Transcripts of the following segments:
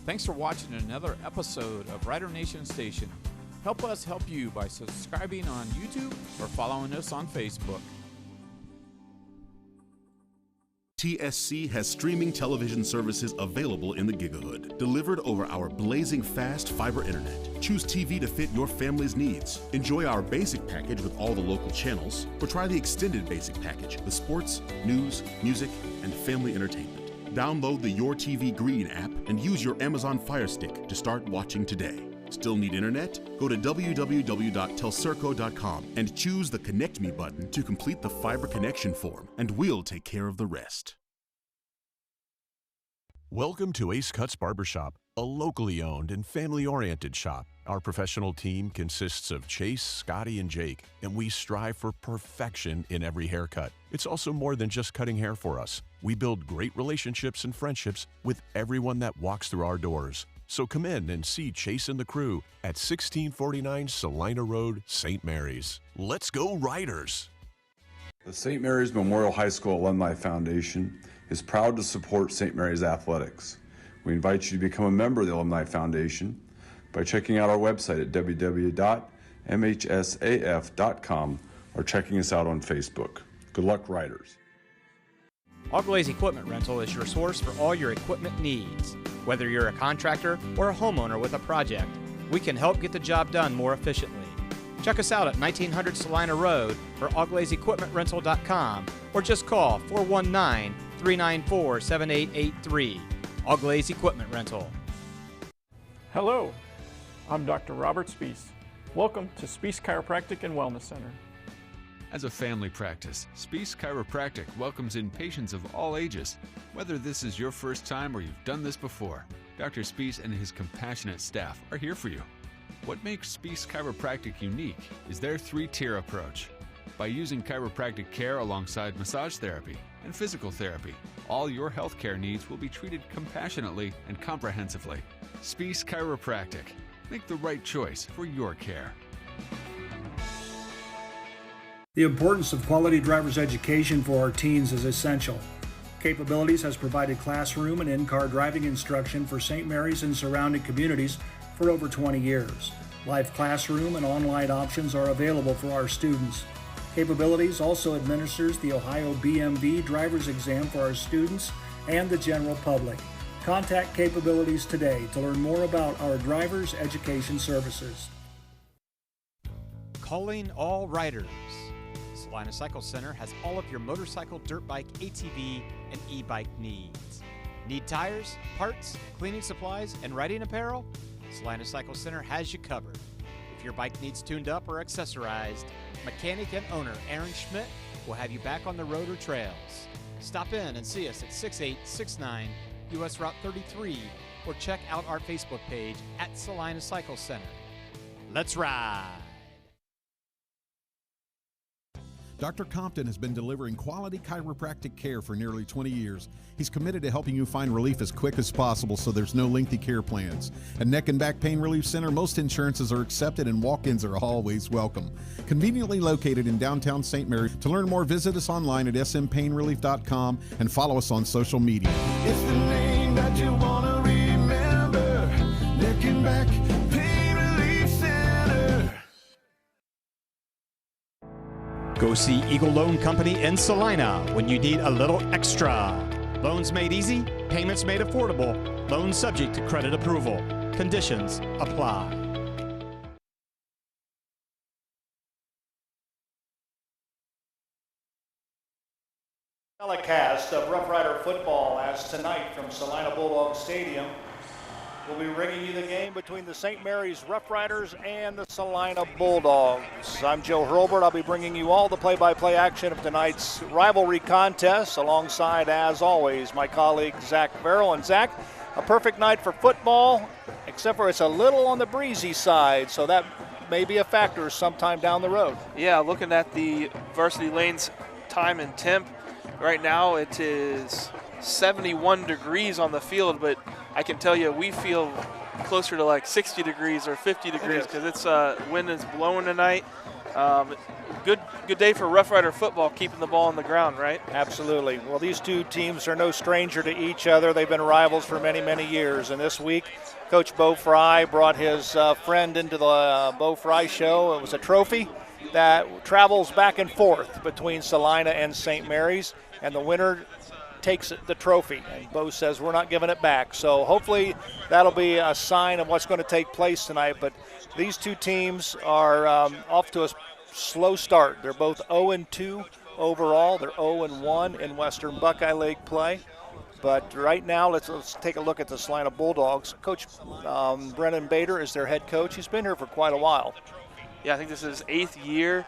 Thanks for watching another episode of Rider Nation Station. Help us help you by subscribing on YouTube or following us on Facebook. TSC has streaming television services available in the Gigahood, delivered over our blazing fast fiber internet. Choose TV to fit your family's needs. Enjoy our basic package with all the local channels, or try the extended basic package with sports, news, music, and family entertainment. Download the Your TV Green app and use your Amazon Fire Stick to start watching today. Still need internet? Go to www.telcirco.com and choose the Connect Me button to complete the fiber connection form, and we'll take care of the rest. Welcome to Ace Cuts Barbershop, a locally owned and family-oriented shop. Our professional team consists of Chase, Scotty, and Jake, and we strive for perfection in every haircut. It's also more than just cutting hair for us. We build great relationships and friendships with everyone that walks through our doors. So come in and see Chase and the crew at 1649 Celina Road, St. Mary's. Let's go Riders! The St. Mary's Memorial High School Alumni Foundation is proud to support St. Mary's athletics. We invite you to become a member of the Alumni Foundation by checking out our website at www.mhsaf.com or checking us out on Facebook. Good luck, Riders. Auglaze Equipment Rental is your source for all your equipment needs. Whether you're a contractor or a homeowner with a project, we can help get the job done more efficiently. Check us out at 1900 Celina Road or auglazeequipmentrental.com or just call 419-394-7883. Auglaze Equipment Rental. Hello, I'm Dr. Robert Spees. Welcome to Spees Chiropractic and Wellness Center. As a family practice, Spees Chiropractic welcomes in patients of all ages. Whether this is your first time or you've done this before, Dr. Spees and his compassionate staff are here for you. What makes Spees Chiropractic unique is their three-tier approach. By using chiropractic care alongside massage therapy and physical therapy, all your healthcare needs will be treated compassionately and comprehensively. Spees Chiropractic. Make the right choice for your care. The importance of quality driver's education for our teens is essential. Capabilities has provided classroom and in-car driving instruction for St. Mary's and surrounding communities for over 20 years. Live classroom and online options are available for our students. Capabilities also administers the Ohio BMV driver's exam for our students and the general public. Contact Capabilities today to learn more about our driver's education services. Calling all riders. Celina Cycle Center has all of your motorcycle, dirt bike, ATV, and e-bike needs. Need tires, parts, cleaning supplies, and riding apparel? Celina Cycle Center has you covered. If your bike needs tuned up or accessorized, mechanic and owner Aaron Schmidt will have you back on the road or trails. Stop in and see us at 6869 US Route 33 or check out our Facebook page at Celina Cycle Center. Let's ride! Dr. Compton has been delivering quality chiropractic care for nearly 20 years. He's committed to helping you find relief as quick as possible so there's no lengthy care plans. At Neck and Back Pain Relief Center, most insurances are accepted and walk-ins are always welcome. Conveniently located in downtown St. Mary. To learn more, visit us online at smpainrelief.com and follow us on social media. It's the name that you want to remember. Neck and Back Pain Relief Center. Go see Eagle Loan Company in Celina when you need a little extra. Loans made easy, payments made affordable, loans subject to credit approval. Conditions apply. Telecast of Roughrider football as tonight from Celina Bulldog Stadium. We'll be bringing you the game between the St. Mary's Roughriders and the Celina Bulldogs. I'm Joe Hurlbert. I'll be bringing you all the play-by-play action of tonight's rivalry contest alongside, as always, my colleague Zach Farrell. And Zach, a perfect night for football, except for it's a little on the breezy side, so that may be a factor sometime down the road. Yeah, looking at the varsity lanes time and temp, right now it is 71 degrees on the field, but I can tell you we feel closer to like 60 degrees or 50 degrees because it's wind is blowing tonight. Good day for Roughrider football, keeping the ball on the ground, right? Absolutely. Well, these two teams are no stranger to each other. They've been rivals for many, many years. And this week, Coach Bo Fry brought his friend into the Bo Fry show. It was a trophy that travels back and forth between Celina and St. Mary's, and the winner takes the trophy. And Bo says we're not giving it back. So hopefully that'll be a sign of what's going to take place tonight. But these two teams are off to a slow start. They're both 0-2 overall. They're 0-1 in Western Buckeye League play. But right now, let's take a look at the Celina Bulldogs. Coach Brennan Bader is their head coach. He's been here for quite a while. Yeah, I think this is his 8th year,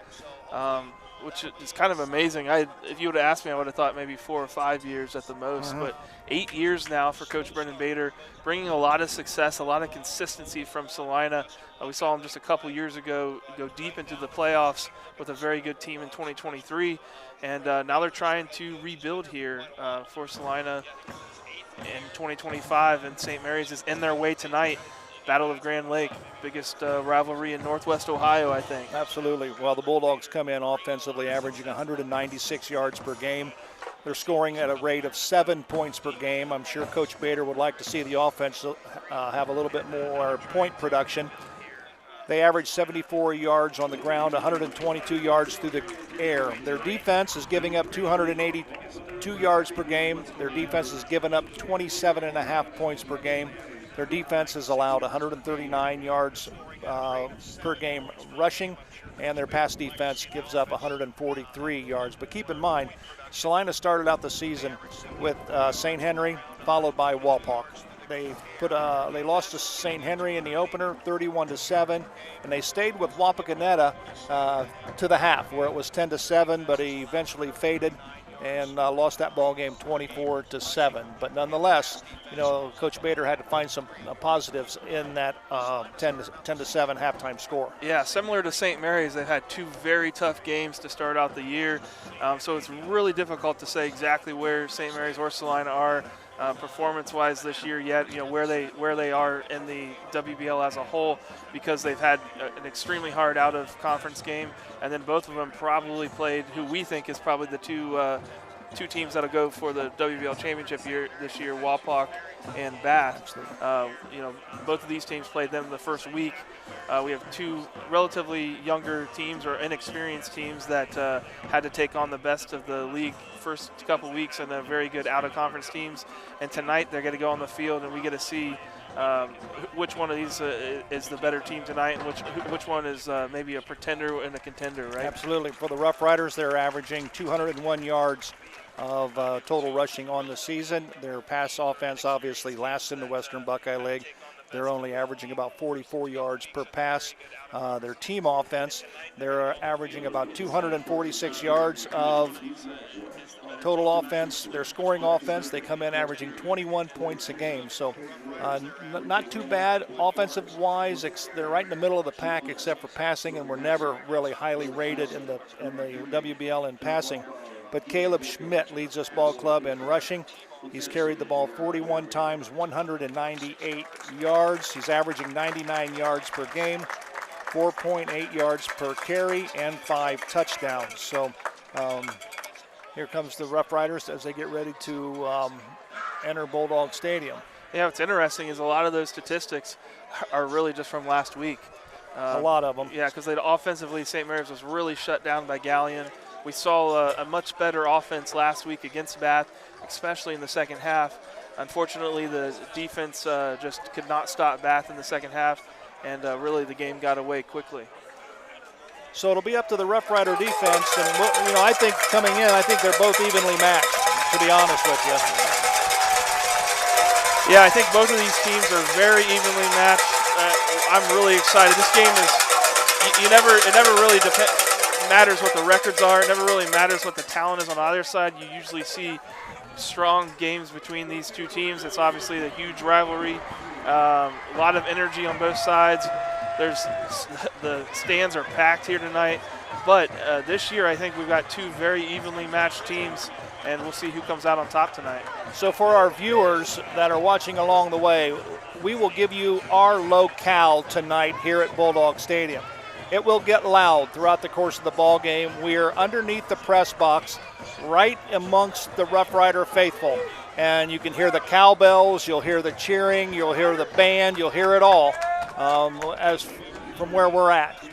which is kind of amazing. If you would have asked me, I would have thought maybe 4 or 5 years at the most. But 8 years now for Coach Brennan Bader, bringing a lot of success, a lot of consistency from Celina. We saw him just a couple years ago go deep into the playoffs with a very good team in 2023. And now they're trying to rebuild here for Celina in 2025. And St. Mary's is in their way tonight. Battle of Grand Lake, biggest rivalry in Northwest Ohio, I think. Absolutely. Well, the Bulldogs come in offensively averaging 196 yards per game. They're scoring at a rate of 7 points per game. I'm sure Coach Bader would like to see the offense have a little bit more point production. They average 74 yards on the ground, 122 yards through the air. Their defense is giving up 282 yards per game. Their defense has given up 27.5 points per game. Their defense has allowed 139 yards per game rushing, and their pass defense gives up 143 yards. But keep in mind, Celina started out the season with St. Henry, followed by Walpock. They lost to St. Henry in the opener, 31-7, and they stayed with Wapakoneta to the half, where it was 10-7, but he eventually faded and lost that ball game 24-7. But nonetheless, Coach Bader had to find some positives in that 10-7 halftime score. Yeah, similar to St. Mary's, they've had 2 very tough games to start out the year, so it's really difficult to say exactly where St. Mary's or Celina are performance-wise this year yet, where they are in the WBL as a whole, because they've had an extremely hard out-of-conference game, and then both of them probably played who we think is probably the two teams that'll go for the WBL championship this year, Walpock and Bath. Both of these teams played them the first week. We have 2 relatively younger teams or inexperienced teams that had to take on the best of the league first couple weeks, and they're very good out-of-conference teams. And tonight they're going to go on the field, and we get to see which one of these is the better team tonight, and which one is maybe a pretender and a contender, right? Absolutely. For the Roughriders, they're averaging 201 yards of total rushing on the season. Their pass offense obviously last in the Western Buckeye League. They're only averaging about 44 yards per pass. Their team offense, they're averaging about 246 yards of total offense. Their scoring offense, they come in averaging 21 points a game. So not too bad offensive-wise. They're right in the middle of the pack except for passing, and we're never really highly rated in the WBL in passing. But Caleb Schmidt leads this ball club in rushing. He's carried the ball 41 times, 198 yards. He's averaging 99 yards per game, 4.8 yards per carry, and 5 touchdowns. So here comes the Roughriders as they get ready to enter Bulldog Stadium. Yeah, what's interesting is a lot of those statistics are really just from last week. A lot of them. Yeah, because offensively, St. Mary's was really shut down by Galleon. We saw a much better offense last week against Bath, especially in the second half. Unfortunately, the defense just could not stop Bath in the second half, and really the game got away quickly. So it'll be up to the Roughrider defense, and I think coming in, I think they're both evenly matched, to be honest with you. Yeah, I think both of these teams are very evenly matched. I'm really excited. This game is, it never really matters what the records are. It never really matters what the talent is on either side. You usually see strong games between these two teams. It's obviously a huge rivalry. A lot of energy on both sides. The stands are packed here tonight. But this year, I think we've got 2 very evenly matched teams, and we'll see who comes out on top tonight. So for our viewers that are watching along the way, we will give you our locale tonight here at Bulldog Stadium. it will get loud throughout the course of the ball game. We're underneath the press box, right amongst the Rough Rider faithful. And you can hear the cowbells, you'll hear the cheering, you'll hear the band, you'll hear it all as from where we're at.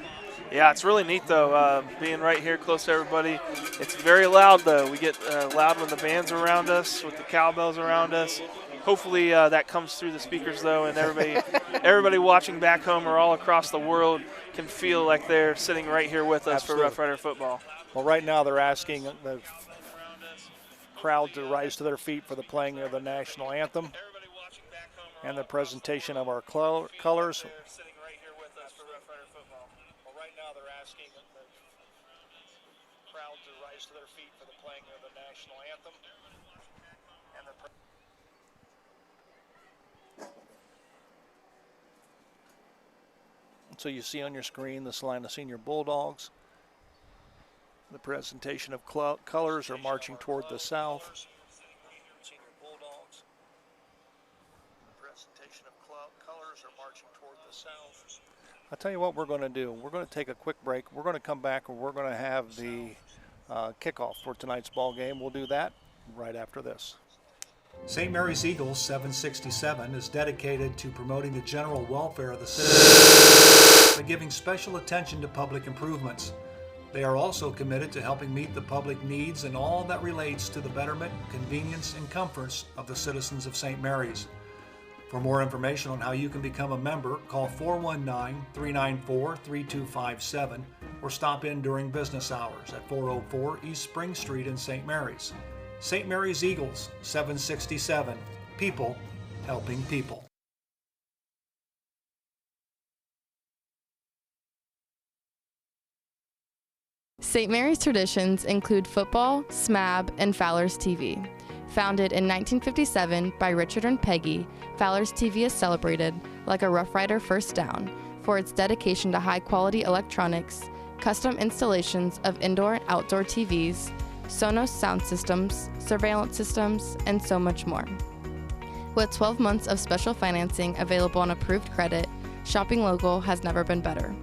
Yeah, it's really neat, though, being right here close to everybody. It's very loud, though. We get loud when the band's around us, with the cowbells around us. Hopefully that comes through the speakers, though, and everybody watching back home or all across the world can feel like they're sitting right here with us. Absolutely. For Rough Rider football. Well, right now they're asking the crowd to rise to their feet for the playing of the national anthem and the presentation of our colors. So you see on your screen the Celina Senior Bulldogs. The presentation of colors are marching toward the south. I'll tell you what we're going to do. We're going to take a quick break. We're going to come back and we're going to have the kickoff for tonight's ball game. We'll do that right after this. St. Mary's Eagles 767 is dedicated to promoting the general welfare of the citizens by giving special attention to public improvements. They are also committed to helping meet the public needs and all that relates to the betterment, convenience, and comforts of the citizens of St. Mary's. For more information on how you can become a member, call 419-394-3257 or stop in during business hours at 404 East Spring Street in St. Mary's. St. Mary's Eagles, 767. People helping people. St. Mary's traditions include football, SMAB, and Fowler's TV. Founded in 1957 by Richard and Peggy, Fowler's TV is celebrated, like a Rough Rider First Down, for its dedication to high-quality electronics, custom installations of indoor and outdoor TVs, Sonos sound systems, surveillance systems, and so much more. With 12 months of special financing available on approved credit, shopping local has never been better.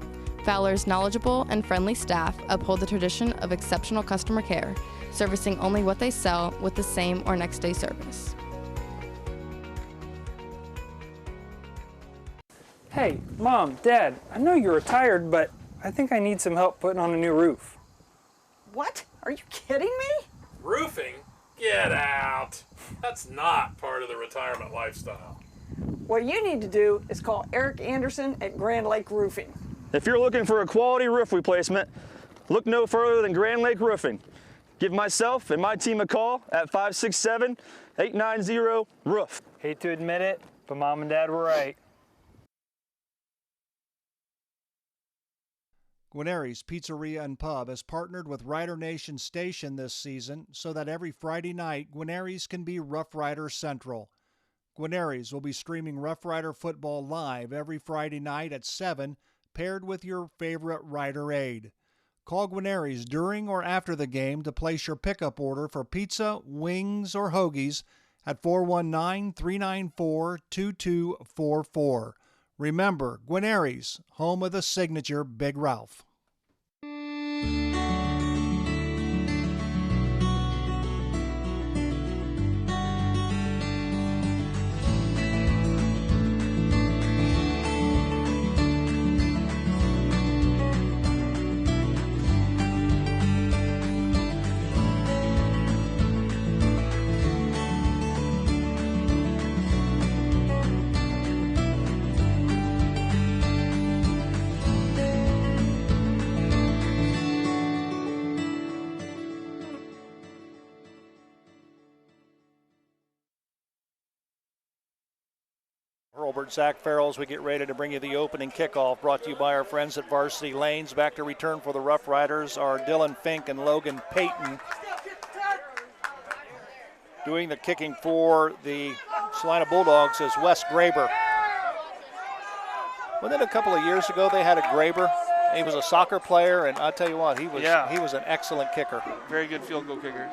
Fowler's knowledgeable and friendly staff uphold the tradition of exceptional customer care, servicing only what they sell with the same or next day service. Hey, Mom, Dad, I know you're retired, but I think I need some help putting on a new roof. What? Are you kidding me? Roofing? Get out. That's not part of the retirement lifestyle. What you need to do is call Eric Anderson at Grand Lake Roofing. If you're looking for a quality roof replacement, look no further than Grand Lake Roofing. Give myself and my team a call at 567-890-ROOF. Hate to admit it, but Mom and Dad were right. Guarneri's Pizzeria and Pub has partnered with Rider Nation Station this season so that every Friday night, Guarneri's can be Rough Rider Central. Guarneri's will be streaming Rough Rider football live every Friday night at 7, paired with your favorite Rider aid. Call Guarneri's during or after the game to place your pickup order for pizza, wings, or hoagies at 419-394-2244. Remember, Guarneri's, home of the signature Big Ralph. Hurlburt, Zach Farrell, as we get ready to bring you the opening kickoff, brought to you by our friends at Varsity Lanes. Back to return for the Rough Riders are Dylan Fink and Logan Payton. Doing the kicking for the Celina Bulldogs is Wes Graber. Within a couple of years ago, they had a Graber. He was a soccer player, and I'll tell you what, he was an excellent kicker. Very good field goal kicker.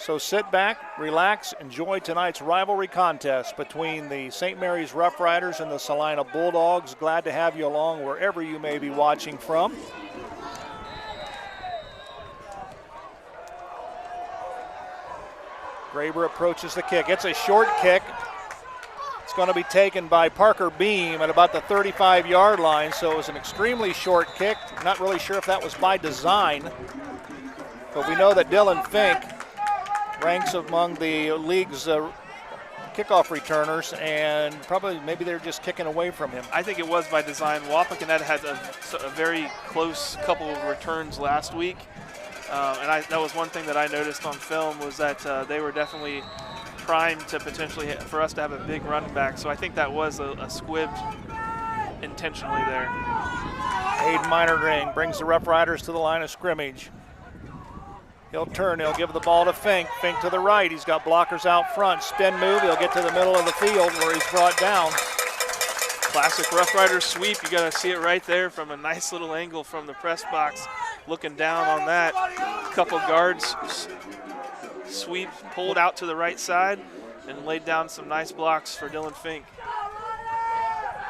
So sit back, relax, enjoy tonight's rivalry contest between the St. Mary's Roughriders and the Celina Bulldogs. Glad to have you along wherever you may be watching from. Graber approaches the kick. It's a short kick. It's going to be taken by Parker Beam at about the 35-yard line, so it was an extremely short kick. Not really sure if that was by design, but we know that Dylan Fink ranks among the league's kickoff returners, and probably maybe they're just kicking away from him. I think it was by design. Wapakoneta had a very close couple of returns last week, and that was one thing that I noticed on film was that they were definitely primed to potentially for us to have a big running back. So I think that was a squib intentionally there. Aiden Meinerding brings the Rough Riders to the line of scrimmage. He'll turn, he'll give the ball to Fink. Fink to the right, he's got blockers out front. Spin move, he'll get to the middle of the field where he's brought down. Classic Rough Rider sweep, you gotta see it right there from a nice little angle from the press box. Looking down on that, couple guards sweep, pulled out to the right side, and laid down some nice blocks for Dylan Fink.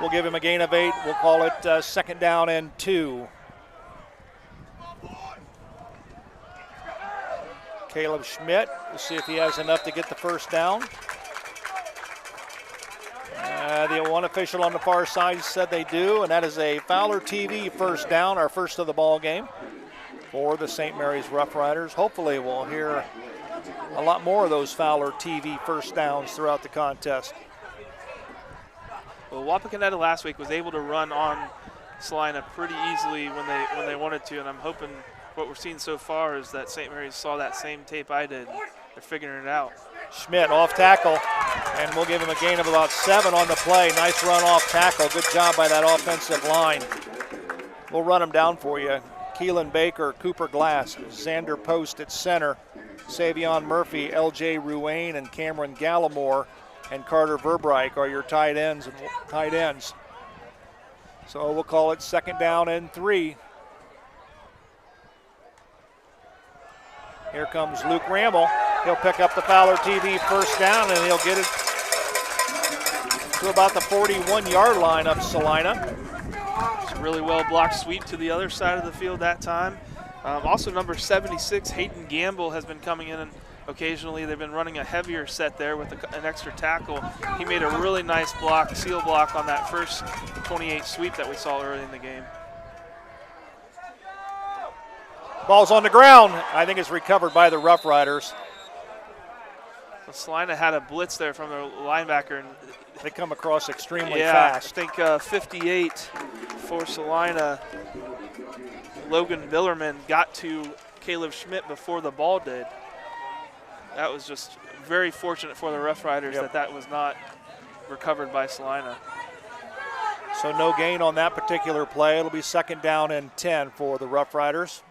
We'll give him a gain of 8. We'll call it second down and 2. Caleb Schmidt, we'll see if he has enough to get the first down. The one official on the far side said they do, and that is a Fowler TV first down, our first of the ball game for the St. Mary's Rough Riders. Hopefully we'll hear a lot more of those Fowler TV first downs throughout the contest. Well, Wapakoneta last week was able to run on Celina pretty easily when they wanted to, and I'm hoping what we're seeing so far is that St. Mary's saw that same tape I did. They're figuring it out. Schmidt off tackle, and we'll give him a gain of about 7 on the play. Nice run off tackle. Good job by that offensive line. We'll run them down for you. Keelan Baker, Cooper Glass, Xander Post at center, Savion Murphy, L.J. Ruane, and Cameron Gallimore, and Carter Verbereich are your tight ends. So we'll call it second down and 3. Here comes Luke Ramble. He'll pick up the Fowler TV first down, and he'll get it to about the 41-yard line of Celina. It's a really well blocked sweep to the other side of the field that time. Also number 76, Hayden Gamble, has been coming in occasionally. They've been running a heavier set there with an extra tackle. He made a really nice block, seal block on that first 28 sweep that we saw early in the game. Ball's on the ground. I think it's recovered by the Rough Riders. Celina had a blitz there from their linebacker, and they come across extremely fast. I think 58 for Celina. Logan Billerman got to Caleb Schmidt before the ball did. That was just very fortunate for the Rough Riders that was not recovered by Celina. So no gain on that particular play. It'll be second down and 10 for the Rough Riders.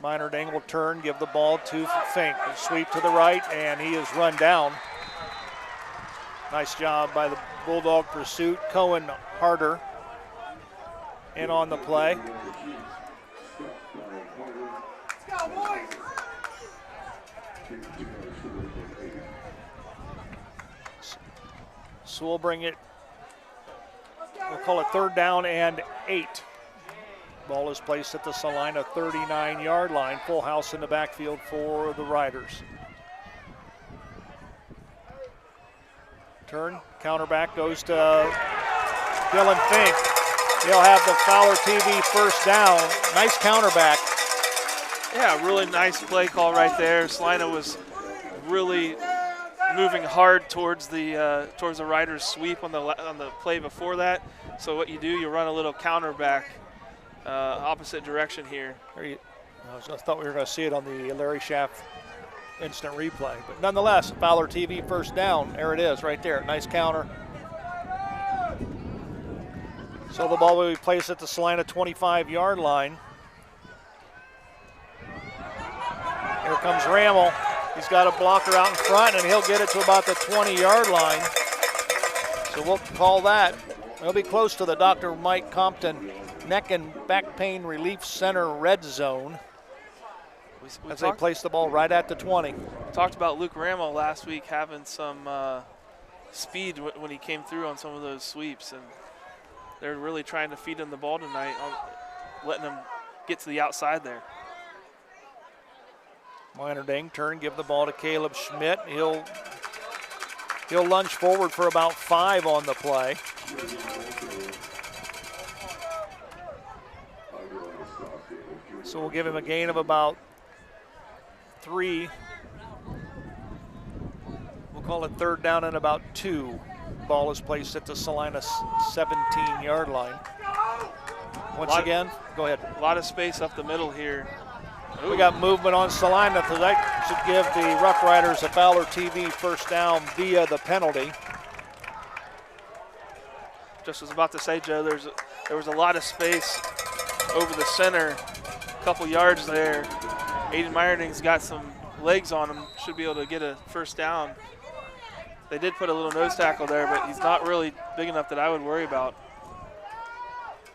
Meinerding will turn, give the ball to Fink. Sweep to the right, and he is run down. Nice job by the Bulldog pursuit. Cohen Harder in on the play. So we'll bring it, we'll call it third down and 8. Ball is placed at the Celina 39-yard line. Full house in the backfield for the Riders. Turn, counterback goes to Dylan Fink. He'll have the Fowler TV first down. Nice counterback. Yeah, really nice play call right there. Celina was really moving hard towards the Riders sweep on the play before that. So what you do, you run a little counterback. Opposite direction here. I thought we were going to see it on the Larry Schaff instant replay. But nonetheless, Fowler TV first down. There it is right there. Nice counter. So the ball will be placed at the Celina 25-yard line. Here comes Rammel. He's got a blocker out in front, and he'll get it to about the 20-yard line. So we'll call that. It'll be close to the Dr. Mike Compton Neck and Back Pain Relief Center red zone. as they place the ball right at the 20. We talked about Luke Ramo last week having some speed when he came through on some of those sweeps, and they're really trying to feed him the ball tonight, letting him get to the outside there. Minor-Dane turn, give the ball to Caleb Schmidt. He'll lunge forward for about 5 on the play. So we'll give him a gain of about 3. We'll call it third down and about 2. Ball is placed at the Celina 17-yard line. Once again, go ahead. A lot of space up the middle here. We got movement on Celina, so that should give the Roughriders a Fowler TV first down via the penalty. Just was about to say, Joe, there was a lot of space over the center, a couple yards there. Aiden Meyerding's got some legs on him, should be able to get a first down. They did put a little nose tackle there, but he's not really big enough that I would worry about.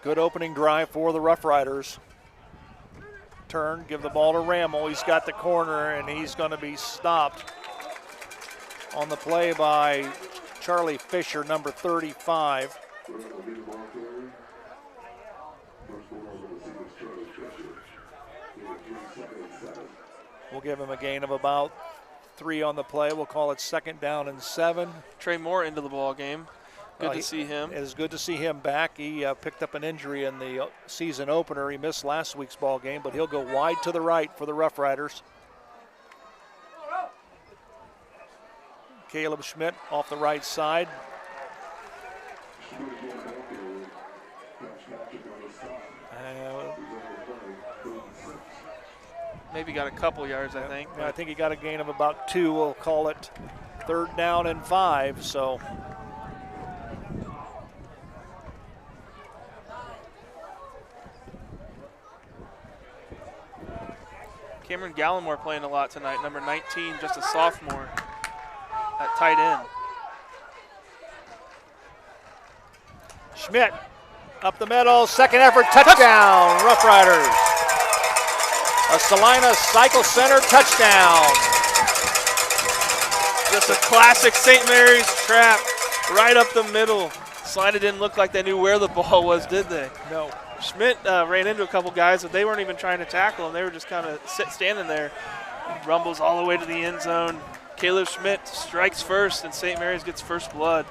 Good opening drive for the Roughriders. Turn, give the ball to Ramo. He's got the corner, and he's going to be stopped on the play by Charlie Fisher, number 35. We'll give him a gain of about 3 on the play. We'll call it second down and 7. Trey Moore into the ball game. Good to see him. It is good to see him back. He picked up an injury in the season opener. He missed last week's ball game, but he'll go wide to the right for the Roughriders. Caleb Schmidt off the right side. Maybe got a couple yards, I think. Yeah, I think he got a gain of about 2. We'll call it third down and 5. So Cameron Gallimore playing a lot tonight, number 19, just a sophomore at tight end. Schmidt up the middle, second effort, touchdown, Roughriders. A Celina Cycle Center touchdown. Just a classic St. Mary's trap right up the middle. Celina didn't look like they knew where the ball was, did they? No. Schmidt ran into a couple guys, but they weren't even trying to tackle him. They were just kind of standing there. Rumbles all the way to the end zone. Caleb Schmidt strikes first, and St. Mary's gets first blood.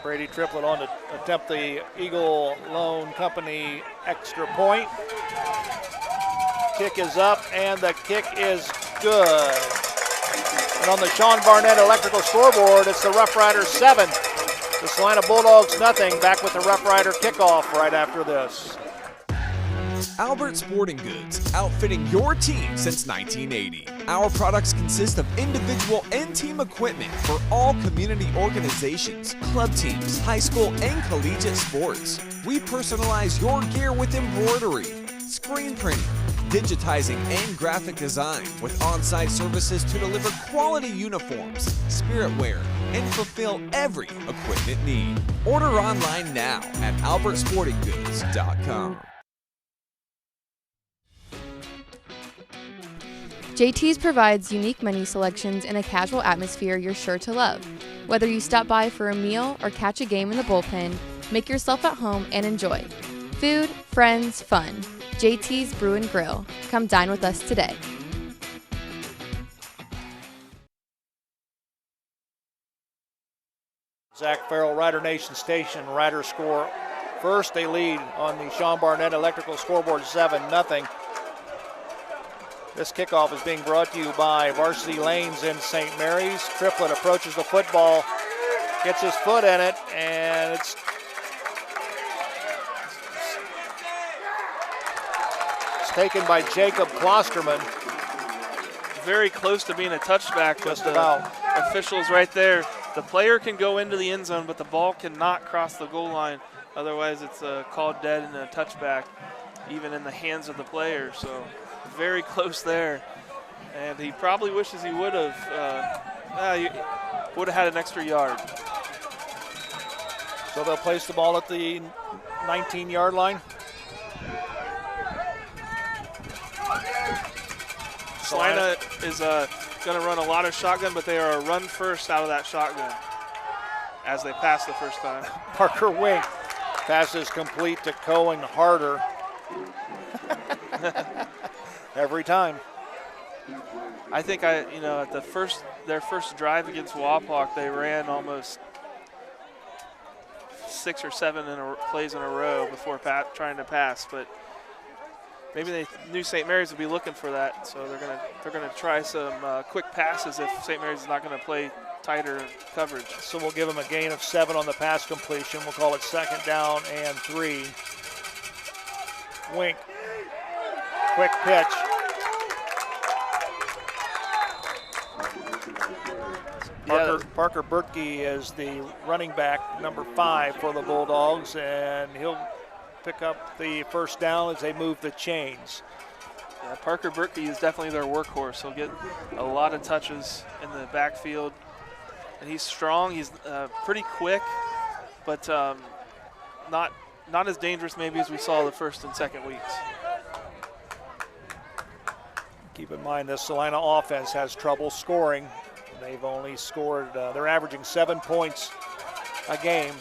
Brady Triplett on to attempt the Eagle Loan Company extra point. Kick is up, and the kick is good. And on the Sean Barnett Electrical scoreboard, it's the Roughriders 7. The Celina Bulldogs nothing. Back with the Roughrider kickoff right after this. Albert Sporting Goods, outfitting your team since 1980. Our products consist of individual and team equipment for all community organizations, club teams, high school and collegiate sports. We personalize your gear with embroidery, screen printing, digitizing and graphic design with on-site services to deliver quality uniforms, spirit wear, and fulfill every equipment need. Order online now at albertsportinggoods.com. JT's provides unique menu selections in a casual atmosphere you're sure to love. Whether you stop by for a meal or catch a game in the bullpen, make yourself at home and enjoy. Food, friends, fun. JT's Brew and Grill. Come dine with us today. Zach Farrell, Rider Nation Station. Riders score first. They lead on the Sean Barnett Electrical scoreboard 7-0. This kickoff is being brought to you by Varsity Lanes in St. Mary's. Triplett approaches the football, gets his foot in it, and it's taken by Jacob Klosterman. Very close to being a touchback. Just with about. The officials right there. The player can go into the end zone, but the ball cannot cross the goal line. Otherwise, it's called dead and a touchback, even in the hands of the player. So very close there. And he probably wishes he would have had an extra yard. So they'll place the ball at the 19-yard line. Celina is going to run a lot of shotgun, but they are a run first out of that shotgun as they pass the first time. Parker Wink passes complete to Cohen Harder. Every time. I think at their first drive against Wapak, they ran almost 6 or 7 plays in a row before trying to pass, but maybe they knew St. Mary's would be looking for that, so they're gonna try some quick passes if St. Mary's is not going to play tighter coverage. So we'll give them a gain of 7 on the pass completion. We'll call it 2nd down and 3. Wink. Quick pitch. Parker Bertkey is the running back, number 5 for the Bulldogs, and he'll pick up the first down as they move the chains. Yeah, Parker Bertkey is definitely their workhorse. He'll get a lot of touches in the backfield, and he's strong. He's pretty quick, but not as dangerous maybe as we saw the first and second weeks. Keep in mind this Celina offense has trouble scoring. They've only scored, they're averaging 7 points a game.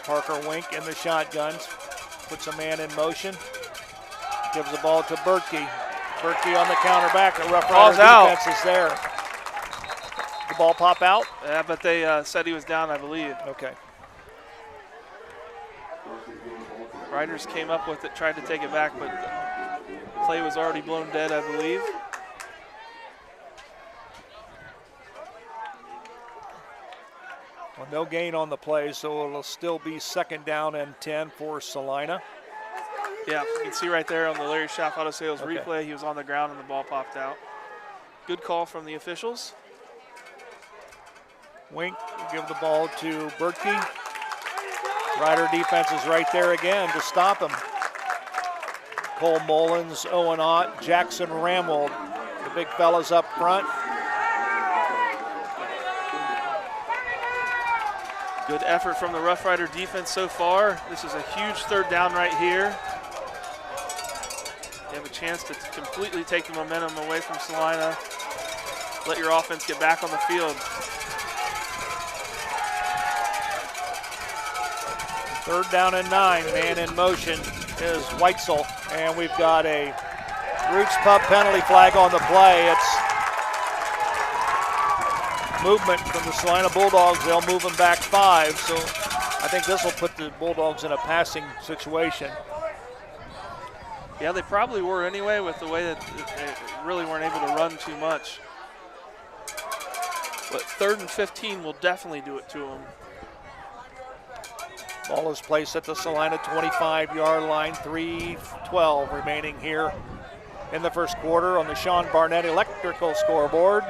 Parker Wink in the shotguns, puts a man in motion, gives the ball to Bertkey. Bertkey on the counter back, the Roughrider defense is there. The ball pop out? Yeah, but they said he was down, I believe. Okay. Riders came up with it, tried to take it back, but the play was already blown dead, I believe. Well, no gain on the play, so it'll still be 2nd down and 10 for Celina. Yeah, you can see right there on the Larry Schaff Auto Sales replay, he was on the ground and the ball popped out. Good call from the officials. Wink will give the ball to Bertkey. Rider defense is right there again to stop him. Cole Mullins, Owen Ott, Jackson Ramwald, the big fellas up front. Good effort from the Roughrider defense so far. This is a huge 3rd down right here. You have a chance to completely take the momentum away from Celina. Let your offense get back on the field. 3rd down and 9, man in motion is Weitzel, and we've got a Roots Pub penalty flag on the play. It's movement from the Celina Bulldogs. They'll move them back 5, so I think this will put the Bulldogs in a passing situation. Yeah, they probably were anyway with the way that they really weren't able to run too much. But 3rd and 15 will definitely do it to them. Ball is placed at the Celina 25-yard line, 3:12 remaining here in the first quarter on the Sean Barnett Electrical scoreboard.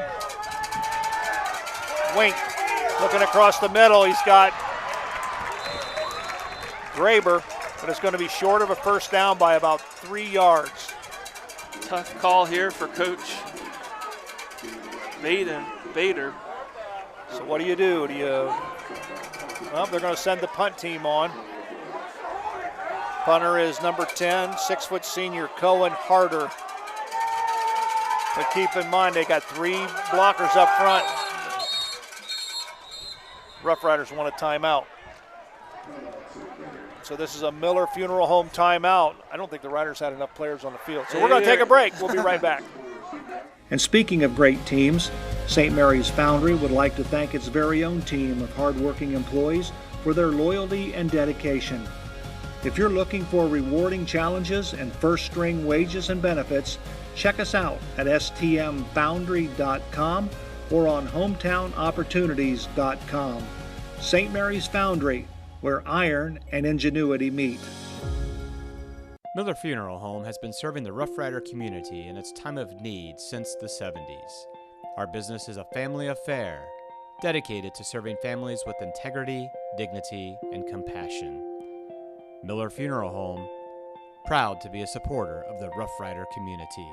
Wink looking across the middle. He's got Graber, but it's going to be short of a first down by about 3 yards. Tough call here for Coach Bader. So what do you do? Well, they're going to send the punt team on. Punter is number 10, 6-foot senior Cohen Harder. But keep in mind, they got 3 blockers up front. Roughriders want a timeout. So this is a Miller Funeral Home timeout. I don't think the Riders had enough players on the field. So we're going to take a break. We'll be right back. And speaking of great teams, St. Mary's Foundry would like to thank its very own team of hardworking employees for their loyalty and dedication. If you're looking for rewarding challenges and first-string wages and benefits, check us out at stmfoundry.com or on hometownopportunities.com. St. Mary's Foundry, where iron and ingenuity meet. Miller Funeral Home has been serving the Roughrider community in its time of need since the 70s. Our business is a family affair, dedicated to serving families with integrity, dignity, and compassion. Miller Funeral Home, proud to be a supporter of the Roughrider community.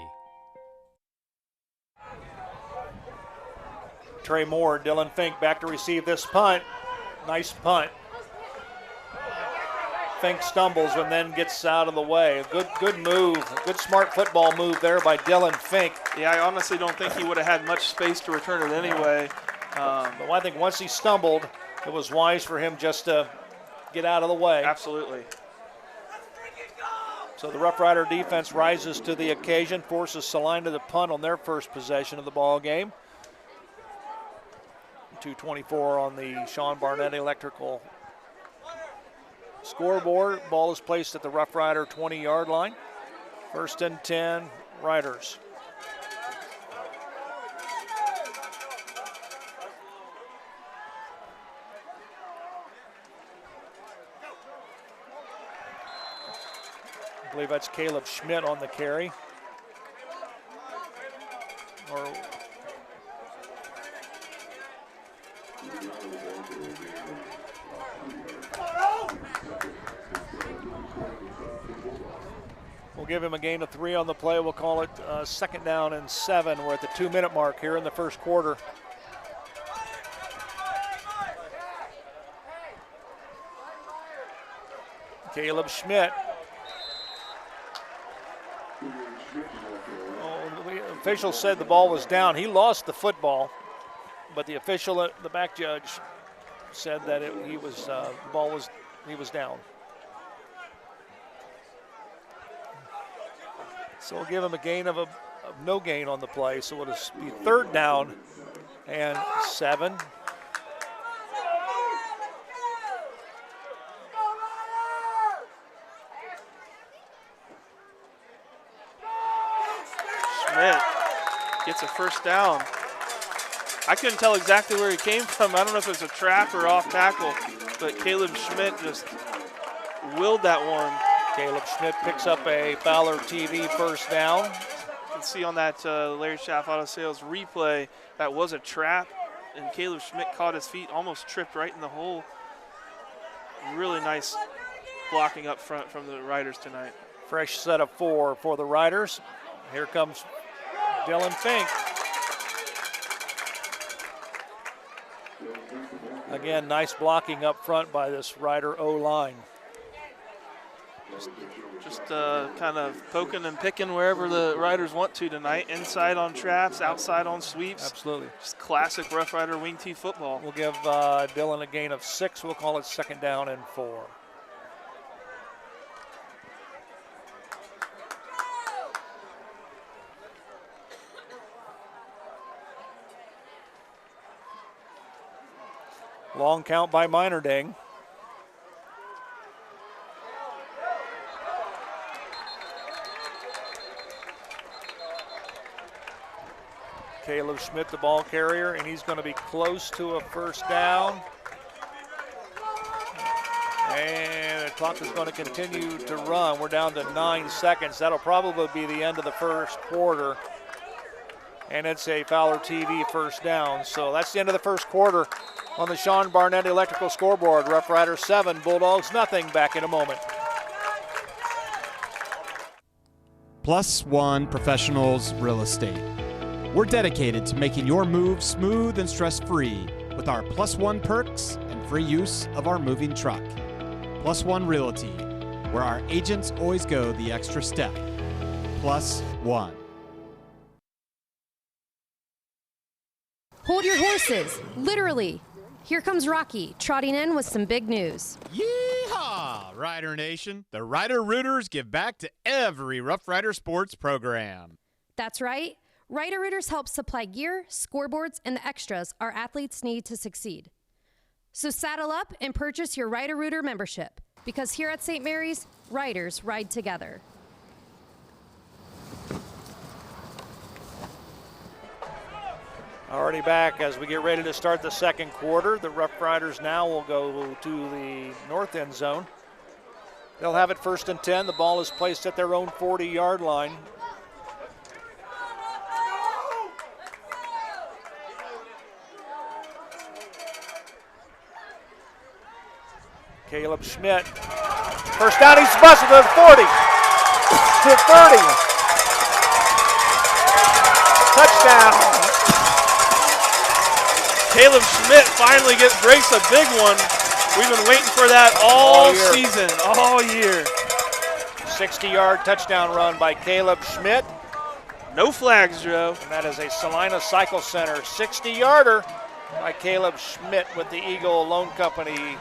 Trey Moore, Dylan Fink back to receive this punt. Nice punt. Fink stumbles and then gets out of the way. Good move, good smart football move there by Dylan Fink. Yeah, I honestly don't think he would have had much space to return it anyway. But I think once he stumbled, it was wise for him just to get out of the way. Absolutely. So the Rough Rider defense rises to the occasion, forces Celina to punt on their first possession of the ball game. 2:24 on the Sean Barnett Electrical scoreboard. Ball is placed at the Rough Rider 20-yard line. 1st and 10, Riders. I believe that's Caleb Schmidt on the carry. We'll give him a gain of 3 on the play. We'll call it 2nd down and 7. We're at the 2-minute mark here in the first quarter. Caleb Schmidt. The official said the ball was down. He lost the football, but the official, the back judge, said that he was down. So we'll give him a gain of no gain on the play. So it'll be 3rd down and 7. Schmidt gets a 1st down. I couldn't tell exactly where he came from. I don't know if it was a trap or off tackle, but Caleb Schmidt just willed that one. Caleb Schmidt picks up a Fowler TV 1st down. You can see on that Larry Schaff Auto Sales replay, that was a trap, and Caleb Schmidt caught his feet, almost tripped right in the hole. Really nice blocking up front from the Riders tonight. Fresh set of 4 for the Riders. Here comes Dylan Fink. Again, nice blocking up front by this Rider O-line. Just kind of poking and picking wherever the Riders want to tonight. Inside on traps, outside on sweeps. Absolutely. Just classic Rough Rider wing tee football. We'll give Dylan a gain of 6. We'll call it 2nd down and 4. Long count by Minerding. Caleb Schmidt, the ball carrier, and he's going to be close to a 1st down. And the clock is going to continue to run. We're down to 9 seconds. That'll probably be the end of the first quarter. And it's a Fowler TV 1st down. So that's the end of the first quarter on the Sean Barnett Electrical scoreboard. Rough Riders 7, Bulldogs nothing. Back in a moment. Plus One Professionals Real Estate. We're dedicated to making your move smooth and stress-free with our Plus One perks and free use of our moving truck. Plus One Realty, where our agents always go the extra step. Plus One. Hold your horses, literally. Here comes Rocky, trotting in with some big news. Yeehaw, Rider Nation. The Rider Rooters give back to every Rough Rider sports program. That's right. Rider Rooters help supply gear, scoreboards, and the extras our athletes need to succeed. So saddle up and purchase your Rider Rooter membership, because here at St. Mary's, Riders ride together. Already back as we get ready to start the second quarter. The Rough Riders now will go to the north end zone. They'll have it 1st and 10. The ball is placed at their own 40-yard line. Caleb Schmidt. 1st down, he's busted to the 40, to 30. Touchdown. Caleb Schmidt finally breaks a big one. We've been waiting for that all season, all year. 60-yard touchdown run by Caleb Schmidt. No flags, Joe. And that is a Celina Cycle Center 60-yarder by Caleb Schmidt with the Eagle Loan Company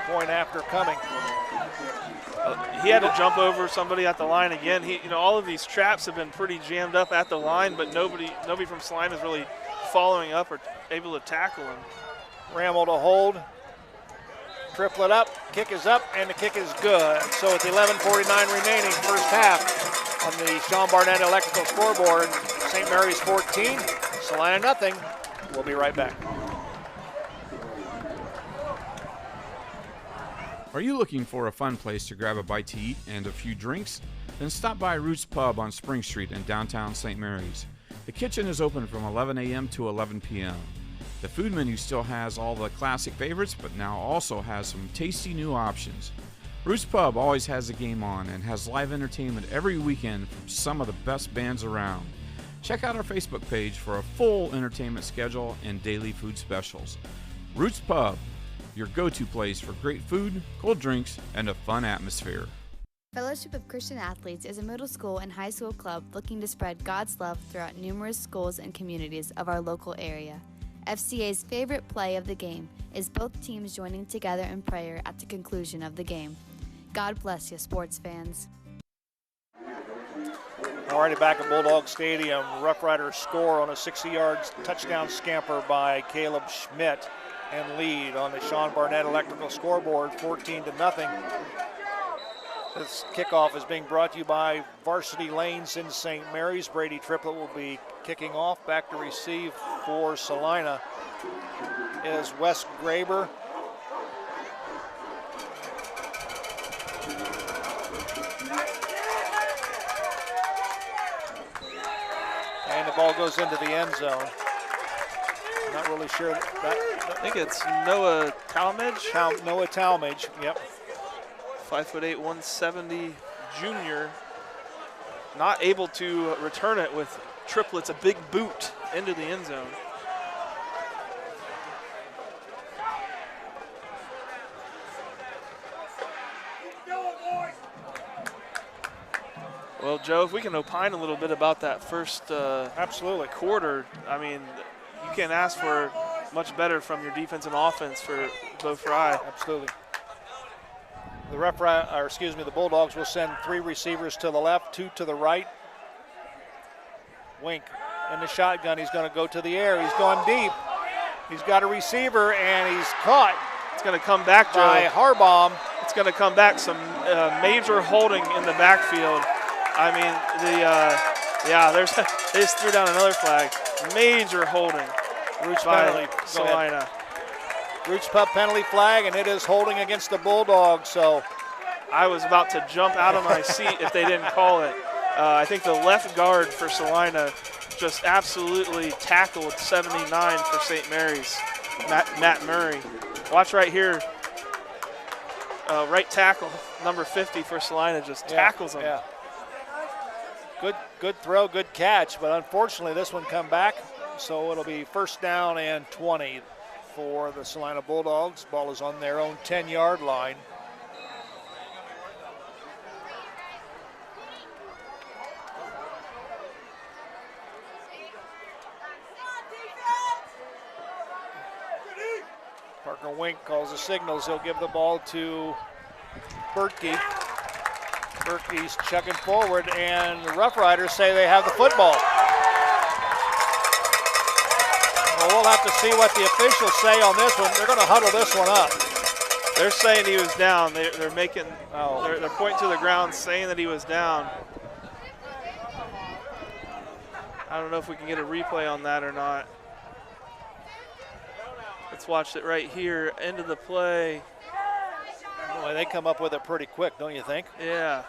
point after coming. He had to jump over somebody at the line again. All of these traps have been pretty jammed up at the line, but nobody from Celina is really following up or able to tackle him. Rammel to hold. Triplet up, kick is up, and the kick is good. So with 11:49 remaining, first half on the Sean Barnett Electrical scoreboard, St. Mary's 14, Celina nothing. We'll be right back. Are you looking for a fun place to grab a bite to eat and a few drinks? Then stop by Roots Pub on Spring Street in downtown St. Mary's. The kitchen is open from 11 a.m. to 11 p.m. The food menu still has all the classic favorites, but now also has some tasty new options. Roots Pub always has a game on and has live entertainment every weekend from some of the best bands around. Check out our Facebook page for a full entertainment schedule and daily food specials. Roots Pub, your go-to place for great food, cold drinks, and a fun atmosphere. Fellowship of Christian Athletes is a middle school and high school club looking to spread God's love throughout numerous schools and communities of our local area. FCA's favorite play of the game is both teams joining together in prayer at the conclusion of the game. God bless you, sports fans. Already back at Bulldog Stadium, Roughrider score on a 60-yard touchdown scamper by Caleb Schmidt and lead on the Sean Barnett Electrical scoreboard, 14-0. This kickoff is being brought to you by Varsity Lanes in St. Mary's. Brady Triplett will be kicking off. Back to receive for Celina is Wes Graber. And the ball goes into the end zone. Not really sure. I think it's Noah Talmadge. Noah Talmadge, yep. 5'8", 170 junior. Not able to return it with Triplett's a big boot into the end zone. Well, Joe, if we can opine a little bit about that first absolutely quarter, I mean, you can't ask for much better from your defense and offense for Bo Fry. Absolutely. The Bulldogs will send 3 receivers to the left, 2 to the right. Wink in the shotgun. He's going to go to the air. He's gone deep. He's got a receiver, and he's caught. It's going to come back, Joe. By Harbaum. It's going to come back. Some major holding in the backfield. I mean, they just threw down another flag. Major holding. Roots by Celina. Roots Pub penalty flag, and it is holding against the Bulldogs. So I was about to jump out of my seat if they didn't call it. I think the left guard for Celina just absolutely tackled 79 for St. Mary's, Matt Murray. Watch right here. Right tackle, number 50 for Celina, just tackles him. Yeah. Good throw, good catch, but unfortunately this one come back, so it'll be first down and 20 for the Celina Bulldogs. Ball is on their own 10-yard line. Parker Wink calls the signals. He'll give the ball to Bertkey. Bertkey's chugging forward, and the Roughriders say they have the football. Well, we'll have to see what the officials say on this one. They're going to huddle this one up. They're saying he was down. They're making. They're pointing to the ground, saying that he was down. I don't know if we can get a replay on that or not. Let's watch it right here. End of the play. Boy, they come up with it pretty quick, don't you think? Yeah.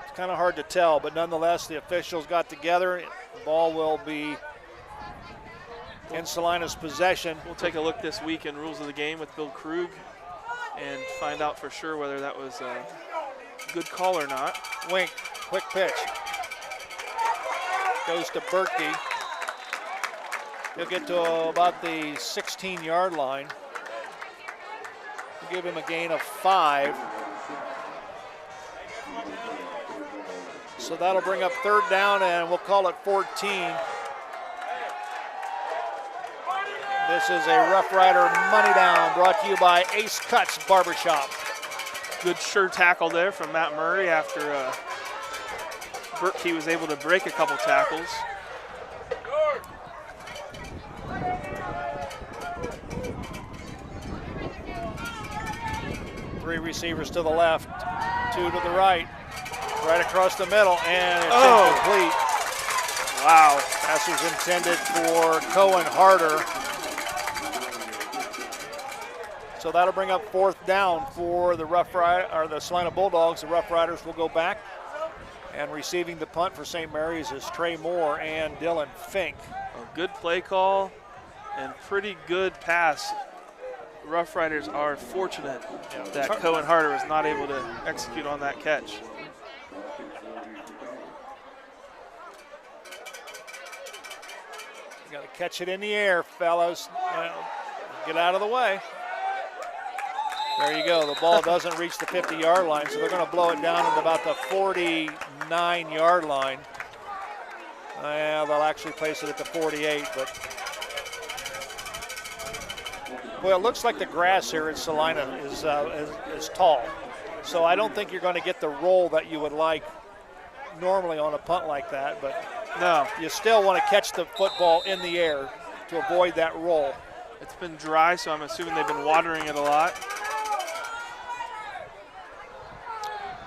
It's kind of hard to tell, but nonetheless, the officials got together. The ball will be in Celina's possession. We'll take a look this week in Rules of the Game with Bill Krug and find out for sure whether that was a good call or not. Wink, quick pitch. Goes to Bertkey. He'll get to about the 16-yard line. We'll give him a gain of 5. So that'll bring up 3rd down, and we'll call it 14. This is a Rough Rider money down brought to you by Ace Cuts Barbershop. Good sure tackle there from Matt Murray after Burke was able to break a couple tackles. Three receivers to the left, 2 to the right, right across the middle, and it's incomplete. Wow. Pass was intended for Cohen Harder. So that'll bring up 4th down for the the Celina Bulldogs. The Rough Riders will go back. And receiving the punt for St. Mary's is Trey Moore and Dylan Fink. A good play call and pretty good pass. Rough Riders are fortunate that Cohen Harder was not able to execute on that catch. You got to catch it in the air, fellas. Get out of the way. There you go. The ball doesn't reach the 50-yard line, so they're going to blow it down at about the 49-yard line. They'll actually place it at the 48, but well, it looks like the grass here at Celina is tall. So I don't think you're going to get the roll that you would like normally on a punt like that, but no, you still want to catch the football in the air to avoid that roll. It's been dry, so I'm assuming they've been watering it a lot.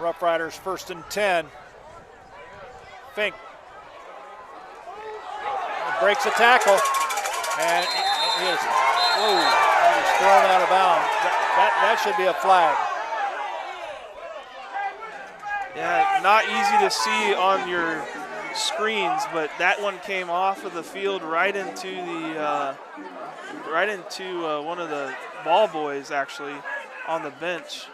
Rough Riders 1st and 10. Fink breaks a tackle, and he is thrown out of bounds. That should be a flag. Yeah, not easy to see on your screens, but that one came off of the field right into one of the ball boys actually on the bench.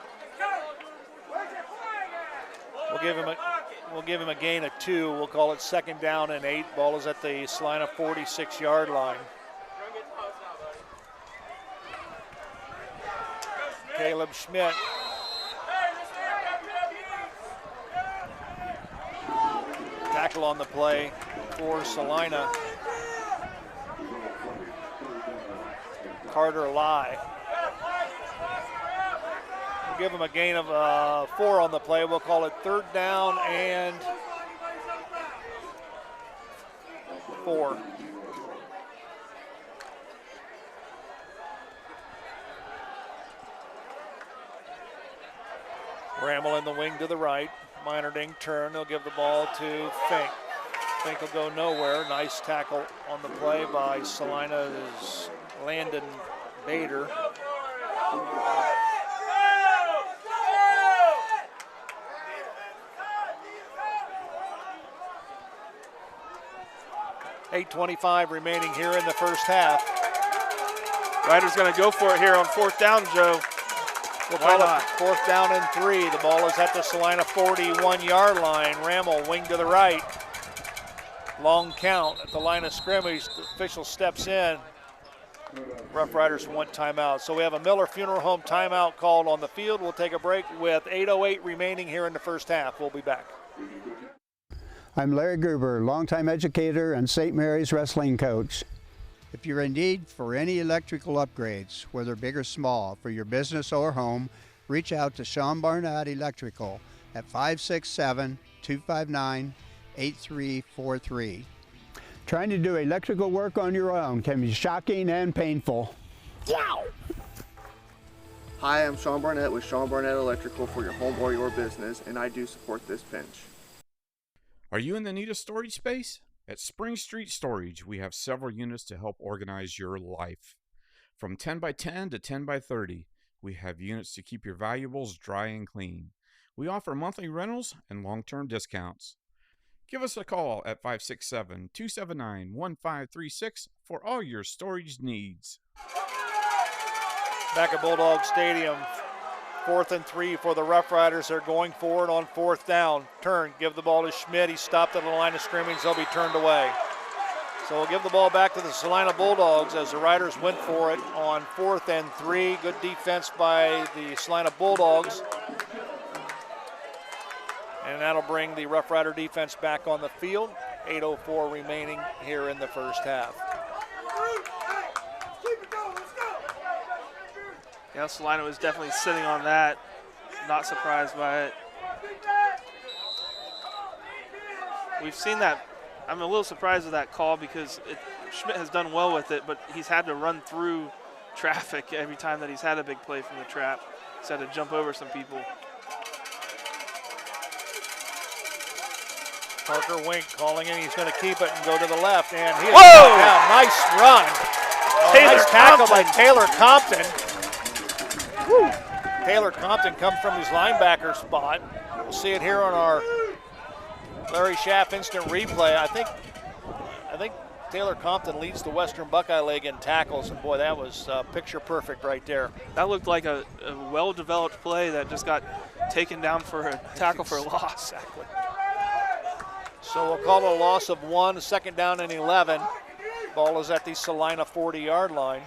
We'll give him a gain of 2. We'll call it 2nd down and 8. Ball is at the Celina 46-yard line. Caleb Schmidt. Tackle on the play for Celina. Carter Lai. We'll give him a gain of 4 on the play. We'll call it 3rd down and 4. Ramel in the wing to the right. Minerding turn. They'll give the ball to Fink. Fink will go nowhere. Nice tackle on the play by Celina is Landon Bader. .8:25 remaining here in the first half. Riders going to go for it here on 4th down, Joe. We'll call it 4th down and 3. The ball is at the Celina 41-yard line. Ramel wing to the right. Long count at the line of scrimmage. The official steps in. Rough Riders want timeout. So we have a Miller Funeral Home timeout called on the field. We'll take a break with 8:08 remaining here in the first half. We'll be back. I'm Larry Gruber, longtime educator and St. Mary's wrestling coach. If you're in need for any electrical upgrades, whether big or small, for your business or home, reach out to Sean Barnett Electrical at 567-259-8343. Trying to do electrical work on your own can be shocking and painful. Wow! Hi, I'm Sean Barnett with Sean Barnett Electrical for your home or your business, and I do support this pinch. Are you in the need of storage space? At Spring Street Storage, we have several units to help organize your life. From 10 by 10 to 10 by 30, we have units to keep your valuables dry and clean. We offer monthly rentals and long-term discounts. Give us a call at 567-279-1536 for all your storage needs. Back at Bulldog Stadium, 4th and 3 for the Rough Riders. They're going forward on 4th down. Turn, give the ball to Schmidt. He's stopped at the line of scrimmage. They'll be turned away. So we'll give the ball back to the Celina Bulldogs as the Riders went for it on 4th and 3. Good defense by the Celina Bulldogs. And that'll bring the Rough Rider defense back on the field. 8:04 remaining here in the first half. Yeah, Celina was definitely sitting on that. Not surprised by it. We've seen that. I'm a little surprised with that call because Schmidt has done well with it, but he's had to run through traffic every time that he's had a big play from the trap. He's had to jump over some people. Parker Wink calling in. He's going to keep it and go to the left. And he is down. Nice run. Nice tackle by Taylor Compton. Woo. Taylor Compton comes from his linebacker spot. We'll see it here on our Larry Schaff instant replay. I think Taylor Compton leads the Western Buckeye League in tackles, and boy, that was picture perfect right there. That looked like a well-developed play that just got taken down for a tackle for a loss. Exactly. So we'll call it a loss of 1, 2nd down and 11. Ball is at the Celina 40-yard line.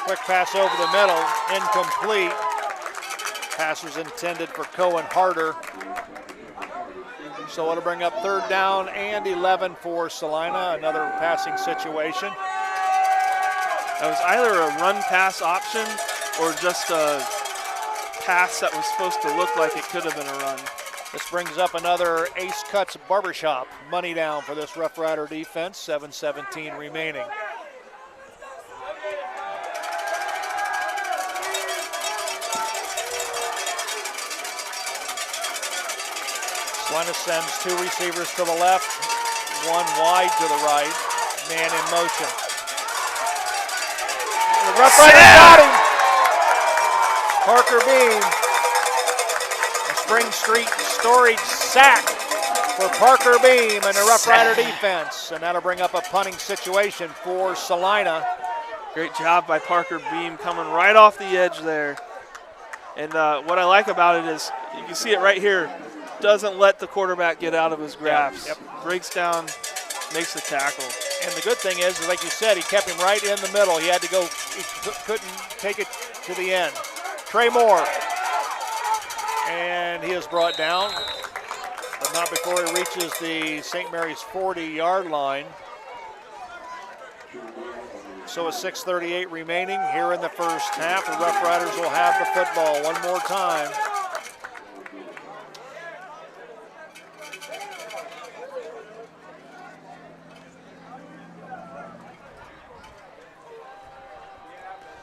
Quick pass over the middle, incomplete. Pass was intended for Cohen Harder. So it'll bring up 3rd down and 11 for Celina, another passing situation. That was either a run-pass option or just a pass that was supposed to look like it could have been a run. This brings up another Ace Cuts Barbershop money down for this Rough Rider defense, 7:17 remaining. Celina sends 2 receivers to the left, 1 wide to the right, man in motion. The Rough Riders got him. Parker Beam. A Spring Street storage sack for Parker Beam and the Rough Rider defense. And that'll bring up a punting situation for Celina. Great job by Parker Beam coming right off the edge there. And what I like about it is you can see it right here. Doesn't let the quarterback get out of his grasp. Yep. Breaks down, makes the tackle. And the good thing is, like you said, he kept him right in the middle. He had to go, he couldn't take it to the end. Trey Moore. And he is brought down, but not before he reaches the St. Mary's 40-yard line. So with 6:38 remaining here in the first half, the Rough Riders will have the football one more time.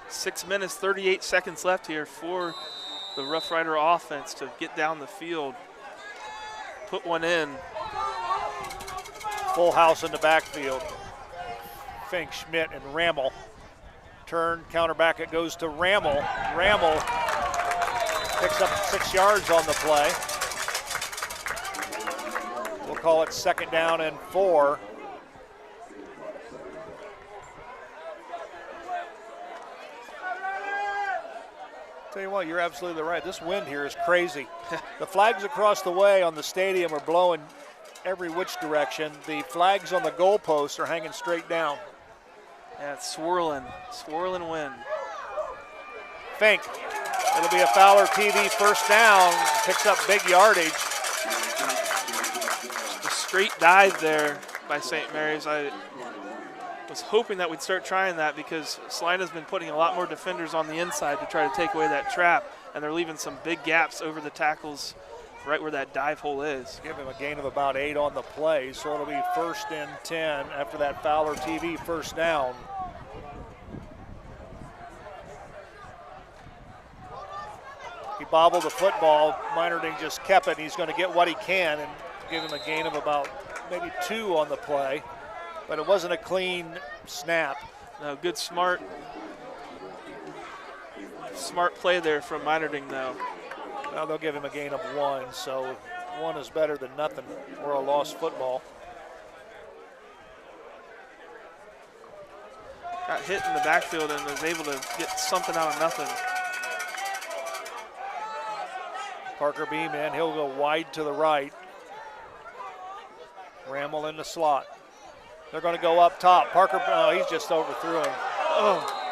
Six minutes, 38 seconds left here for the Rough Rider offense to get down the field, put one in. Full house in the backfield. Fink, Schmidt, and Rammel. Turn, counter back, it goes to Rammel. Rammel picks up 6 yards on the play. We'll call it 2nd down and 4. Tell you what, you're absolutely right. This wind here is crazy. The flags across the way on the stadium are blowing every which direction. The flags on the goalposts are hanging straight down. Yeah, it's swirling wind. Fink. It'll be a Fowler TV first down. Picks up big yardage. Just a straight dive there by St. Mary's. I was hoping that we'd start trying that because Celina's been putting a lot more defenders on the inside to try to take away that trap, and they're leaving some big gaps over the tackles right where that dive hole is. Give him a gain of about 8 on the play, so it'll be 1st and 10 after that Fowler TV first down. He bobbled the football. Meinerding just kept it. He's going to get what he can and give him a gain of about maybe 2 on the play. But it wasn't a clean snap. No, good smart play there from Meinerding though. Well, they'll give him a gain of 1, so 1 is better than nothing or a lost football. Got hit in the backfield and was able to get something out of nothing. Parker Beam in. He'll go wide to the right. Ramel in the slot. They're going to go up top. Parker, he's just overthrew him. Oh.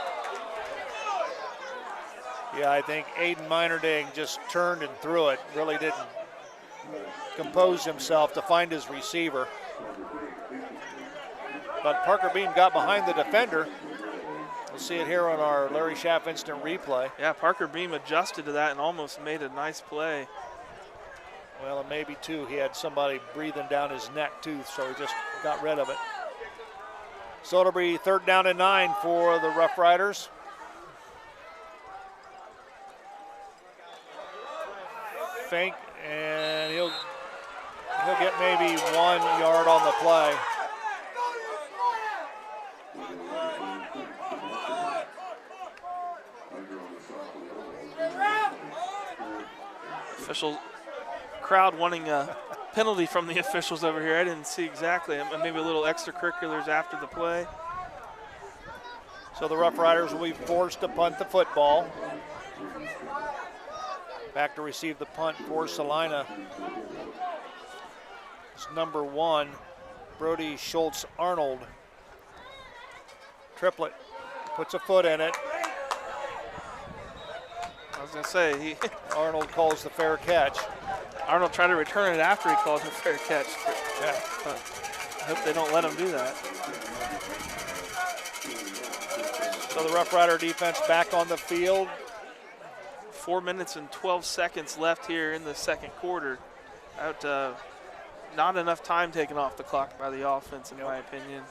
Yeah, I think Aiden Minerding just turned and threw it. Really didn't compose himself to find his receiver. But Parker Beam got behind the defender. We'll see it here on our Larry Schaff instant replay. Yeah, Parker Beam adjusted to that and almost made a nice play. Well, and maybe too, he had somebody breathing down his neck too, so he just got rid of it. So it'll be 3rd down and 9 for the Rough Riders. Fink, and he'll get maybe 1 yard on the play. Official crowd wanting a penalty from the officials over here. I didn't see exactly. Maybe a little extracurriculars after the play. So the Rough Riders will be forced to punt the football. Back to receive the punt for Celina. It's number 1, Brody Schultz-Arnold. Triplet puts a foot in it. I was going to say, Arnold calls the fair catch. Arnold tried to return it after he called the fair catch. Yeah. But I hope they don't let him do that. So the Rough Rider defense back on the field. 4 minutes and 12 seconds left here in the second quarter. Not enough time taken off the clock by the offense, in my opinion.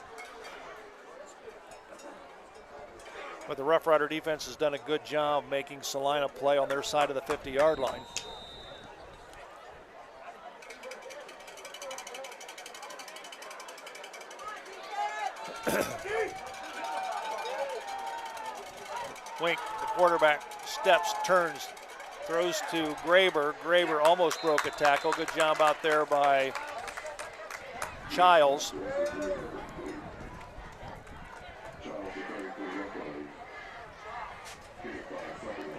But the Rough Rider defense has done a good job making Celina play on their side of the 50-yard line. Wink, the quarterback, steps, turns, throws to Graber. Graber almost broke a tackle. Good job out there by Childs.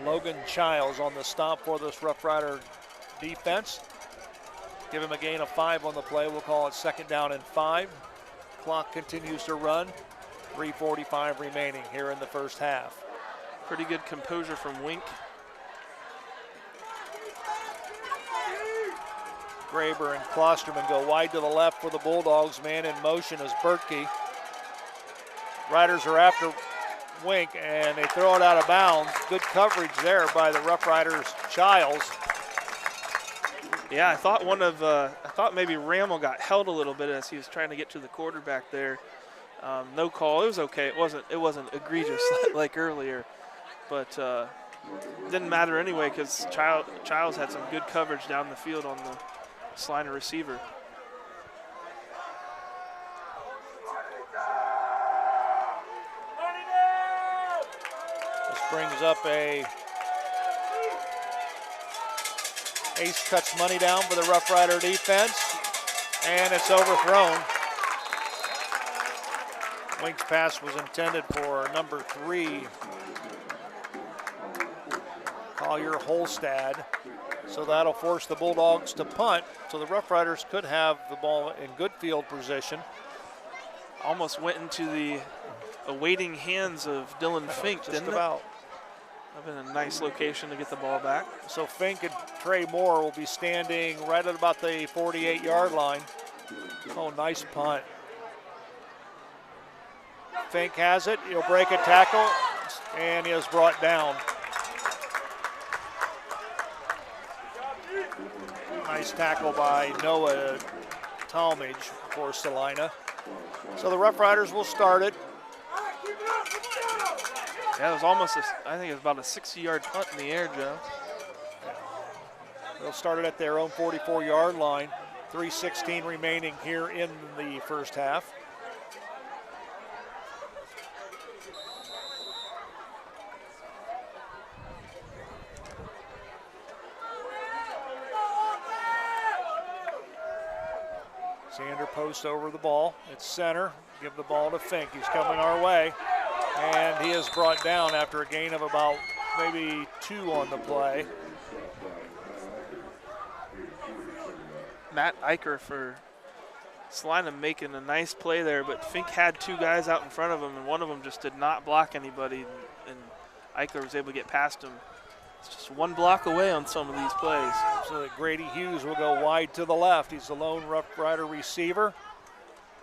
Logan Childs on the stop for this Rough Rider defense. Give him a gain of 5 on the play. We'll call it 2nd down and 5. Clock continues to run. 3:45 remaining here in the first half. Pretty good composure from Wink. Graber and Klosterman go wide to the left for the Bulldogs. Man in motion is Bertkey. Riders are after Wink, and they throw it out of bounds. Good coverage there by the Rough Riders' Childs. Yeah, I thought maybe Ramel got held a little bit as he was trying to get to the quarterback there. No call. It was okay. It wasn't egregious like earlier, but didn't matter anyway because Childs had some good coverage down the field on the Celina receiver. This brings up a ace cuts money down for the Rough Rider defense, and it's overthrown. Wink's pass was intended for number 3, Collier Holstad. So that'll force the Bulldogs to punt. So the Rough Riders could have the ball in good field position. Almost went into the awaiting hands of Dylan Fink, didn't it? That'd been a nice location to get the ball back. So Fink and Trey Moore will be standing right at about the 48-yard line. Oh, nice punt. Fink has it. He'll break a tackle, and he is brought down. Nice tackle by Noah Talmadge for Celina. So the Rough Riders will start it. Yeah, it was almost, I think it was about a 60-yard punt in the air, Joe. They'll start it at their own 44-yard line. 3:16 remaining here in the first half. Sander posts over the ball. It's center. Give the ball to Fink. He's coming our way. And he is brought down after a gain of about maybe 2 on the play. Matt Eicher for Celina making a nice play there, but Fink had two guys out in front of him, and one of them just did not block anybody, and Eichler was able to get past him. It's just one block away on some of these plays. So that Grady Hughes will go wide to the left. He's the lone Roughrider receiver.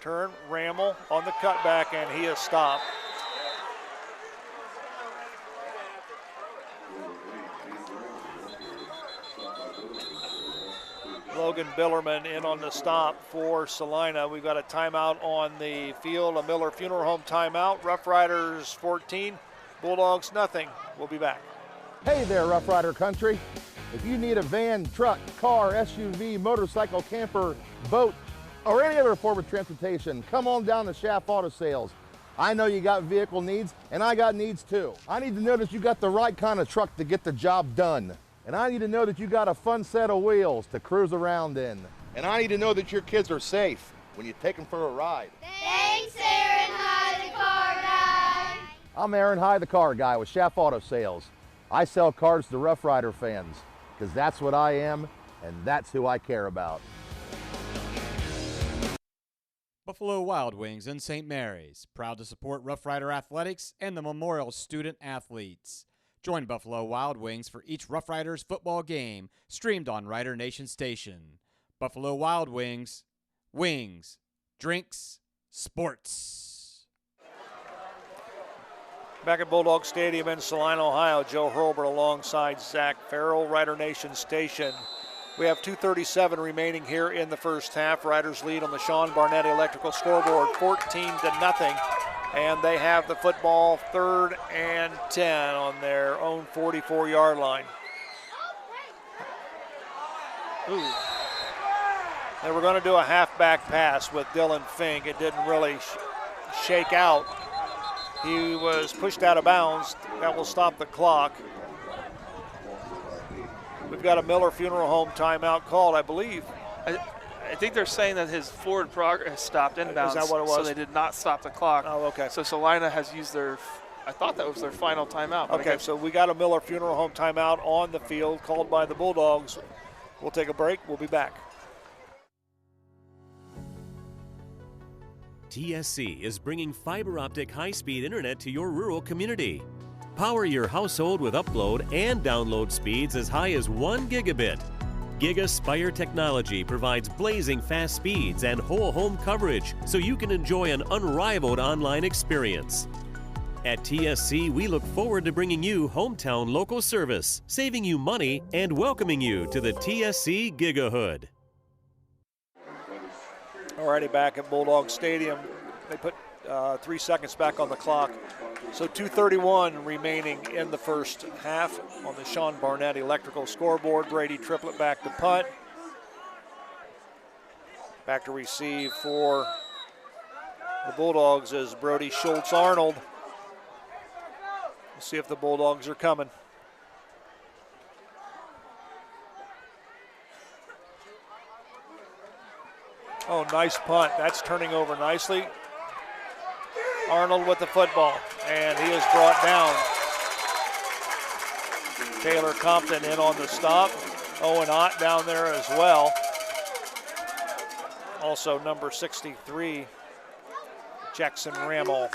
Turn, Rammel on the cutback, and he is stopped. Logan Billerman in on the stop for Celina. We've got a timeout on the field, a Miller Funeral Home timeout. Roughriders 14, Bulldogs nothing. We'll be back. Hey there, Rough Rider Country. If you need a van, truck, car, SUV, motorcycle, camper, boat, or any other form of transportation, come on down to Schaff Auto Sales. I know you got vehicle needs, and I got needs too. I need to know that you got the right kind of truck to get the job done. And I need to know that you got a fun set of wheels to cruise around in. And I need to know that your kids are safe when you take them for a ride. Thanks, Aaron High, the car guy. I'm Aaron High, the car guy with Schaff Auto Sales. I sell cars to Rough Rider fans, because that's what I am, and that's who I care about. Buffalo Wild Wings in St. Mary's, proud to support Rough Rider athletics and the Memorial student athletes. Join Buffalo Wild Wings for each Rough Riders football game, streamed on Rider Nation Station. Buffalo Wild Wings, wings, drinks, sports. Back at Bulldog Stadium in Celina, Ohio, Joe Hurlbert alongside Zach Farrell, Rider Nation Station. We have 2:37 remaining here in the first half. Riders lead on the Sean Barnett Electrical scoreboard 14-0. And they have the football 3rd and 10 on their own 44-yard line. Ooh. They were going to do a halfback pass with Dylan Fink. It didn't really shake out. He was pushed out of bounds. That will stop the clock. We've got a Miller Funeral Home timeout called, I believe. I think they're saying that his forward progress stopped inbounds. Is that what it was? So they did not stop the clock. Oh, okay. So Celina has used their, I thought that was their final timeout. Okay, so we got a Miller Funeral Home timeout on the field called by the Bulldogs. We'll take a break. We'll be back. TSC is bringing fiber optic high-speed internet to your rural community. Power your household with upload and download speeds as high as 1 gigabit. GigaSpire technology provides blazing fast speeds and whole home coverage so you can enjoy an unrivaled online experience. At TSC, we look forward to bringing you hometown local service, saving you money, and welcoming you to the TSC Gigahood. Alrighty, back at Bulldog Stadium. They put 3 seconds back on the clock. So 2:31 remaining in the first half on the Sean Barnett Electrical scoreboard. Brady Triplett back to punt. Back to receive for the Bulldogs is Brody Schultz-Arnold. We'll see if the Bulldogs are coming. Oh, nice punt. That's turning over nicely. Arnold with the football, and he is brought down. Taylor Compton in on the stop. Owen Ott down there as well. Also number 63, Jackson Rammel.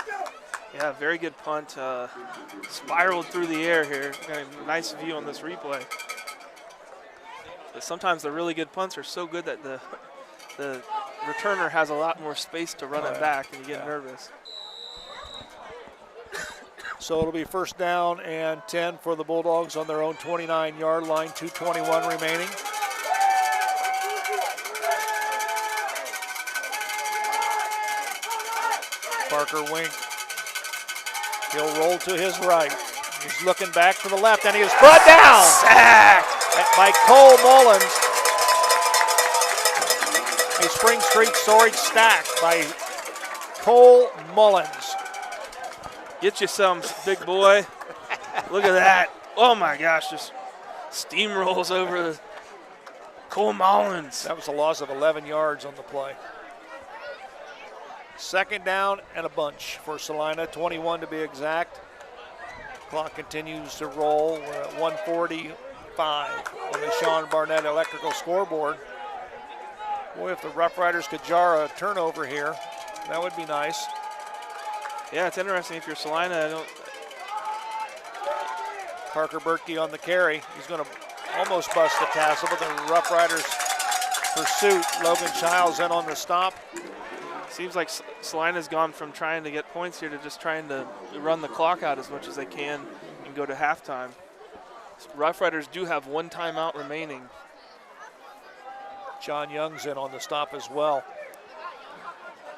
Yeah, very good punt. Spiraled through the air here. Got a nice view on this replay. But sometimes the really good punts are so good that the returner has a lot more space to run it back, and you get nervous. So it'll be first down and 10 for the Bulldogs on their own 29-yard line, 2:21 remaining. Parker Wink, he'll roll to his right. He's looking back to the left, and he is brought down. Sacked by Cole Mullins. A Spring Street storage stack by Cole Mullins. Get you some, big boy. Look at that. Oh, my gosh, just steamrolls over the Cole Mullins. That was a loss of 11 yards on the play. Second down and a bunch for Celina, 21 to be exact. Clock continues to roll. We're at 1:45 on the Sean Barnett Electrical scoreboard. Boy, if the Rough Riders could jar a turnover here, that would be nice. Yeah, it's interesting if you're Celina. Parker Bertkey on the carry. He's going to almost bust the tassel, but the Rough Riders pursuit. Logan Childs in on the stop. Seems like Celina's gone from trying to get points here to just trying to run the clock out as much as they can and go to halftime. Rough Riders do have one timeout remaining. John Young's in on the stop as well.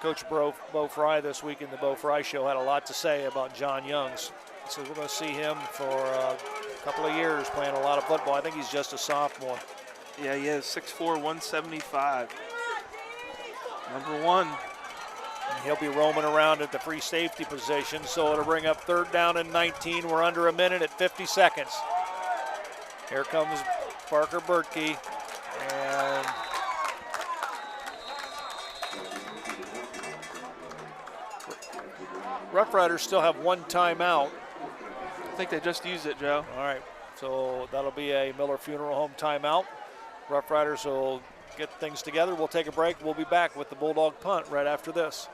Coach Bo Fry this week in the Bo Fry Show had a lot to say about John Young's. So we're going to see him for a couple of years playing a lot of football. I think he's just a sophomore. Yeah, he is 6'4", 175. Number 1. And he'll be roaming around at the free safety position, so it'll bring up 3rd down and 19. We're under a minute at 50 seconds. Here comes Parker Bertkey, and Rough Riders still have one timeout. I think they just used it, Joe. All right, so that'll be a Miller Funeral Home timeout. Rough Riders will get things together. We'll take a break. We'll be back with the Bulldog punt right after this.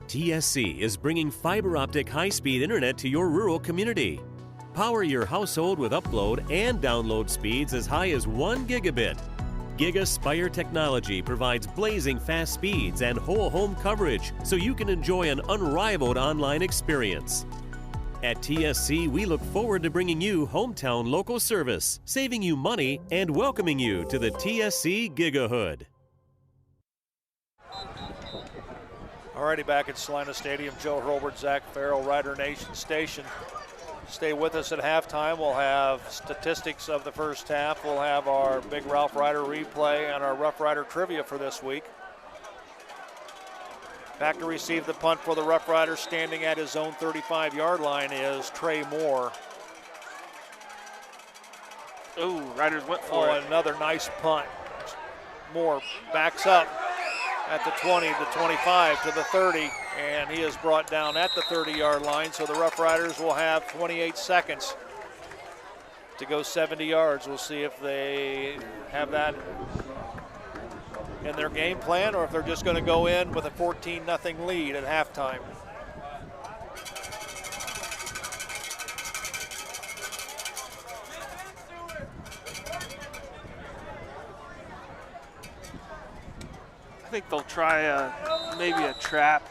TSC is bringing fiber optic high-speed internet to your rural community. Power your household with upload and download speeds as high as 1 gigabit. GigaSpire technology provides blazing fast speeds and whole home coverage so you can enjoy an unrivaled online experience. At TSC, we look forward to bringing you hometown local service, saving you money, and welcoming you to the TSC Gigahood. Alrighty, back at Celina Stadium, Joe Hurlbert, Zach Farrell, Rider Nation Station. Stay with us at halftime. We'll have statistics of the first half. We'll have our big Ralph Rider replay and our Rough Rider trivia for this week. Back to receive the punt for the Rough Riders, standing at his own 35-yard line, is Trey Moore. Oh, Riders went for it. Another nice punt. Moore backs up at the 20, the 25, to the 30, and he is brought down at the 30-yard line, so the Rough Riders will have 28 seconds to go 70 yards. We'll see if they have that in their game plan or if they're just going to go in with a 14-0 lead at halftime. I think they'll try maybe a trap.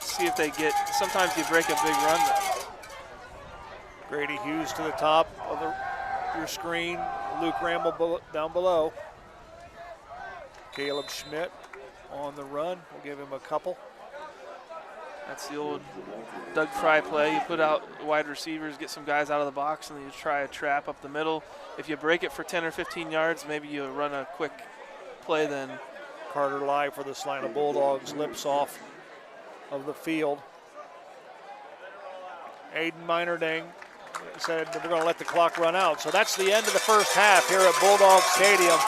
See if they get, sometimes you break a big run. Grady Hughes to the top of your screen. Luke Ramble down below. Caleb Schmidt on the run. We'll give him a couple. That's the old Doug Fry play. You put out wide receivers, get some guys out of the box, and then you try a trap up the middle. If you break it for 10 or 15 yards, maybe you run a quick play then. Carter Live for the Celina Bulldogs, lips off of the field. Aiden Meinerding said we're going to let the clock run out. So that's the end of the first half here at Bulldog Stadium.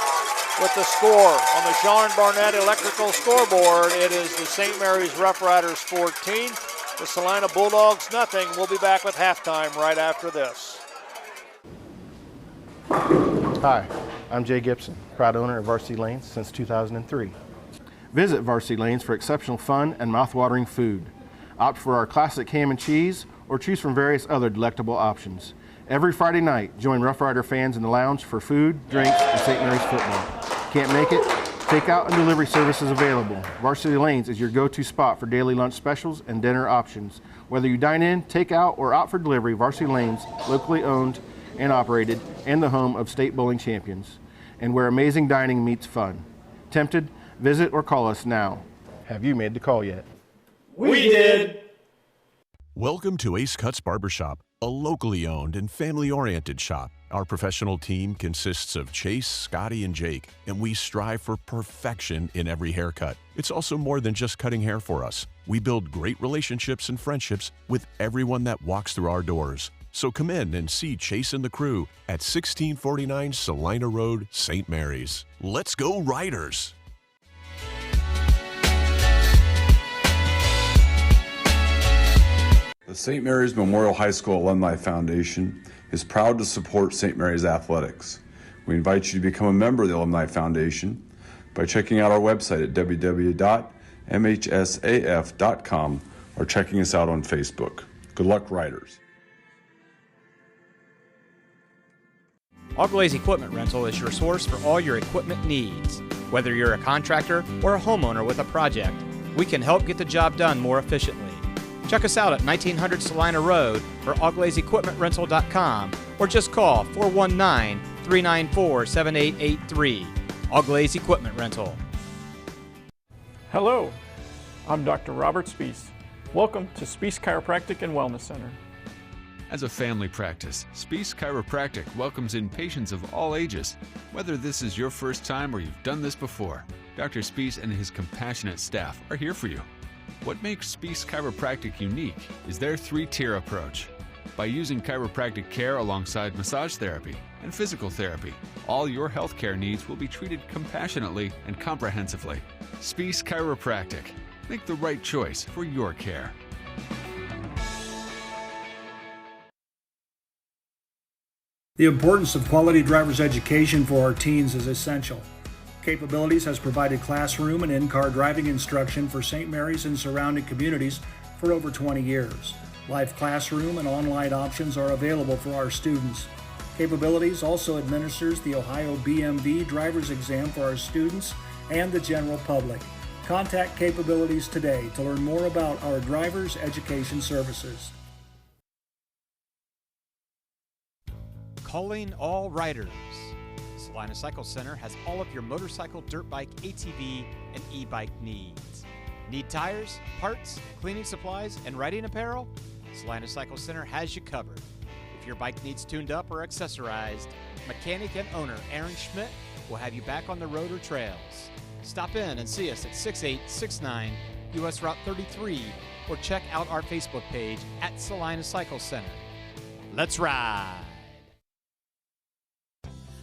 With the score on the Sean Barnett Electrical scoreboard, it is the St. Mary's Rough Riders 14, the Celina Bulldogs nothing. We'll be back with halftime right after this. Hi, I'm Jay Gibson, proud owner of Varsity Lanes since 2003. Visit Varsity Lanes for exceptional fun and mouth-watering food. Opt for our classic ham and cheese or choose from various other delectable options. Every Friday night, join Rough Rider fans in the lounge for food, drinks, and St. Mary's football. Can't make it? Takeout and delivery services available. Varsity Lanes is your go-to spot for daily lunch specials and dinner options. Whether you dine in, take out, or opt for delivery, Varsity Lanes, locally owned and operated, and the home of state bowling champions, and where amazing dining meets fun. Tempted? Visit or call us now. Have you made the call yet? We did! Welcome to Ace Cuts Barbershop, a locally owned and family-oriented shop. Our professional team consists of Chase, Scotty, and Jake, and we strive for perfection in every haircut. It's also more than just cutting hair for us. We build great relationships and friendships with everyone that walks through our doors. So come in and see Chase and the crew at 1649 Celina Road, St. Mary's. Let's go Riders! The St. Mary's Memorial High School Alumni Foundation is proud to support St. Mary's Athletics. We invite you to become a member of the Alumni Foundation by checking out our website at www.mhsaf.com or checking us out on Facebook. Good luck, Riders. Auglaze Equipment Rental is your source for all your equipment needs. Whether you're a contractor or a homeowner with a project, we can help get the job done more efficiently. Check us out at 1900 Celina Road or auglazEquipmentRental.com or just call 419-394-7883. Auglaze Equipment Rental. Hello, I'm Dr. Robert Spees. Welcome to Spees Chiropractic and Wellness Center. As a family practice, Spees Chiropractic welcomes in patients of all ages. Whether this is your first time or you've done this before, Dr. Spees and his compassionate staff are here for you. What makes Spees Chiropractic unique is their three-tier approach. By using chiropractic care alongside massage therapy and physical therapy, all your healthcare needs will be treated compassionately and comprehensively. Spees Chiropractic. Make the right choice for your care. The importance of quality driver's education for our teens is essential. Capabilities has provided classroom and in-car driving instruction for St. Mary's and surrounding communities for over 20 years. Live classroom and online options are available for our students. Capabilities also administers the Ohio BMV driver's exam for our students and the general public. Contact Capabilities today to learn more about our driver's education services. Calling all riders. Celina Cycle Center has all of your motorcycle, dirt bike, ATV, and e-bike needs. Need tires, parts, cleaning supplies, and riding apparel? Celina Cycle Center has you covered. If your bike needs tuned up or accessorized, mechanic and owner Aaron Schmidt will have you back on the road or trails. Stop in and see us at 6869 US Route 33 or check out our Facebook page at Celina Cycle Center. Let's ride!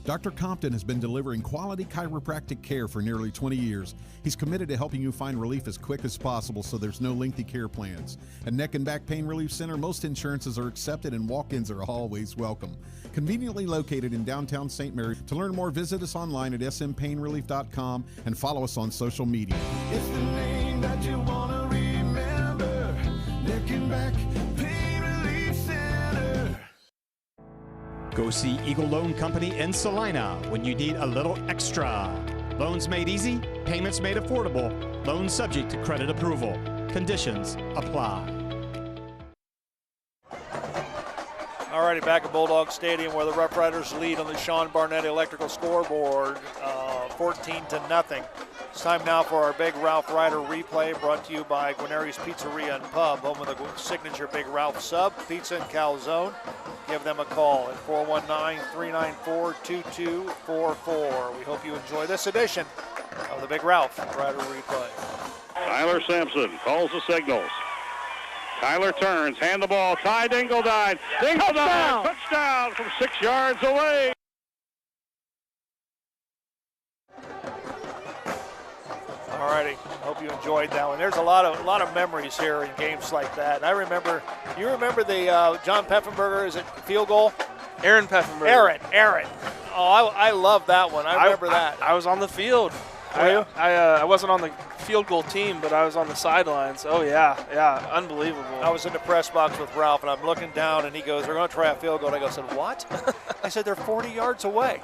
Dr. Compton has been delivering quality chiropractic care for nearly 20 years. He's committed to helping you find relief as quick as possible so there's no lengthy care plans. At Neck and Back Pain Relief Center, most insurances are accepted and walk-ins are always welcome. Conveniently located in downtown St. Mary. To learn more, visit us online at smpainrelief.com and follow us on social media. It's the name that you want to remember. Neck and Back Pain Relief Center. Go see Eagle Loan Company in Celina when you need a little extra. Loans made easy, payments made affordable, loans subject to credit approval. Conditions apply. Alrighty, back at Bulldog Stadium where the Roughriders lead on the Sean Barnett Electrical scoreboard, 14-0. It's time now for our big Ralph Ryder replay, brought to you by Guarneri's Pizzeria and Pub, home of the signature Big Ralph sub, pizza and calzone. Give them a call at 419-394-2244. We hope you enjoy this edition of the Big Ralph Ryder replay. Tyler Sampson calls the signals. Tyler turns, hand the ball, Ty Dingledine. Dingledine, touchdown from 6 yards away. Alrighty, hope you enjoyed that one. There's a lot of memories here in games like that. I remember, you remember the John Peffenberger, is it field goal? Aaron Peffenberger. Aaron. Oh, I love that one. I remember that. I was on the field. Were you? I wasn't on the field goal team, but I was on the sidelines. Oh, yeah, unbelievable. I was in the press box with Ralph, and I'm looking down, and he goes, "We're going to try a field goal." And I said, "What?" I said, "They're 40 yards away."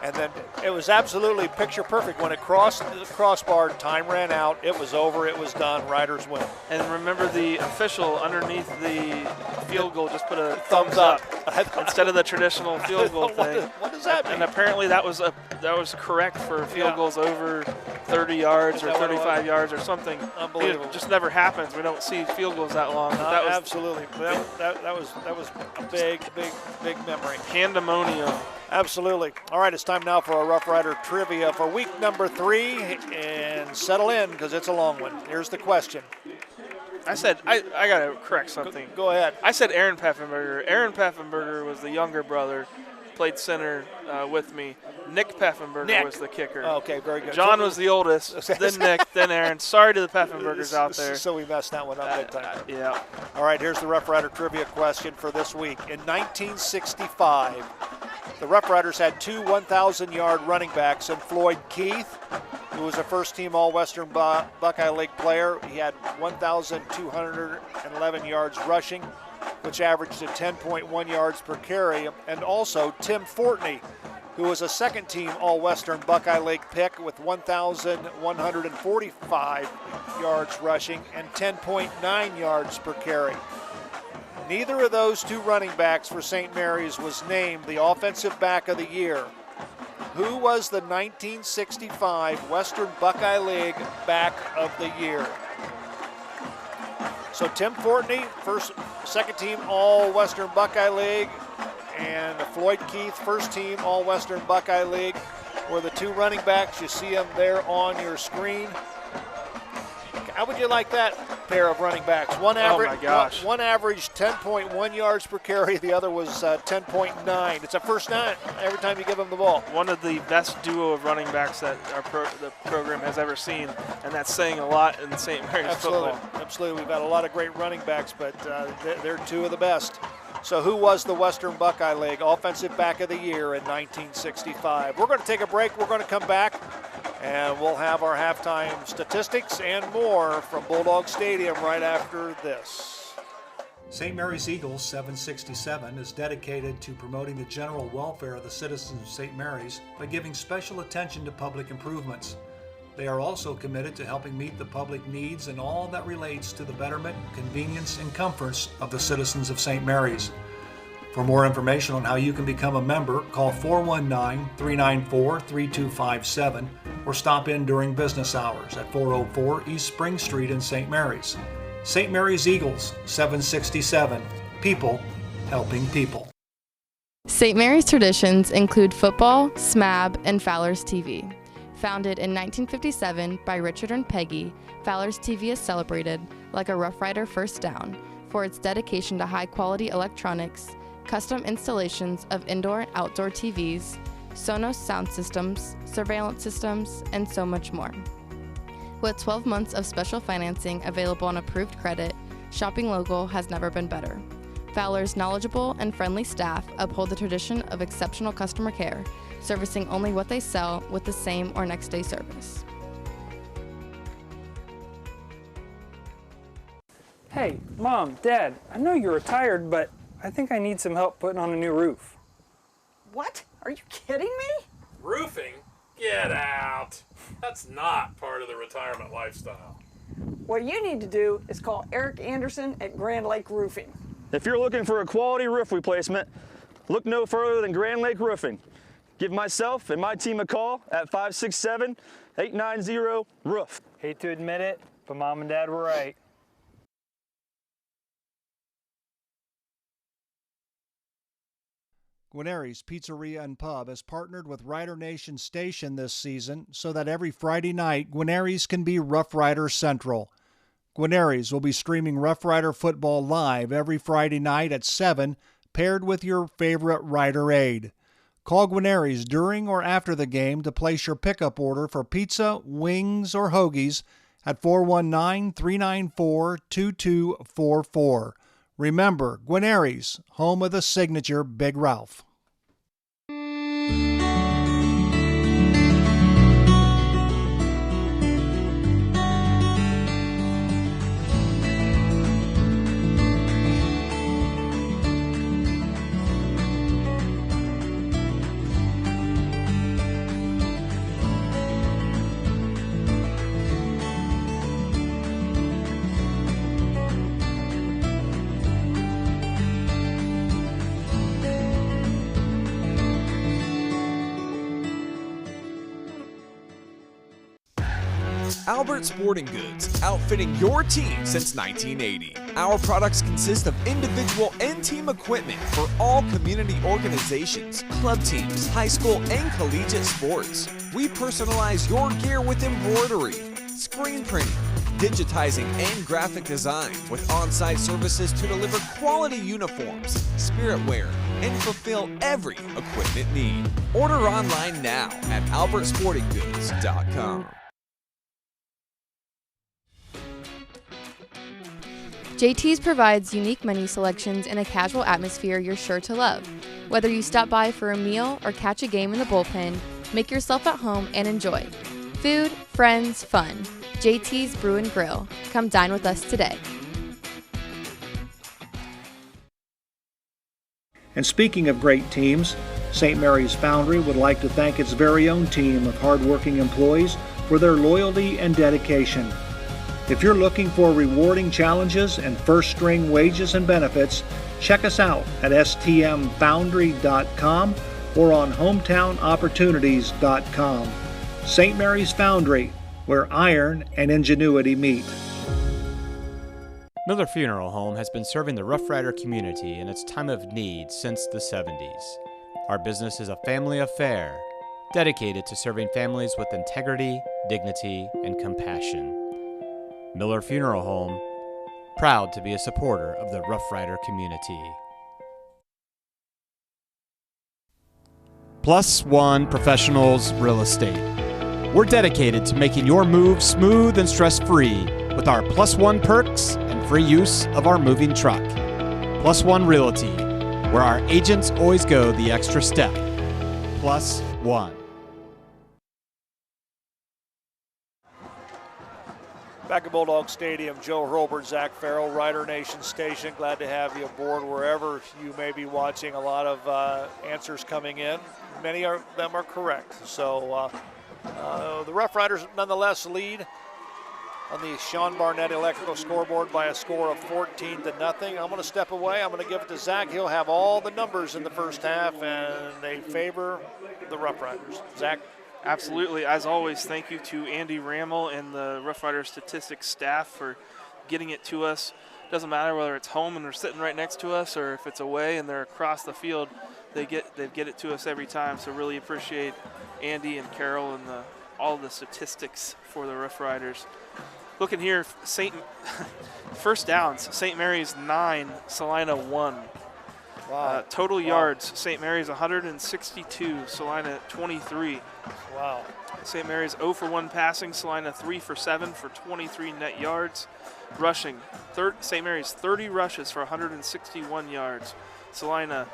And then it was absolutely picture perfect. When it crossed the crossbar, time ran out. It was over. It was done. Riders win. And remember, the official underneath the field goal just put a thumbs up instead of the traditional field goal thing. What does that mean? And apparently that was correct for field goals over 30 yards or 35 yards or something. Unbelievable. It just never happens. We don't see field goals that long. But that was absolutely. That was a big memory. Pandemonium. Absolutely. All right, it's time now for our Rough Rider trivia for week number 3, and settle in because it's a long one. Here's the question. I said, I got to correct something. Go ahead. I said Aaron Peffenberger. Aaron Peffenberger was the younger brother, played center with me. Nick Peffenberger was the kicker. Oh, okay, very good. John was the oldest, then Nick, then Aaron. Sorry to the Peffenbergers out there. So we messed that one up big time. Yeah. All right, here's the Rough Rider trivia question for this week. In 1965, the Rough Riders had two 1,000-yard running backs, and Floyd Keith, who was a first-team All-Western Buckeye League player. He had 1,211 yards rushing, which averaged at 10.1 yards per carry. And also Tim Fortney, who was a second-team All-Western Buckeye League pick with 1,145 yards rushing and 10.9 yards per carry. Neither of those two running backs for St. Mary's was named the Offensive Back of the Year. Who was the 1965 Western Buckeye League Back of the Year? So Tim Fortney, second-team All-Western Buckeye League, and Floyd Keith, first-team All-Western Buckeye League, were the two running backs. You see them there on your screen. How would you like that pair of running backs? One averaged 10.1 yards per carry. The other was 10.9. It's a first down every time you give them the ball. One of the best duo of running backs that the program has ever seen, and that's saying a lot in St. Mary's football. Absolutely. We've got a lot of great running backs, but they're two of the best. So who was the Western Buckeye League Offensive Back of the Year in 1965? We're going to take a break. We're going to come back, and we'll have our halftime statistics and more from Bulldog Stadium right after this. St. Mary's Eagles 767 is dedicated to promoting the general welfare of the citizens of St. Mary's by giving special attention to public improvements. They are also committed to helping meet the public needs and all that relates to the betterment, convenience, and comforts of the citizens of St. Mary's. For more information on how you can become a member, call 419-394-3257 or stop in during business hours at 404 East Spring Street in St. Mary's. St. Mary's Eagles, 767. People helping people. St. Mary's traditions include football, SMAB, and Fowler's TV. Founded in 1957 by Richard and Peggy, Fowler's TV is celebrated, like a Rough Rider first down, for its dedication to high-quality electronics, custom installations of indoor and outdoor TVs, Sonos sound systems, surveillance systems, and so much more. With 12 months of special financing available on approved credit, shopping local has never been better. Fowler's knowledgeable and friendly staff uphold the tradition of exceptional customer care, servicing only what they sell with the same or next day service. Hey, Mom, Dad, I know you're retired, but I think I need some help putting on a new roof. What? Are you kidding me? Roofing? Get out. That's not part of the retirement lifestyle. What you need to do is call Eric Anderson at Grand Lake Roofing. If you're looking for a quality roof replacement, look no further than Grand Lake Roofing. Give myself and my team a call at 567-890-ROOF. Hate to admit it, but Mom and Dad were right. Guarneri's Pizzeria and Pub has partnered with Rider Nation Station this season so that every Friday night, Guarneri's can be Rough Rider Central. Guarneri's will be streaming Rough Rider football live every Friday night at 7, paired with your favorite Rider aid. Call Guarneri's during or after the game to place your pickup order for pizza, wings, or hoagies at 419-394-2244. Remember, Guarneri's, home of the signature Big Ralph. Albert Sporting Goods, outfitting your team since 1980. Our products consist of individual and team equipment for all community organizations, club teams, high school and collegiate sports. We personalize your gear with embroidery, screen printing, digitizing and graphic design with on-site services to deliver quality uniforms, spirit wear, and fulfill every equipment need. Order online now at albertsportinggoods.com. JT's provides unique menu selections in a casual atmosphere you're sure to love. Whether you stop by for a meal or catch a game in the bullpen, make yourself at home and enjoy. Food, friends, fun. JT's Brew and Grill. Come dine with us today. And speaking of great teams, St. Mary's Foundry would like to thank its very own team of hardworking employees for their loyalty and dedication. If you're looking for rewarding challenges and first-string wages and benefits, check us out at stmfoundry.com or on hometownopportunities.com. St. Mary's Foundry, where iron and ingenuity meet. Miller Funeral Home has been serving the Roughrider community in its time of need since the 70s. Our business is a family affair, dedicated to serving families with integrity, dignity, and compassion. Miller Funeral Home, proud to be a supporter of the Roughrider community. Plus One Professionals Real Estate. We're dedicated to making your move smooth and stress-free with our Plus One perks and free use of our moving truck. Plus One Realty, where our agents always go the extra step. Plus One. Back at Bulldog Stadium, Joe Hurlbert, Zach Farrell, Rider Nation Station. Glad to have you aboard wherever you may be watching. A lot of answers coming in. Many of them are correct. So the Rough Riders nonetheless lead on the Sean Barnett Electrical scoreboard by a score of 14-0. I'm going to step away. I'm going to give it to Zach. He'll have all the numbers in the first half, and they favor the Rough Riders. Zach? Absolutely. As always, thank you to Andy Rammel and the Rough Rider Statistics staff for getting it to us. Doesn't matter whether it's home and they're sitting right next to us or if it's away and they're across the field, they get it to us every time. So really appreciate Andy and Carol and all the statistics for the Rough Riders. Looking here, first downs, St. Mary's 9, Celina 1. Wow. Total yards, St. Mary's 162, Celina 23. Wow. St. Mary's 0 for 1 passing, Celina 3 for 7 for 23 net yards. Rushing, St. Mary's 30 rushes for 161 yards. Celina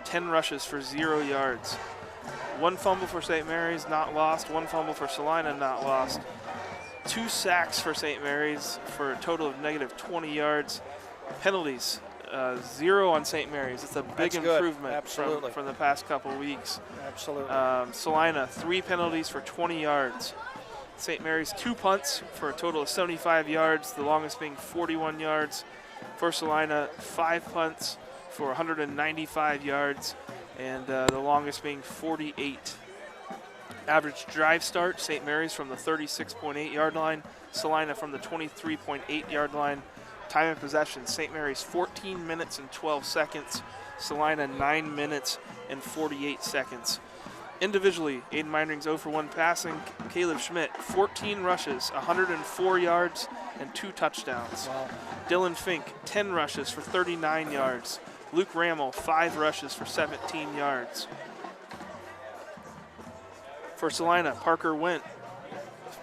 10 rushes for 0 yards. 1 fumble for St. Mary's, not lost. 1 fumble for Celina, not lost. 2 sacks for St. Mary's for a total of negative 20 yards. Penalties, 0 on St. Mary's. It's a big improvement from the past couple weeks. Absolutely. Celina, 3 penalties for 20 yards. St. Mary's 2 punts for a total of 75 yards, the longest being 41 yards. For Celina, 5 punts for 195 yards, and the longest being 48. Average drive start, St. Mary's from the 36.8 yard line, Celina from the 23.8 yard line. Time of possession, St. Mary's 14 minutes and 12 seconds, Celina 9 minutes and 48 seconds. Individually, Aiden Meinring's 0 for 1 passing, Caleb Schmidt 14 rushes, 104 yards and 2 touchdowns. Wow. Dylan Fink 10 rushes for 39 yards. Luke Rammel 5 rushes for 17 yards. For Celina, Parker Wink,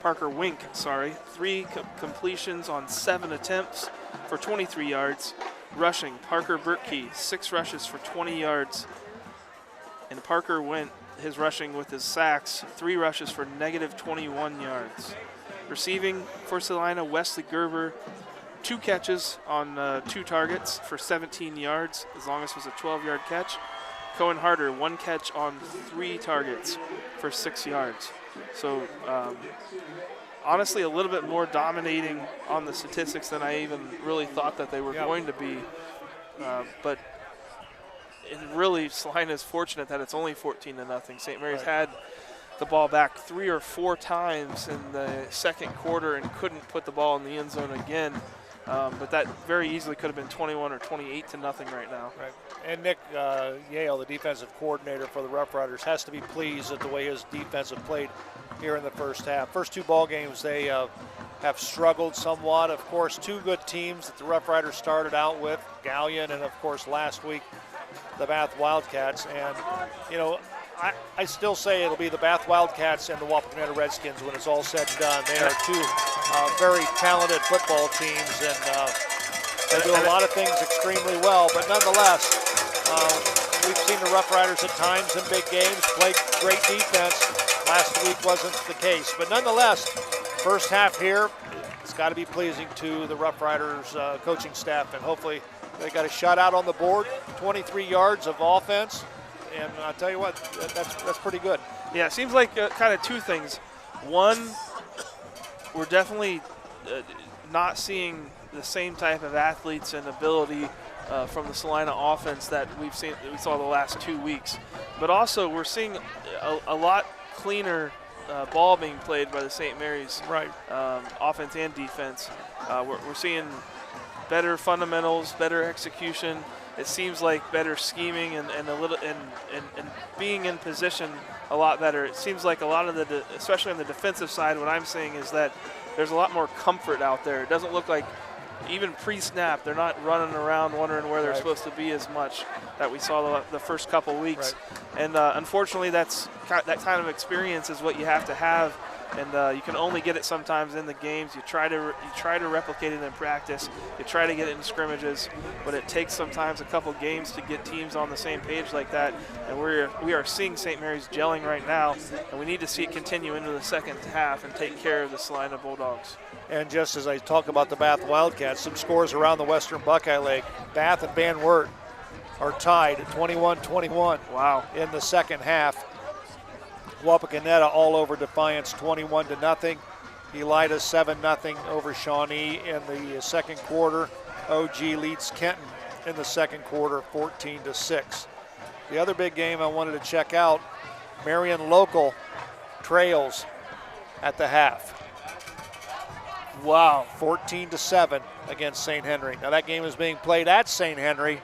3 completions on 7 attempts for 23 yards. Rushing, Parker Burtkey, 6 rushes for 20 yards. And Parker went his rushing with his sacks, 3 rushes for negative 21 yards. Receiving for Celina, Wesley Gerber, 2 catches on 2 targets for 17 yards, as long as it was a 12-yard catch. Cohen Harder, 1 catch on 3 targets for 6 yards. So honestly, a little bit more dominating on the statistics than I even really thought that they were going to be. But really, Celina is fortunate that it's only 14-0. St. Mary's had the ball back 3 or 4 times in the second quarter and couldn't put the ball in the end zone again. But that very easily could have been 21 or 28-0 right now. Right. And Nick Yale, the defensive coordinator for the Rough Riders, has to be pleased at the way his defense have played here in the first half. First 2 ball games, they have struggled somewhat. Of course, 2 good teams that the Rough Riders started out with, Gallion and, of course, last week, the Bath Wildcats. And, you know, I still say it'll be the Bath Wildcats and the Wapakoneta Redskins when it's all said and done. They are two very talented football teams, and they do a lot of things extremely well. But nonetheless, we've seen the Rough Riders at times in big games play great defense. Last week wasn't the case. But nonetheless, first half here, it's got to be pleasing to the Rough Riders coaching staff, and hopefully they got a shutout on the board, 23 yards of offense. And I'll tell you what, that's pretty good. Yeah, it seems like kind of two things. One, we're definitely not seeing the same type of athletes and ability from the Celina offense that we saw the last 2 weeks. But also, we're seeing a lot cleaner ball being played by the St. Mary's offense and defense. We're seeing better fundamentals, better execution. It seems like better scheming and being in position a lot better. It seems like a lot of especially on the defensive side, what I'm seeing is that there's a lot more comfort out there. It doesn't look like even pre-snap, they're not running around wondering where they're supposed to be as much that we saw the first couple weeks. And unfortunately, that kind of experience is what you have to have, and you can only get it sometimes in the games. You try to replicate it in practice. You try to get it in scrimmages, but it takes sometimes a couple games to get teams on the same page like that. And we are seeing St. Mary's gelling right now, and we need to see it continue into the second half and take care of the Celina Bulldogs. And just as I talk about the Bath Wildcats, some scores around the Western Buckeye Lake. Bath and Van Wert are tied at 21-21. Wow. In the second half. Wapakoneta all over Defiance, 21-0. Elida 7-0 over Shawnee in the second quarter. OG leads Kenton in the second quarter, 14-6. The other big game I wanted to check out, Marion Local trails at the half. Wow, 14-7 against St. Henry. Now that game is being played at St. Henry,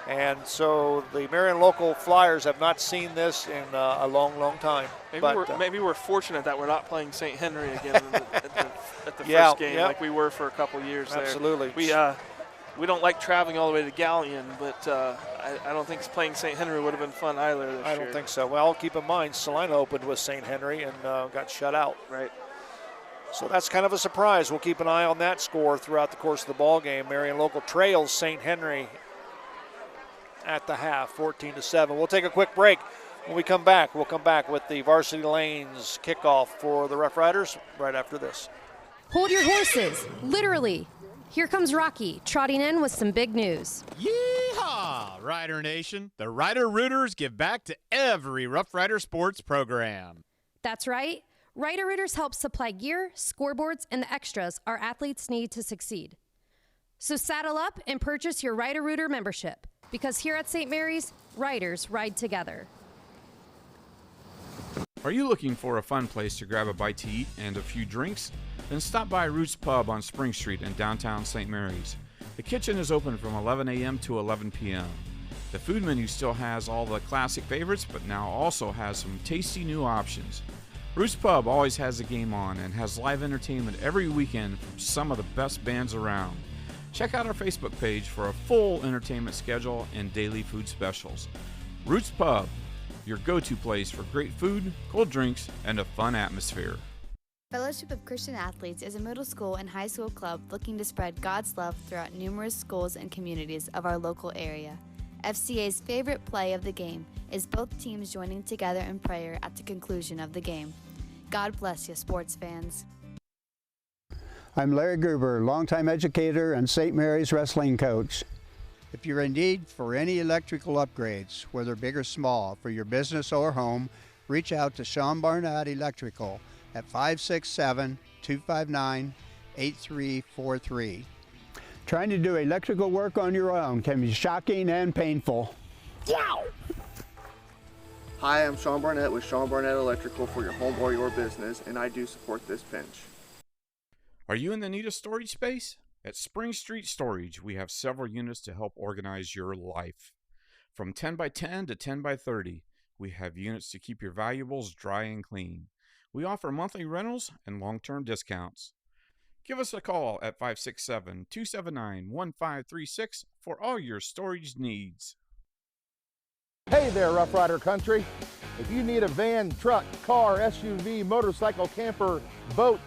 and so the Marion Local Flyers have not seen this in a long, long time. Maybe we're fortunate that we're not playing St. Henry again at the first game like we were for a couple years there. Absolutely. We don't like traveling all the way to Gallion, but I don't think playing St. Henry would have been fun either this year. I don't think so. Well, keep in mind, Celina opened with St. Henry and got shut out. Right. So that's kind of a surprise. We'll keep an eye on that score throughout the course of the ball game. Marion Local trails St. Henry at the half, 14-7. We'll take a quick break. When we come back, we'll come back with the Varsity Lanes kickoff for the Rough Riders right after this. Hold your horses, literally. Here comes Rocky, trotting in with some big news. Yeehaw, Rider Nation. The Rider Rooters give back to every Rough Rider sports program. That's right. Rider Rooters help supply gear, scoreboards, and the extras our athletes need to succeed. So saddle up and purchase your Rider Rooter membership, because here at St. Mary's, riders ride together. Are you looking for a fun place to grab a bite to eat and a few drinks? Then stop by Roots Pub on Spring Street in downtown St. Mary's. The kitchen is open from 11 a.m. to 11 p.m. The food menu still has all the classic favorites, but now also has some tasty new options. Roots Pub always has a game on and has live entertainment every weekend from some of the best bands around. Check out our Facebook page for a full entertainment schedule and daily food specials. Roots Pub, your go-to place for great food, cold drinks, and a fun atmosphere. Fellowship of Christian Athletes is a middle school and high school club looking to spread God's love throughout numerous schools and communities of our local area. FCA's favorite play of the game is both teams joining together in prayer at the conclusion of the game. God bless you, sports fans. I'm Larry Gruber, longtime educator and St. Mary's wrestling coach. If you're in need for any electrical upgrades, whether big or small, for your business or home, reach out to Sean Barnett Electrical at 567-259-8343. Trying to do electrical work on your own can be shocking and painful. Wow! Hi, I'm Sean Barnett with Sean Barnett Electrical for your home or your business, and I do support this pinch. Are you in the need of storage space? At Spring Street Storage, we have several units to help organize your life. From 10 by 10 to 10 by 30, we have units to keep your valuables dry and clean. We offer monthly rentals and long-term discounts. Give us a call at 567-279-1536 for all your storage needs. Hey there, Rough Rider Country. If you need a van, truck, car, SUV, motorcycle, camper, boat,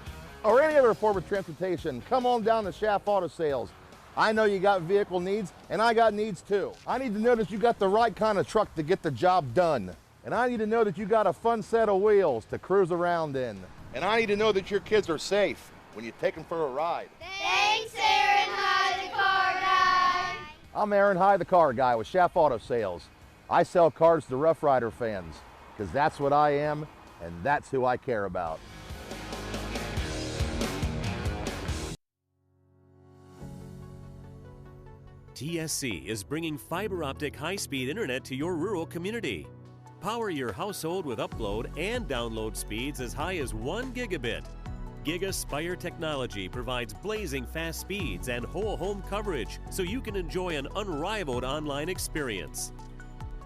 or any other form of transportation, come on down to Schaff Auto Sales. I know you got vehicle needs, and I got needs too. I need to know that you got the right kind of truck to get the job done. And I need to know that you got a fun set of wheels to cruise around in. And I need to know that your kids are safe when you take them for a ride. Thanks, Aaron High, the car guy. I'm Aaron High, the car guy with Schaff Auto Sales. I sell cars to Rough Rider fans, because that's what I am, and that's who I care about. TSC is bringing fiber optic high-speed internet to your rural community. Power your household with upload and download speeds as high as 1 gigabit. GigaSpire technology provides blazing fast speeds and whole home coverage so you can enjoy an unrivaled online experience.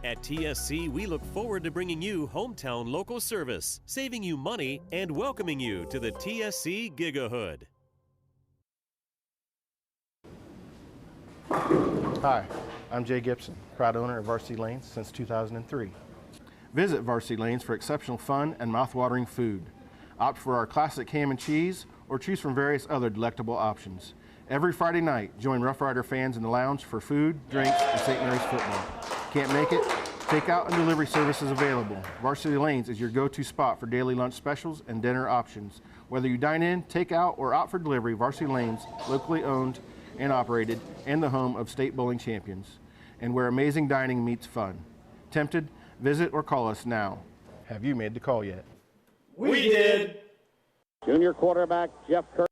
At TSC, we look forward to bringing you hometown local service, saving you money, and welcoming you to the TSC Gigahood. Hi, I'm Jay Gibson, proud owner of Varsity Lanes since 2003. Visit Varsity Lanes for exceptional fun and mouth-watering food. Opt for our classic ham and cheese, or choose from various other delectable options. Every Friday night, join Rough Rider fans in the lounge for food, drinks, and St. Mary's football. Can't make it? Takeout and delivery services available. Varsity Lanes is your go-to spot for daily lunch specials and dinner options. Whether you dine in, take out, or opt for delivery, Varsity Lanes, locally owned and operated, and the home of state bowling champions, and where amazing dining meets fun. Tempted? Visit or call us now. Have you made the call yet? We did. Junior quarterback Jeff Kirk.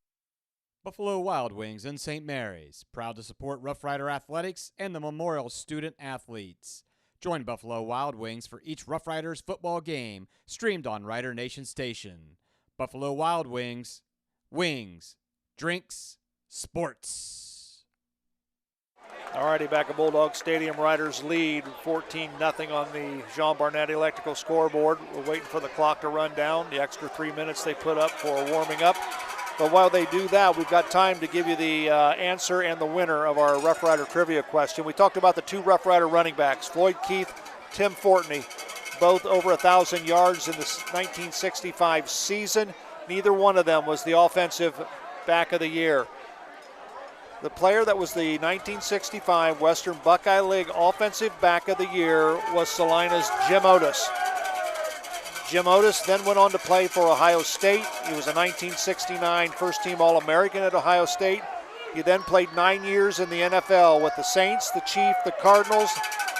Buffalo Wild Wings in St. Mary's, proud to support Rough Rider Athletics and the Memorial Student Athletes. Join Buffalo Wild Wings for each Rough Riders football game, streamed on Rider Nation Station. Buffalo Wild Wings, wings, drinks, sports. All righty, back at Bulldog Stadium, Riders lead 14-0 on the Jean Barnett Electrical scoreboard. We're waiting for the clock to run down, the extra 3 minutes they put up for warming up. But while they do that, we've got time to give you the answer and the winner of our Rough Rider trivia question. We talked about the two Rough Rider running backs, Floyd Keith, Tim Fortney, both over 1,000 yards in the 1965 season. Neither one of them was the offensive back of the year. The player that was the 1965 Western Buckeye League Offensive Back of the Year was Celina's Jim Otis. Jim Otis then went on to play for Ohio State. He was a 1969 first-team All-American at Ohio State. He then played 9 years in the NFL with the Saints, the Chiefs, the Cardinals,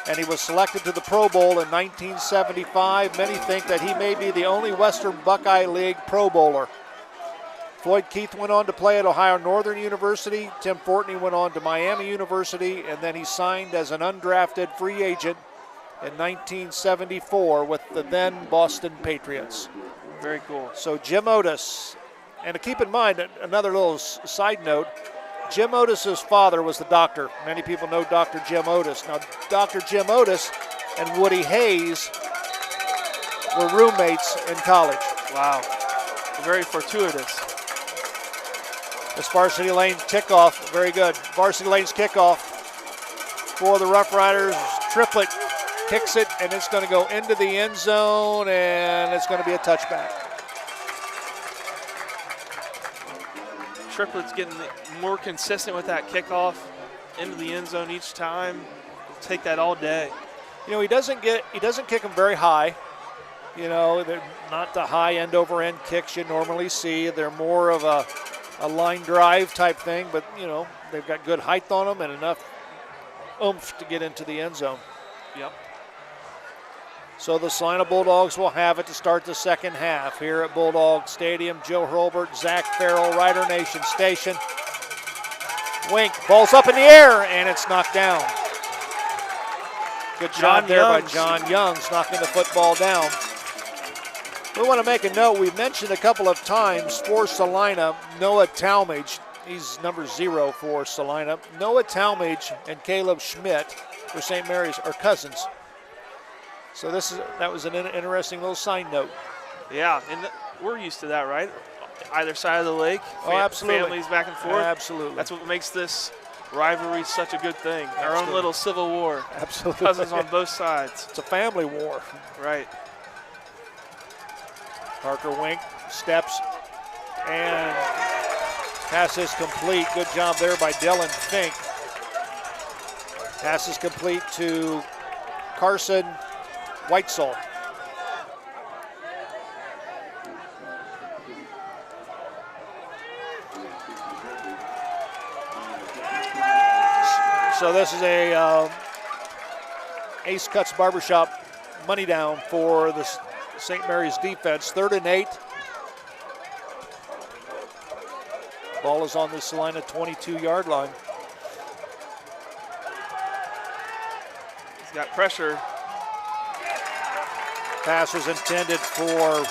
and he was selected to the Pro Bowl in 1975. Many think that he may be the only Western Buckeye League Pro Bowler. Floyd Keith went on to play at Ohio Northern University. Tim Fortney went on to Miami University, and then he signed as an undrafted free agent in 1974 with the then Boston Patriots. Very cool. So Jim Otis, and to keep in mind, another little side note, Jim Otis's father was the doctor. Many people know Dr. Jim Otis. Now, Dr. Jim Otis and Woody Hayes were roommates in college. Wow, very fortuitous. This Varsity Lanes kickoff, very good. Varsity Lanes kickoff for the Rough Riders. Triplet kicks it, and it's going to go into the end zone, and it's going to be a touchback. Triplet's getting more consistent with that kickoff into the end zone each time. He'll take that all day. You know, he doesn't kick them very high. You know, they're not the high end over end kicks you normally see. They're more of a line drive type thing, but you know, they've got good height on them and enough oomph to get into the end zone. Yep. So the Celina Bulldogs will have it to start the second half here at Bulldog Stadium. Joe Hurlbert, Zach Farrell, Rider Nation Station. Wink, ball's up in the air, and it's knocked down. Good job there by John Youngs, knocking the football down. We want to make a note. We've mentioned a couple of times for Celina, Noah Talmadge. He's number 0 for Celina. Noah Talmadge and Caleb Schmidt for St. Mary's are cousins. So that was an interesting little side note. Yeah, and we're used to that, right? Either side of the lake. Oh, absolutely. Families back and forth. Absolutely. That's what makes this rivalry's such a good thing. Our own little civil war. Absolutely. Cousins on both sides. It's a family war. Right. Parker Wink steps and pass is complete. Good job there by Dylan Fink. Pass is complete to Carson Whitesall. So this is a Ace Cuts Barbershop money down for the St. Mary's defense. 3rd and 8. Ball is on the Celina 22-yard line. He's got pressure. Pass was intended for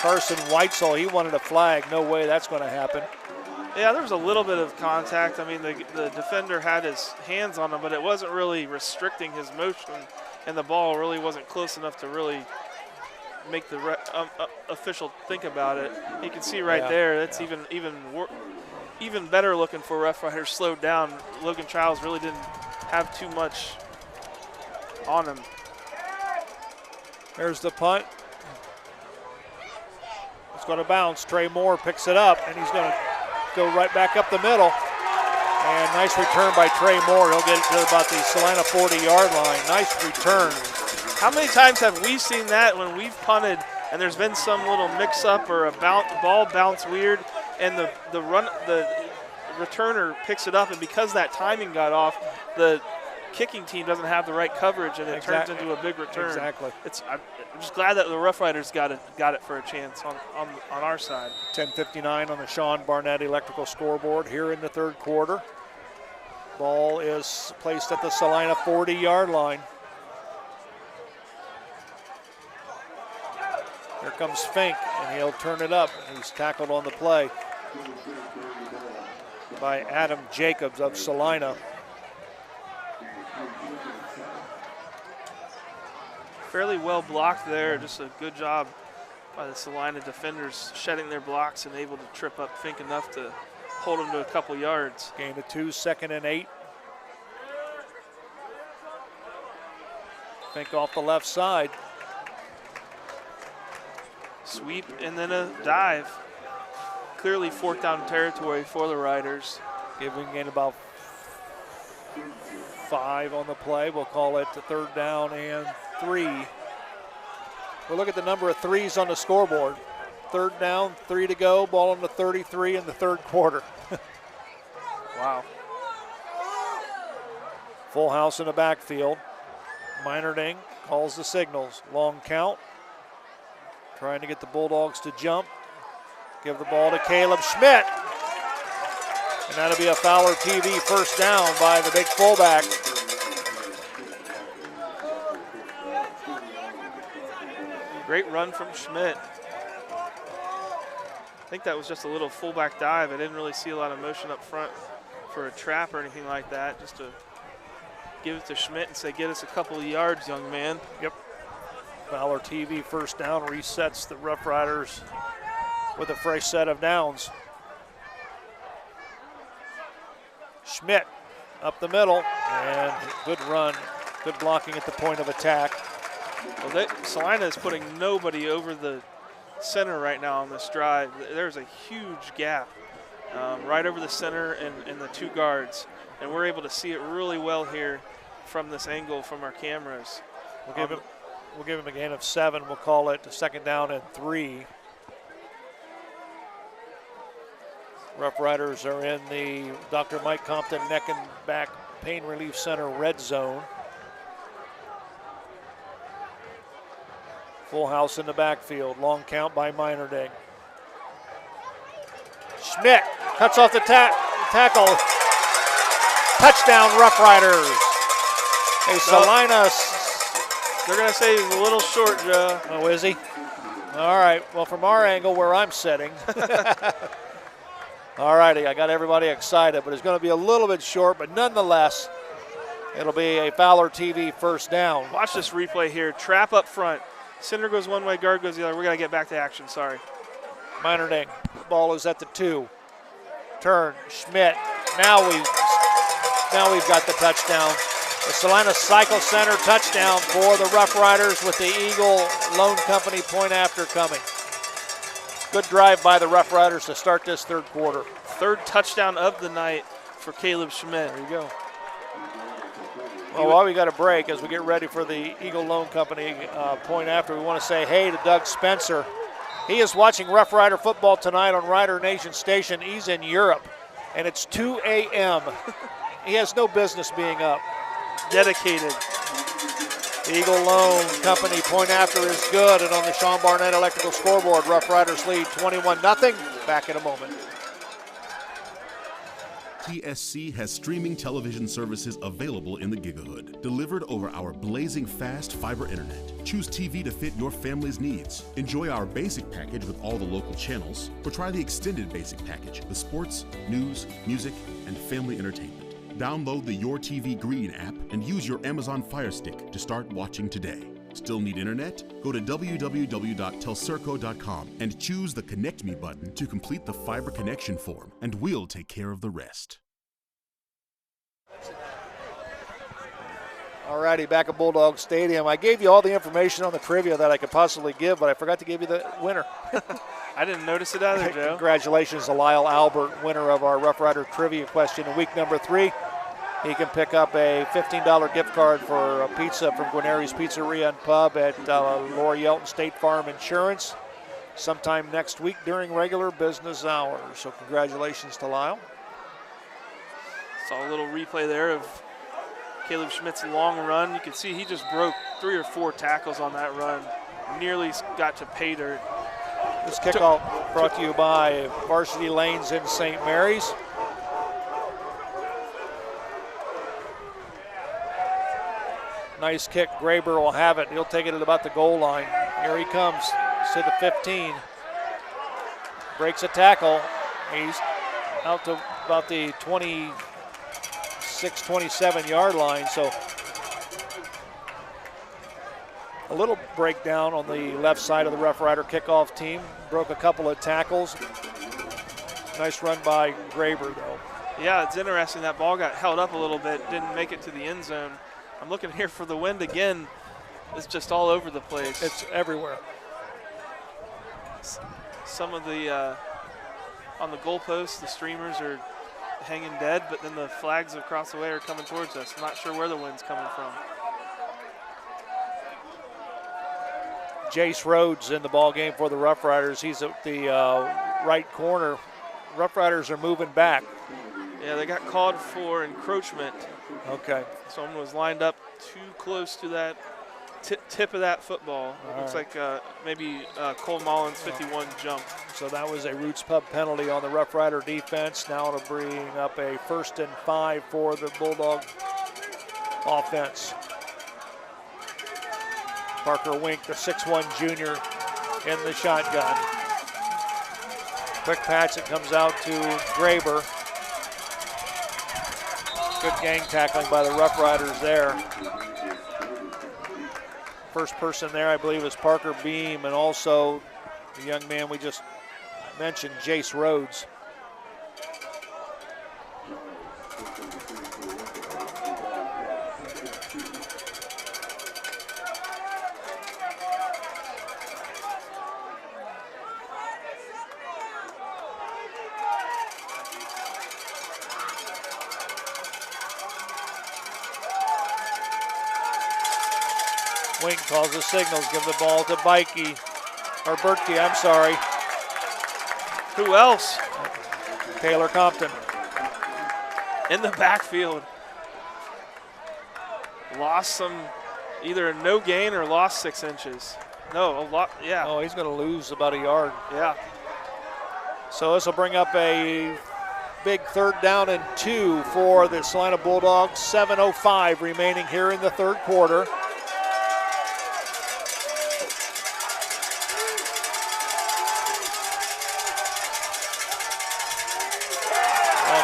Carson Whitesall. He wanted a flag. No way that's going to happen. Yeah, there was a little bit of contact. I mean, the defender had his hands on him, but it wasn't really restricting his motion, and the ball really wasn't close enough to really make the official think about it. You can see right there, that's even better looking for Roughrider slowed down. Logan Childs really didn't have too much on him. There's the punt. It's going to bounce. Trey Moore picks it up, and he's going to go right back up the middle. And nice return by Trey Moore. He'll get it to about the Celina 40-yard line. Nice return. How many times have we seen that when we've punted and there's been some little mix-up or a ball bounce weird, and the returner picks it up, and because that timing got off, the kicking team doesn't have the right coverage, and it turns into a big return. Exactly. I'm just glad that the Roughriders got it for a chance on our side. 10:59 on the Sean Barnett Electrical scoreboard here in the 3rd quarter. Ball is placed at the Celina 40-yard line. Here comes Fink, and he'll turn it up. He's tackled on the play by Adam Jacobs of Celina. Fairly well blocked there. Just a good job by the Celina defenders shedding their blocks and able to trip up Fink enough to hold him to a couple yards. Gain of 2, 2nd and 8. Fink off the left side. Sweep and then a dive. Clearly 4th down territory for the Riders. Giving in about 5 on the play. We'll call it the 3rd down and 3. We'll look at the number of threes on the scoreboard. 3rd down, 3 to go. Ball on the 33 in the 3rd quarter. Wow. Full house in the backfield. Meinerding calls the signals. Long count. Trying to get the Bulldogs to jump. Give the ball to Caleb Schmidt. And that'll be a Fowler TV 1st down by the big fullback. Great run from Schmidt. I think that was just a little fullback dive. I didn't really see a lot of motion up front for a trap or anything like that. Just to give it to Schmidt and say, get us a couple of yards, young man. Yep. Fowler TV 1st down resets the Roughriders with a fresh set of downs. Schmidt up the middle, and good run, good blocking at the point of attack. Well, Celina is putting nobody over the center right now on this drive. There's a huge gap right over the center and the 2 guards, and we're able to see it really well here from this angle from our cameras. We'll give him a gain of 7. We'll call it a 2nd down and 3. Roughriders are in the Dr. Mike Compton Neck and Back Pain Relief Center red zone. Full house in the backfield. Long count by Meinerding. Schmidt cuts off the tackle. Touchdown Roughriders. Hey, Celina. They're going to say he's a little short, Joe. Oh, is he? All right. Well, from our angle where I'm sitting. All righty, I got everybody excited, but it's going to be a little bit short, but nonetheless, it'll be a Fowler TV 1st down. Watch this replay here. Trap up front. Center goes one way, guard goes the other. We're going to get back to action, sorry. Meinerding, ball is at the 2. Turn, Schmidt. Now we Now we've got the touchdown. The Celina Cycle Center touchdown for the Rough Riders with the Eagle Loan Company point after coming. Good drive by the Rough Riders to start this third quarter. Third touchdown of the night for Caleb Schmidt. There you go. Well, while we got a break, as we get ready for the Eagle Loan Company point after, we want to say hey to Doug Spencer. He is watching Rough Rider football tonight on Rider Nation Station. He's in Europe, and it's 2 a.m. He has no business being up. Dedicated. The Eagle Loan Company point after is good, and on the Sean Barnett Electrical scoreboard, Rough Riders lead 21-0. Back in a moment. TSC has streaming television services available in the Gigahood, delivered over our blazing fast fiber internet. Choose TV to fit your family's needs. Enjoy our basic package with all the local channels, or try the extended basic package with sports, news, music, and family entertainment. Download the Your TV Green app and use your Amazon Fire Stick to start watching today. Still need internet? Go to www.telcirco.com and choose the Connect Me button to complete the fiber connection form, and we'll take care of the rest. Alrighty, back at Bulldog Stadium. I gave you all the information on the trivia that I could possibly give, but I forgot to give you the winner. I didn't notice it either, Joe. Congratulations to Lyle Albert, winner of our Rough Rider trivia question in week number 3. He can pick up a $15 gift card for a pizza from Guarneri's Pizzeria and Pub at Laura Yelton State Farm Insurance sometime next week during regular business hours. So congratulations to Lyle. Saw a little replay there of Caleb Schmidt's long run. You can see he just broke 3 or 4 tackles on that run. Nearly got to pay dirt. This kickoff brought to you by Varsity Lanes in St. Mary's. Nice kick. Graber will have it. He'll take it at about the goal line. Here he comes to the 15. Breaks a tackle. He's out to about the 26, 27 yard line. So a little breakdown on the left side of the Rough Rider kickoff team. Broke a couple of tackles. Nice run by Graber, though. Yeah, it's interesting. That ball got held up a little bit, didn't make it to the end zone. I'm looking here for the wind again. It's just all over the place. It's everywhere. Some of the, on the goalposts, the streamers are hanging dead, but then the flags across the way are coming towards us. I'm not sure where the wind's coming from. Jace Rhodes in the ball game for the Rough Riders. He's at the right corner. Rough Riders are moving back. Yeah, they got called for encroachment. Okay. Someone was lined up too close to that tip of that football. Looks like maybe Cole Mullins' 51 jump. So that was a Roots Pub penalty on the Rough Rider defense. Now it'll bring up a 1st and 5 for the Bulldog offense. Parker Wink, the 6'1 junior, in the shotgun. Quick patch that comes out to Graber. Good gang tackling by the Rough Riders there. First person there, I believe, is Parker Beam, and also the young man we just mentioned, Jace Rhodes. Wink calls the signals, give the ball to Berkey, I'm sorry. Who else? Taylor Compton. In the backfield. Lost some, either no gain or lost 6 inches. No, a lot, yeah. Oh, he's going to lose about a yard. Yeah. So this will bring up a big 3rd down and 2 for the Celina Bulldogs. 7:05 remaining here in the third quarter.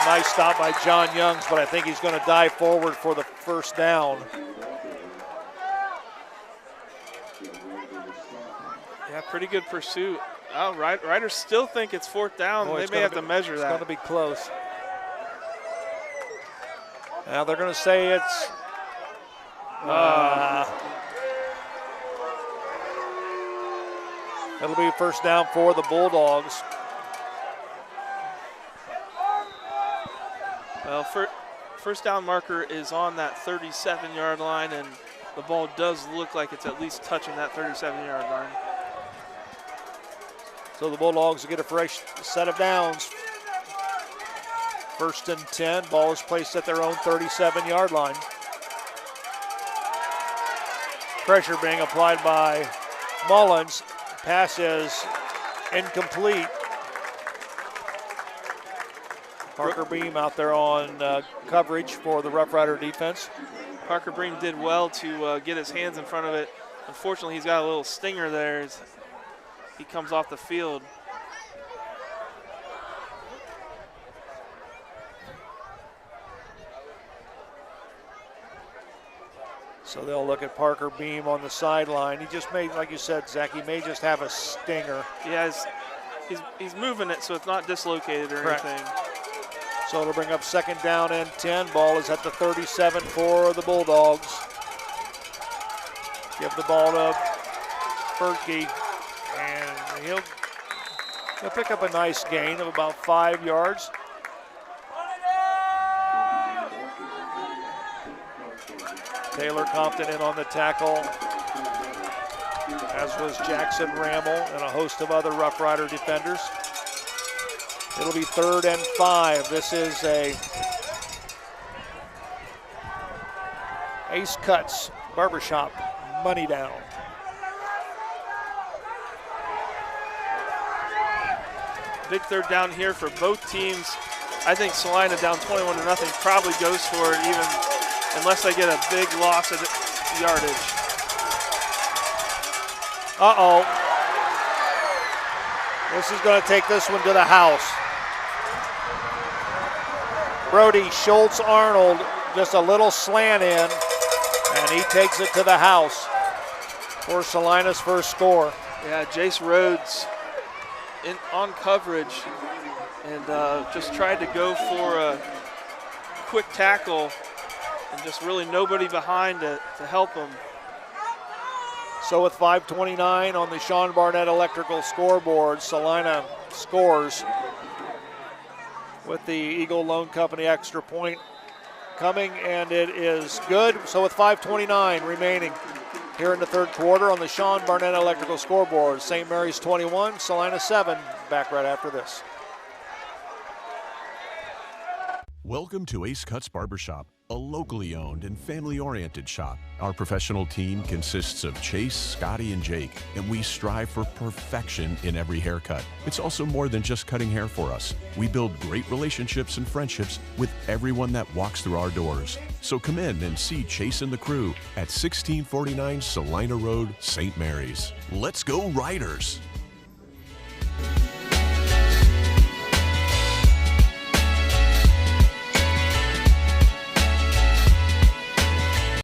Nice stop by John Youngs, but I think he's going to dive forward for the 1st down. Yeah, pretty good pursuit. Oh, Riders still think it's 4th down. They may have to measure that. It's going to be close. Now they're going to say it's it'll be first down for the Bulldogs. Well, first down marker is on that 37-yard line, and the ball does look like it's at least touching that 37-yard line. So the Bulldogs get a fresh set of downs. First and 10, ball is placed at their own 37-yard line. Pressure being applied by Mullins. Pass is incomplete. Parker Beam out there on coverage for the Rough Rider defense. Parker Beam did well to get his hands in front of it. Unfortunately, he's got a little stinger there as he comes off the field. So they'll look at Parker Beam on the sideline. He just may, like you said, Zach, he may just have a stinger. Yeah, he's moving it so it's not dislocated or anything. So it'll bring up second down and 10. Ball is at the 37 for the Bulldogs. Give the ball to Berkey, and he'll pick up a nice gain of about 5 yards. Taylor Compton in on the tackle, as was Jackson Rammel and a host of other Rough Rider defenders. It'll be 3rd and 5. This is a Ace Cuts Barbershop money down. Big third down here for both teams. I think Celina down 21-0 probably goes for it, even unless they get a big loss of yardage. Uh-oh. This is going to take this one to the house. Brody Schultz-Arnold, just a little slant in, and he takes it to the house for Celina's first score. Yeah, Jace Rhodes on coverage and just tried to go for a quick tackle, and just really nobody behind to help him. So with 5:29 on the Sean Barnett Electrical scoreboard, Celina scores with the Eagle Loan Company extra point coming, and it is good. So with 5:29 remaining here in the third quarter on the Sean Barnett Electrical scoreboard, St. Mary's 21, Celina 7. Back right after this. Welcome to Ace Cuts Barbershop, a locally owned and family-oriented shop. Our professional team consists of Chase, Scotty, and Jake, and we strive for perfection in every haircut. It's also more than just cutting hair for us. We build great relationships and friendships with everyone that walks through our doors. So come in and see Chase and the crew at 1649 Celina Road, St. Mary's. Let's go Riders!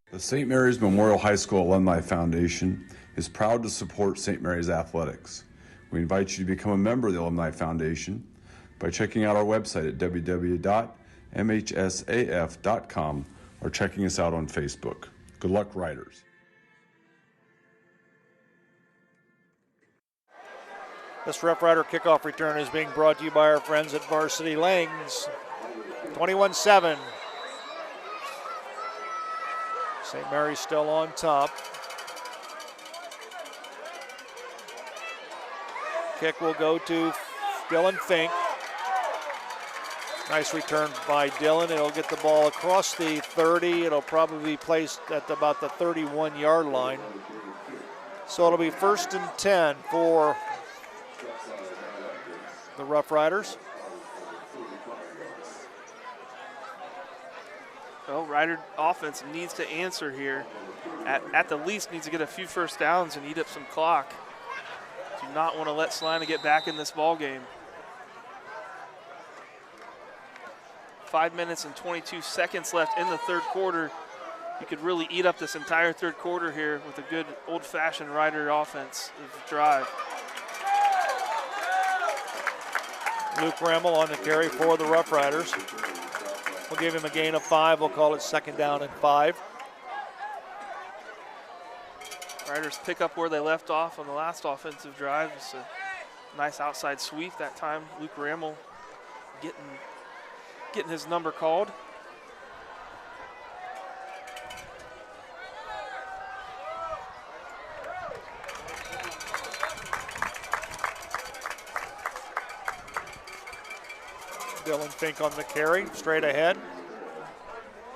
The St. Mary's Memorial High School Alumni Foundation is proud to support St. Mary's athletics. We invite you to become a member of the Alumni Foundation by checking out our website at www.mhsaf.com or checking us out on Facebook. Good luck, Riders. This Rough Rider kickoff return is being brought to you by our friends at Varsity Lanes. 21-7. St. Mary's still on top. Kick will go to Dylan Fink. Nice return by Dylan. It'll get the ball across the 30. It'll probably be placed at about the 31-yard line. So it'll be 1st and 10 for the Rough Riders. Well, Rider offense needs to answer here. At the least, needs to get a few first downs and eat up some clock. Do not want to let Celina get back in this ball game. 5 minutes and 22 seconds left in the third quarter. You could really eat up this entire third quarter here with a good old-fashioned Rider offense drive. Luke Remmel on the carry for the Rough Riders. We'll give him a gain of 5. We'll call it 2nd down and 5. Riders pick up where they left off on the last offensive drive. It's a nice outside sweep that time. Luke Rammel getting his number called. Dylan Fink on the carry, straight ahead.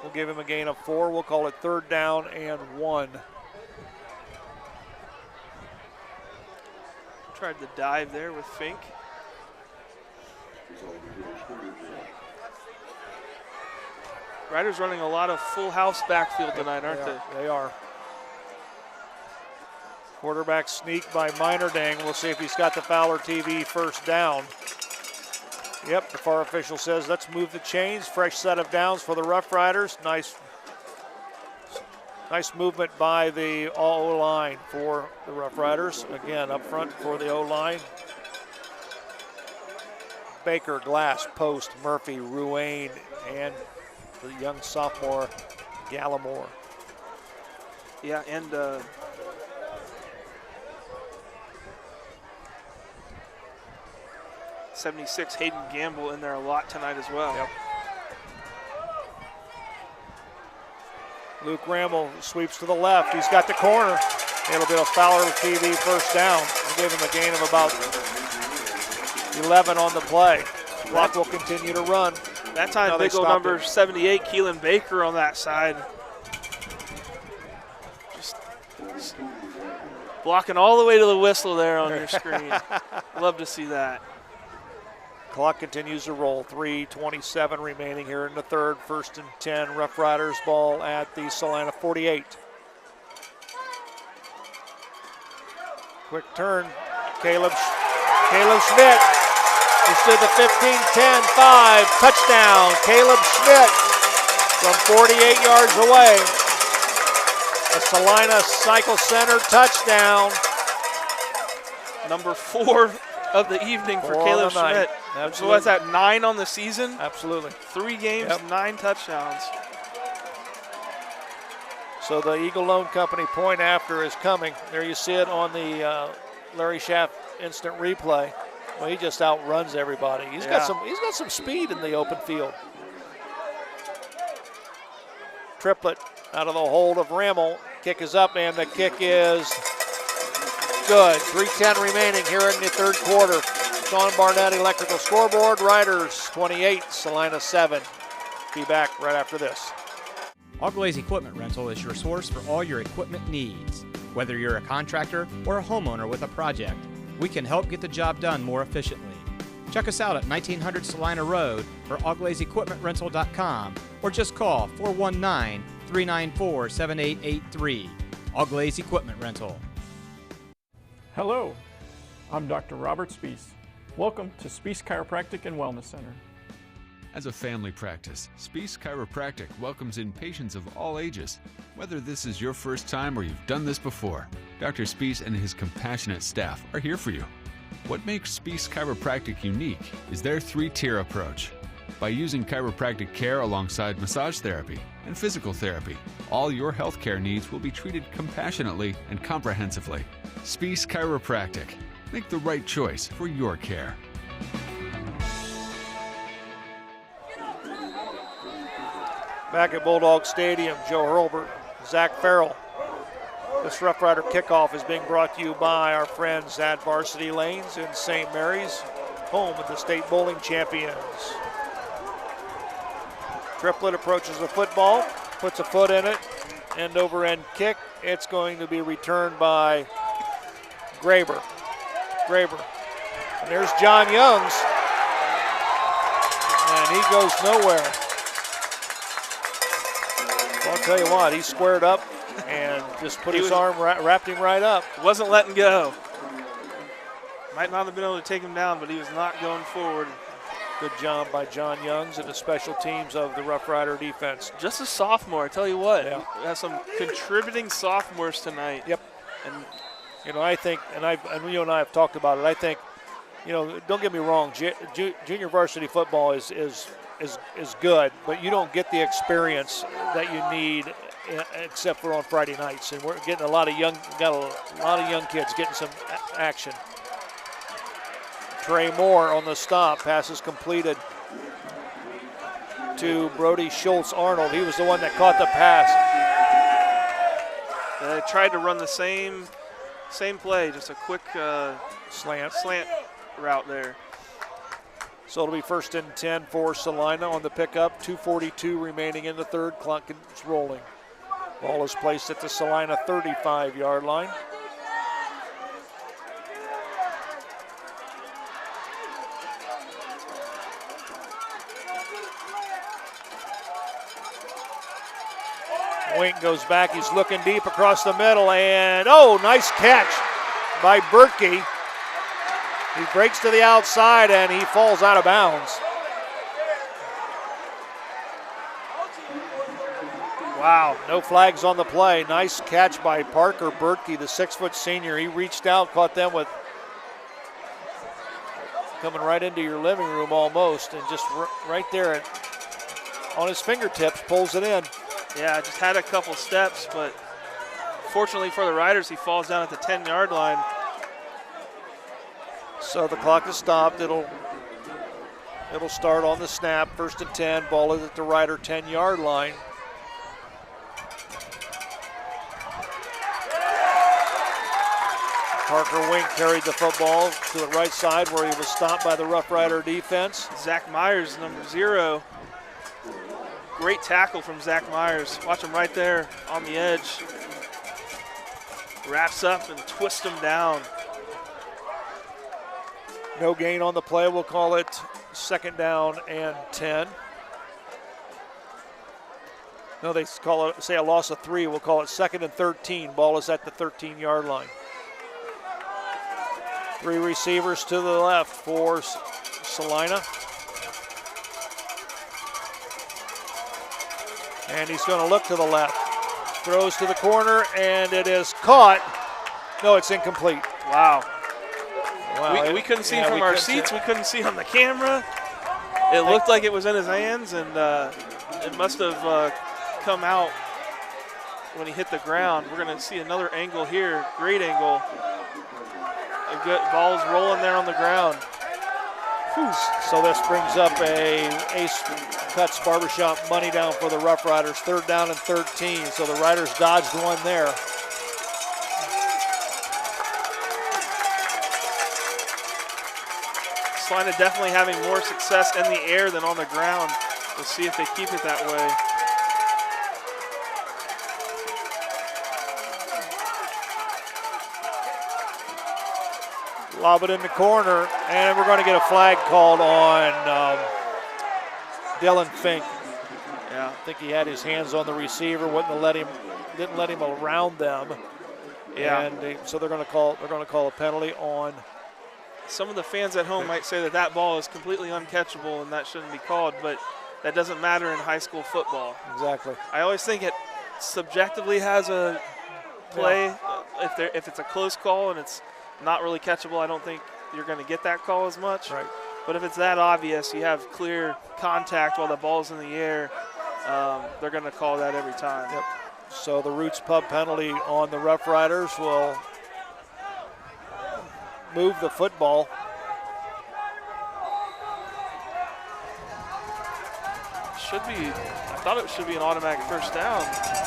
We'll give him a gain of 4. We'll call it 3rd down and 1. Tried to dive there with Fink. Riders running a lot of full house backfield tonight, aren't they? They are. Quarterback sneak by Minerdang. We'll see if he's got the Fowler TV 1st down. Yep, the far official says let's move the chains. Fresh set of downs for the Rough Riders. Nice movement by the O-line for the Rough Riders. Again, up front for the O-line. Baker, Glass, Post, Murphy, Ruane, and the young sophomore, Gallimore. Yeah, and 76 Hayden Gamble in there a lot tonight as well. Yep. Luke Rammel sweeps to the left. He's got the corner. It'll be a Fowler TV 1st down. We'll give him a gain of about 11 on the play. Clock will continue to run. That time, big old number 78, Keelan Baker on that side. Just blocking all the way to the whistle there on your screen. Love to see that. Clock continues to roll. 3:27 remaining here in the 3rd. 1st and 10. Rough Riders ball at the Celina 48. Quick turn. Caleb Schmidt. He stood the 15-10-5. Touchdown. Caleb Schmidt from 48 yards away. A Celina Cycle Center touchdown. Number 4 of the evening for Caleb Schmidt. So what's that, 9 on the season? Absolutely. 3 games, 9 touchdowns. So the Eagle Loan Company point after is coming. There you see it on the Larry Schaff instant replay. Well, he just outruns everybody. He's got some speed in the open field. Triplet out of the hold of Rammel. Kick is up, and the kick is good. 3:10 remaining here in the 3rd quarter. Sean Barnett Electrical Scoreboard. Riders 28, Celina 7. Be back right after this. Auglaize Equipment Rental is your source for all your equipment needs. Whether you're a contractor or a homeowner with a project, we can help get the job done more efficiently. Check us out at 1900 Celina Road or auglaizeequipmentrental.com or just call 419-394-7883. Auglaize Equipment Rental. Hello, I'm Dr. Robert Spees. Welcome to Spees Chiropractic and Wellness Center. As a family practice, Spees Chiropractic welcomes in patients of all ages. Whether this is your first time or you've done this before, Dr. Spees and his compassionate staff are here for you. What makes Spees Chiropractic unique is their 3-tier approach. By using chiropractic care alongside massage therapy and physical therapy, all your healthcare needs will be treated compassionately and comprehensively. Spees Chiropractic. Make the right choice for your care. Back at Bulldog Stadium, Joe Hurlbert, Zach Farrell. This Rough Rider kickoff is being brought to you by our friends at Varsity Lanes in St. Mary's, home of the state bowling champions. Triplet approaches the football, puts a foot in it, end over end kick. It's going to be returned by Graber. And there's John Youngs, and he goes nowhere. Well, I'll tell you what, he squared up and just put his arm, wrapped him right up. Wasn't letting go. Might not have been able to take him down, but he was not going forward. Good job by John Youngs and the special teams of the Rough Rider defense. Just a sophomore, I tell you what. Yeah. We have some contributing sophomores tonight. Yep. And you know, I think, and you and I have talked about it, I think don't get me wrong, junior varsity football is good, but you don't get the experience that you need except for on Friday nights. And we're getting a lot of young kids getting some action. Trey Moore on the stop, passes completed to Brody Schultz-Arnold. He was the one that caught the pass. They tried to run the same play, just a quick slant route there. So it'll be 1st and 10 for Celina on the pickup. 2:42 remaining in the third. Clock is rolling. Ball is placed at the Celina 35-yard line. Wink goes back. He's looking deep across the middle, and nice catch by Berkey. He breaks to the outside, and he falls out of bounds. Wow, no flags on the play. Nice catch by Parker Berkey, the 6-foot senior. He reached out, caught them with coming right into your living room almost, and just right there on his fingertips pulls it in. Yeah, just had a couple steps, but fortunately for the Riders, he falls down at the 10-yard line. So the clock is stopped. It'll start on the snap. 1st and 10. Ball is at the Rider 10-yard line. Parker Wink carried the football to the right side where he was stopped by the Roughrider defense. Zach Myers, number 0. Great tackle from Zach Myers. Watch him right there on the edge. Wraps up and twists him down. No gain on the play. We'll call it 2nd down and 10. No, they say a loss of 3. We'll call it 2nd and 13. Ball is at the 13-yard line. 3 receivers to the left for Celina. And he's going to look to the left. Throws to the corner, and it is caught. No, it's incomplete. Wow. We couldn't see from our seats. We couldn't see on the camera. It looked like it was in his hands, and it must have come out when he hit the ground. We're going to see another angle here. Great angle. A good ball's rolling there on the ground. Whew. So this brings up a Ace Cuts Barbershop money down for the Rough Riders. 3rd down and 13. So the Riders dodged one there. Celina definitely having more success in the air than on the ground. We'll see if they keep it that way. Lob it in the corner, and we're going to get a flag called on Dylan Fink. Yeah, I think he had his hands on the receiver, didn't let him around them. Yeah, and so they're going to call a penalty on. Some of the fans at home might say that ball is completely uncatchable and that shouldn't be called, but that doesn't matter in high school football. Exactly. I always think it subjectively has a play. Yeah. If it's a close call and it's not really catchable, I don't think you're going to get that call as much. Right. But if it's that obvious, you have clear contact while the ball's in the air, they're going to call that every time. Yep. So the Roots Pub penalty on the Rough Riders will move the football. I thought it should be an automatic 1st down.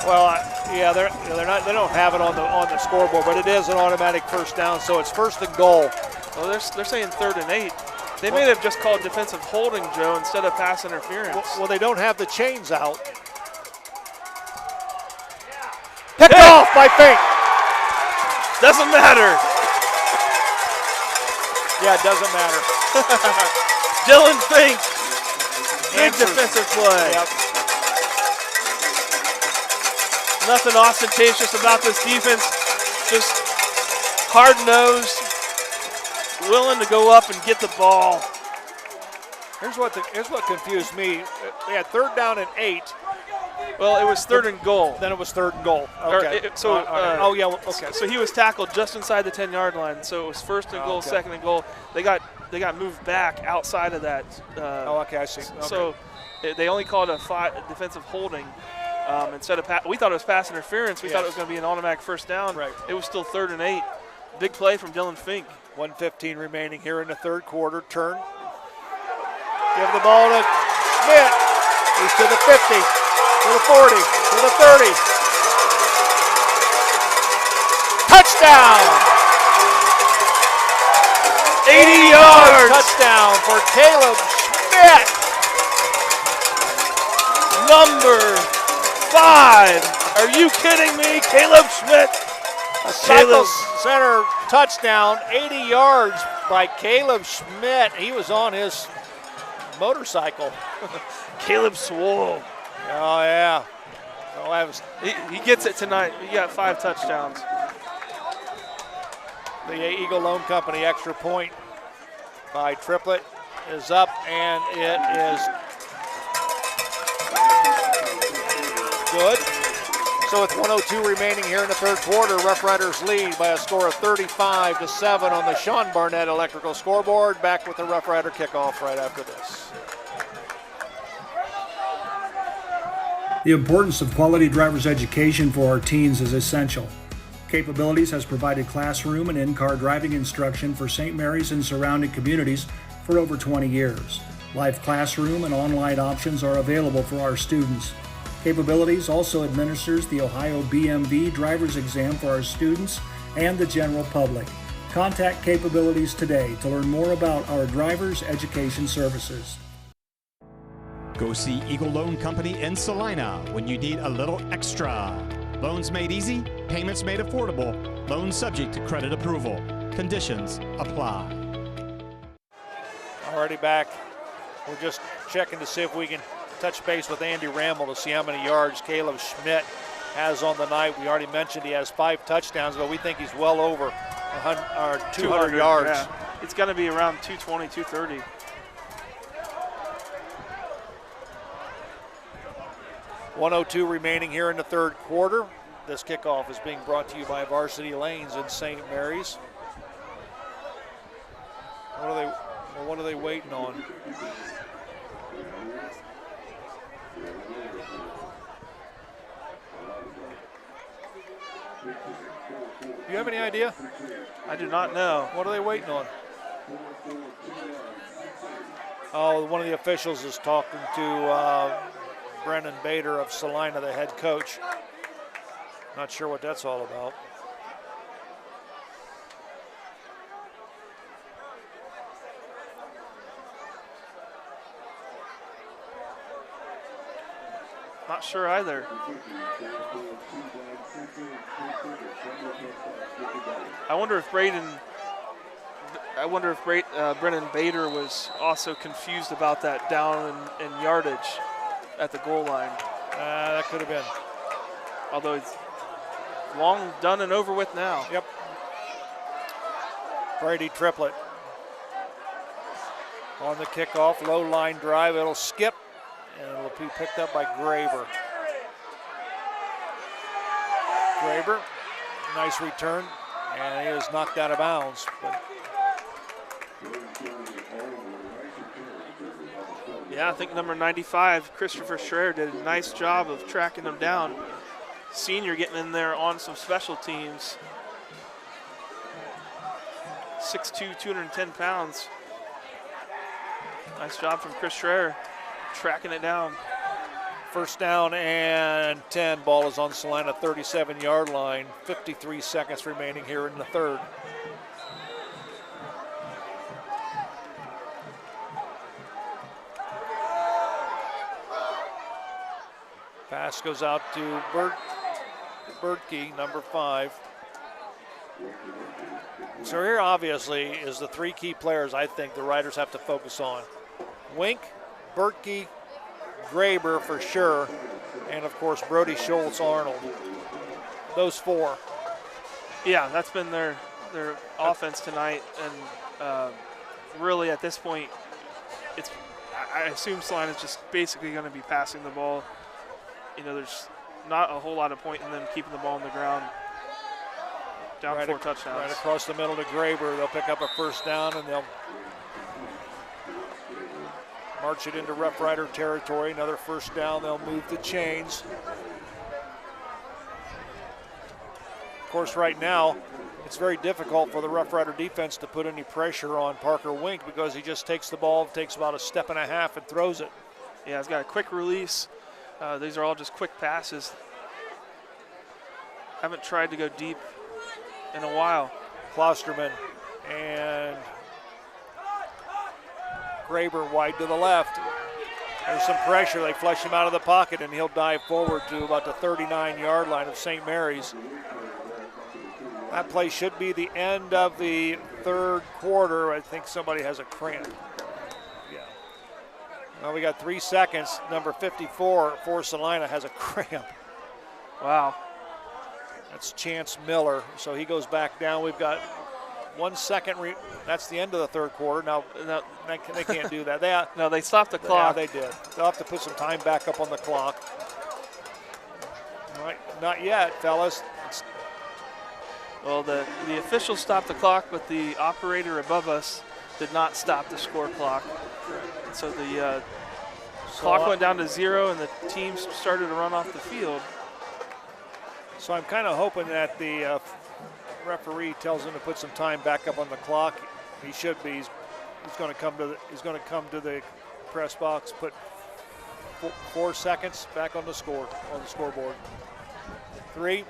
Well, yeah, they don't have it on the scoreboard, but it is an automatic 1st down, so it's 1st and goal. Well, they're saying 3rd and 8. They may have just called defensive holding, Joe, instead of pass interference. Well, they don't have the chains out. Picked off by Fink. Doesn't matter. Yeah, it doesn't matter. Dylan Fink. Big defensive play. Yep. Nothing ostentatious about this defense. Just hard-nosed, willing to go up and get the ball. Here's what confused me. They had 3rd down and 8. Well, it was 3rd and goal. Then it was 3rd and goal. Okay. Okay. So he was tackled just inside the 10-yard line. So it was 1st and goal, 2nd and goal. They got they got moved back outside of that. Oh, okay, I see. Okay. So they only called a defensive holding instead of we thought it was pass interference. We thought it was going to be an automatic first down. Right. It was still 3rd and 8. Big play from Dylan Fink. 1:15 remaining here in the third quarter. Turn. Give the ball to Schmidt. He's to the 50, to the 40, to the 30. Touchdown! 80 yards. Touchdown for Caleb Schmidt. Number 5. Are you kidding me? Caleb Schmidt. A Cycle Center touchdown, 80 yards by Caleb Schmidt. He was on his motorcycle. Caleb swole. Oh, yeah. Oh, he gets it tonight. He got 5 touchdowns. The Eagle Loan Company extra point by Triplett is up, and it is good. So with 1:02 remaining here in the third quarter, Roughriders lead by a score of 35-7 on the Sean Barnett Electrical scoreboard. Back with the Roughrider kickoff right after this. The importance of quality driver's education for our teens is essential. Capabilities has provided classroom and in-car driving instruction for St. Mary's and surrounding communities for over 20 years. Live classroom and online options are available for our students. Capabilities also administers the Ohio BMV driver's exam for our students and the general public. Contact Capabilities today to learn more about our driver's education services. Go see Eagle Loan Company in Celina when you need a little extra. Loans made easy, payments made affordable, loans subject to credit approval. Conditions apply. Already back. We're just checking to see if we can touch base with Andy Ramble to see how many yards Caleb Schmidt has on the night. We already mentioned he has 5 touchdowns, but we think he's well over 200 yards. Yeah. It's got to be around 220, 230. .102 remaining here in the third quarter. This kickoff is being brought to you by Varsity Lanes in St. Mary's. What are they waiting on? Do you have any idea? I do not know. What are they waiting on? Oh, one of the officials is talking to Brennan Bader of Celina, the head coach. Not sure what that's all about. Not sure either. I wonder if Brennan Bader was also confused about that down in yardage at the goal line. That could have been. Although it's long done and over with now. Yep. Brady Triplett on the kickoff, low line drive. It'll skip, and it'll be picked up by Graber. Graber, nice return, and he is knocked out of bounds. But yeah, I think number 95, Christopher Schreier, did a nice job of tracking him down. Senior getting in there on some special teams. 6'2", 210 pounds. Nice job from Chris Schreier, tracking it down. First down and 10. Ball is on Celina 37-yard line. 53 seconds remaining here in the third. Pass goes out to Bertke, number 5. So here obviously is the 3 key players I think the Riders have to focus on. Wink, Bertke, Graber for sure, and of course Brody Schultz-Arnold. Those 4. Yeah, that's been their offense tonight, and really at this point, I assume Celina's just basically going to be passing the ball. You know, there's not a whole lot of point in them keeping the ball on the ground. Down 4 touchdowns. Right across the middle to Graber. They'll pick up a first down, and they'll march it into Roughrider territory. Another first down, they'll move the chains. Of course, right now, it's very difficult for the Roughrider defense to put any pressure on Parker Wink because he just takes the ball, takes about a step and a half and throws it. Yeah, he's got a quick release. These are all just quick passes. Haven't tried to go deep in a while. Klosterman and Graber wide to the left. There's some pressure. They flush him out of the pocket, and he'll dive forward to about the 39-yard line of St. Mary's. That play should be the end of the third quarter. I think somebody has a cramp. Yeah. Well, we got 3 seconds. Number 54 for Celina has a cramp. Wow. That's Chance Miller. So he goes back down. We've got 1 second. That's the end of the third quarter. Now, they can't do that. No, they stopped the clock. Yeah, they did. They'll have to put some time back up on the clock. All right, not yet, fellas. Well, the officials stopped the clock, but the operator above us did not stop the score clock. So the clock went down to 0, and the teams started to run off the field. So I'm kind of hoping that the referee tells him to put some time back up on the clock. He should be. He's going to come to the press box. Put 4 seconds back on the scoreboard. 3.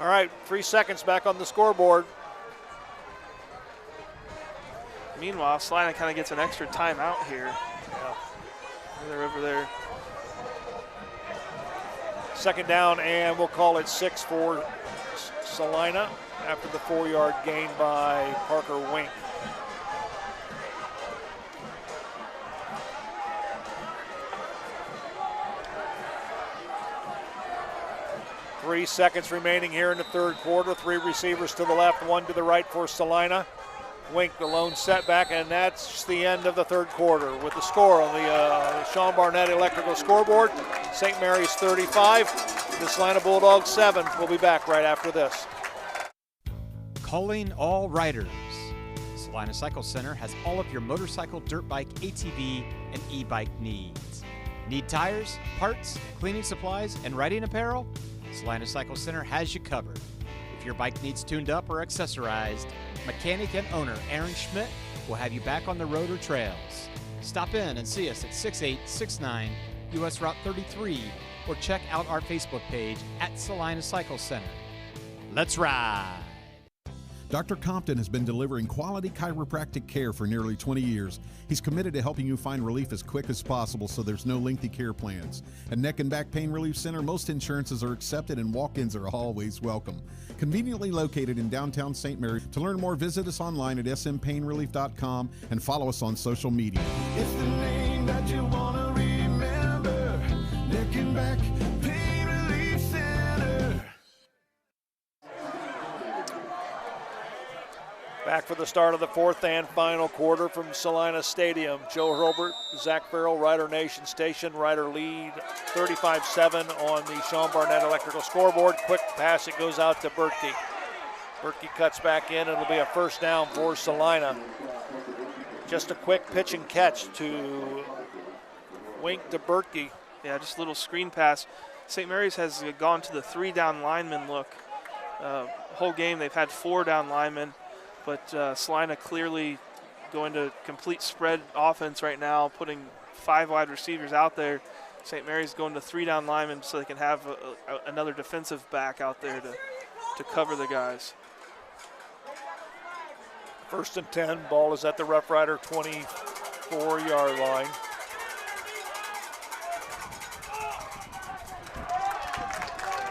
All right, 3 seconds back on the scoreboard. Meanwhile, Celina kind of gets an extra timeout here. Yeah. They're over there. Second down, and we'll call it 6 for Celina after the 4-yard gain by Parker Wink. Three seconds remaining here in the third quarter. 3 receivers to the left, 1 to the right for Celina. Wink, the lone setback, and that's the end of the third quarter with the score on the Sean Barnett Electrical scoreboard. St. Mary's 35, the Celina Bulldogs 7. We'll be back right after this. Calling all riders. Celina Cycle Center has all of your motorcycle, dirt bike, ATV, and e-bike needs. Need tires, parts, cleaning supplies, and riding apparel? Celina Cycle Center has you covered. If your bike needs tuned up or accessorized, mechanic and owner Aaron Schmidt will have you back on the road or trails. Stop in and see us at 6869 US Route 33 or check out our Facebook page at Celina Cycle Center. Let's ride! Dr. Compton has been delivering quality chiropractic care for nearly 20 years. He's committed to helping you find relief as quick as possible so there's no lengthy care plans. At Neck and Back Pain Relief Center, most insurances are accepted and walk-ins are always welcome. Conveniently located in downtown St. Mary. To learn more, visit us online at smpainrelief.com and follow us on social media. It's the name that you want to remember. Neck and Back Pain Relief Center. Back for the start of the fourth and final quarter from Celina Stadium. Joe Hurlbert, Zach Farrell, Rider Nation Station. Rider lead 35-7 on the Sean Barnett Electrical scoreboard. Quick pass, it goes out to Berkey. Berkey cuts back in, and it'll be a first down for Celina. Just a quick pitch and catch to Wink to Berkey. Yeah, just a little screen pass. St. Mary's has gone to the 3-down lineman look. Whole game they've had 4 down linemen. But Celina clearly going to complete spread offense right now, putting 5 wide receivers out there. St. Mary's going to 3-down linemen so they can have another defensive back out there to cover the guys. First and 10, ball is at the Roughrider 24-yard line.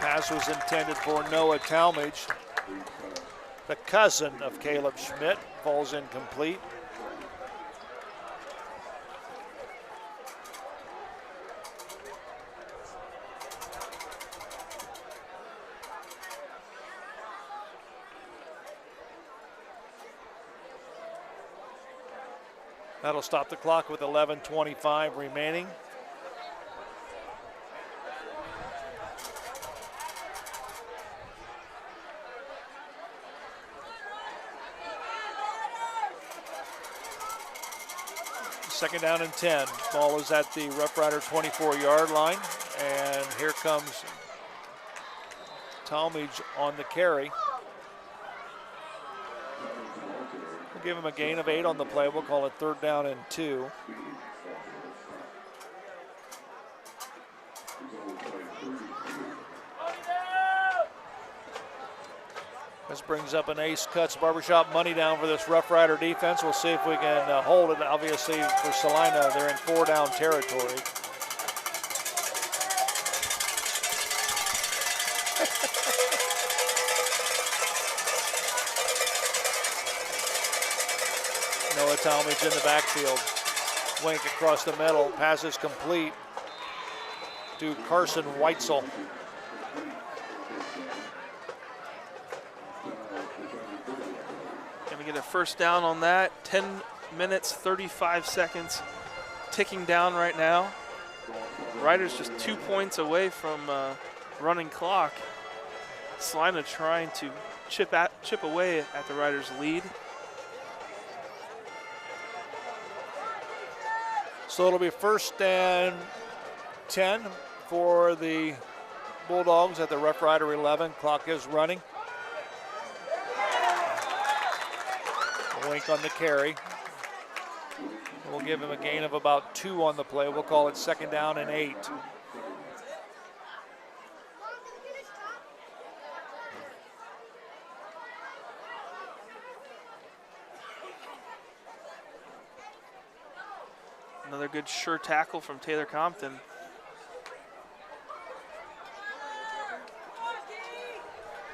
Pass was intended for Noah Talmadge. The cousin of Caleb Schmidt, falls incomplete. That'll stop the clock with 11:25 remaining. Second down and 10. Ball is at the Rough Rider 24-yard line. And here comes Talmadge on the carry. We'll give him a gain of 8 on the play. We'll call it 3rd down and 2. This brings up an Ace Cuts Barbershop money down for this Rough Rider defense. We'll see if we can hold it. Obviously, for Celina, they're in 4-down territory. Noah Talmadge in the backfield. Wink across the middle. Pass is complete to Carson Weitzel. Get a first down on that. 10 minutes, 35 seconds ticking down right now. Riders just 2 points away from running clock. Celina trying to chip away at the Riders' lead. So it'll be 1st and 10 for the Bulldogs at the Rough Rider 11. Clock is running. Wink on the carry. We'll give him a gain of about 2 on the play. We'll call it 2nd down and 8. Another good sure tackle from Taylor Compton.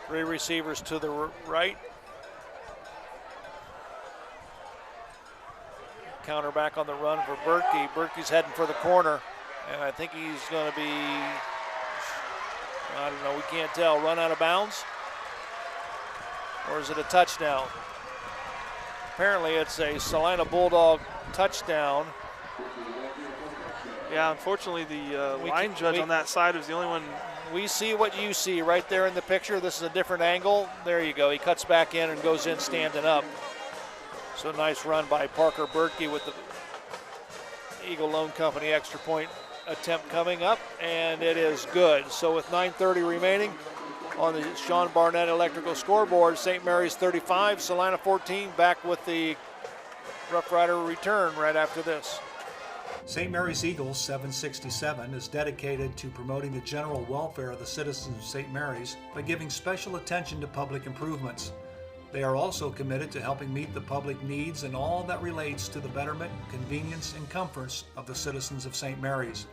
Three receivers to the right. Counter back on the run for Berkey. Berkey's heading for the corner, and I think he's going to be, I don't know, we can't tell, run out of bounds? Or is it a touchdown? Apparently it's a Celina Bulldog touchdown. Yeah, unfortunately the line judge on that side was the only one. We see what you see right there in the picture. This is a different angle. There you go. He cuts back in and goes in standing up. So nice run by Parker Berkey with the Eagle Loan Company extra point attempt coming up, and it is good. So with 9:30 remaining on the Sean Barnett Electrical scoreboard, St. Mary's 35, Celina 14, back with the Rough Rider return right after this. St. Mary's Eagles 767 is dedicated to promoting the general welfare of the citizens of St. Mary's by giving special attention to public improvements. They are also committed to helping meet the public needs and all that relates to the betterment, convenience, and comforts of the citizens of St. Mary's.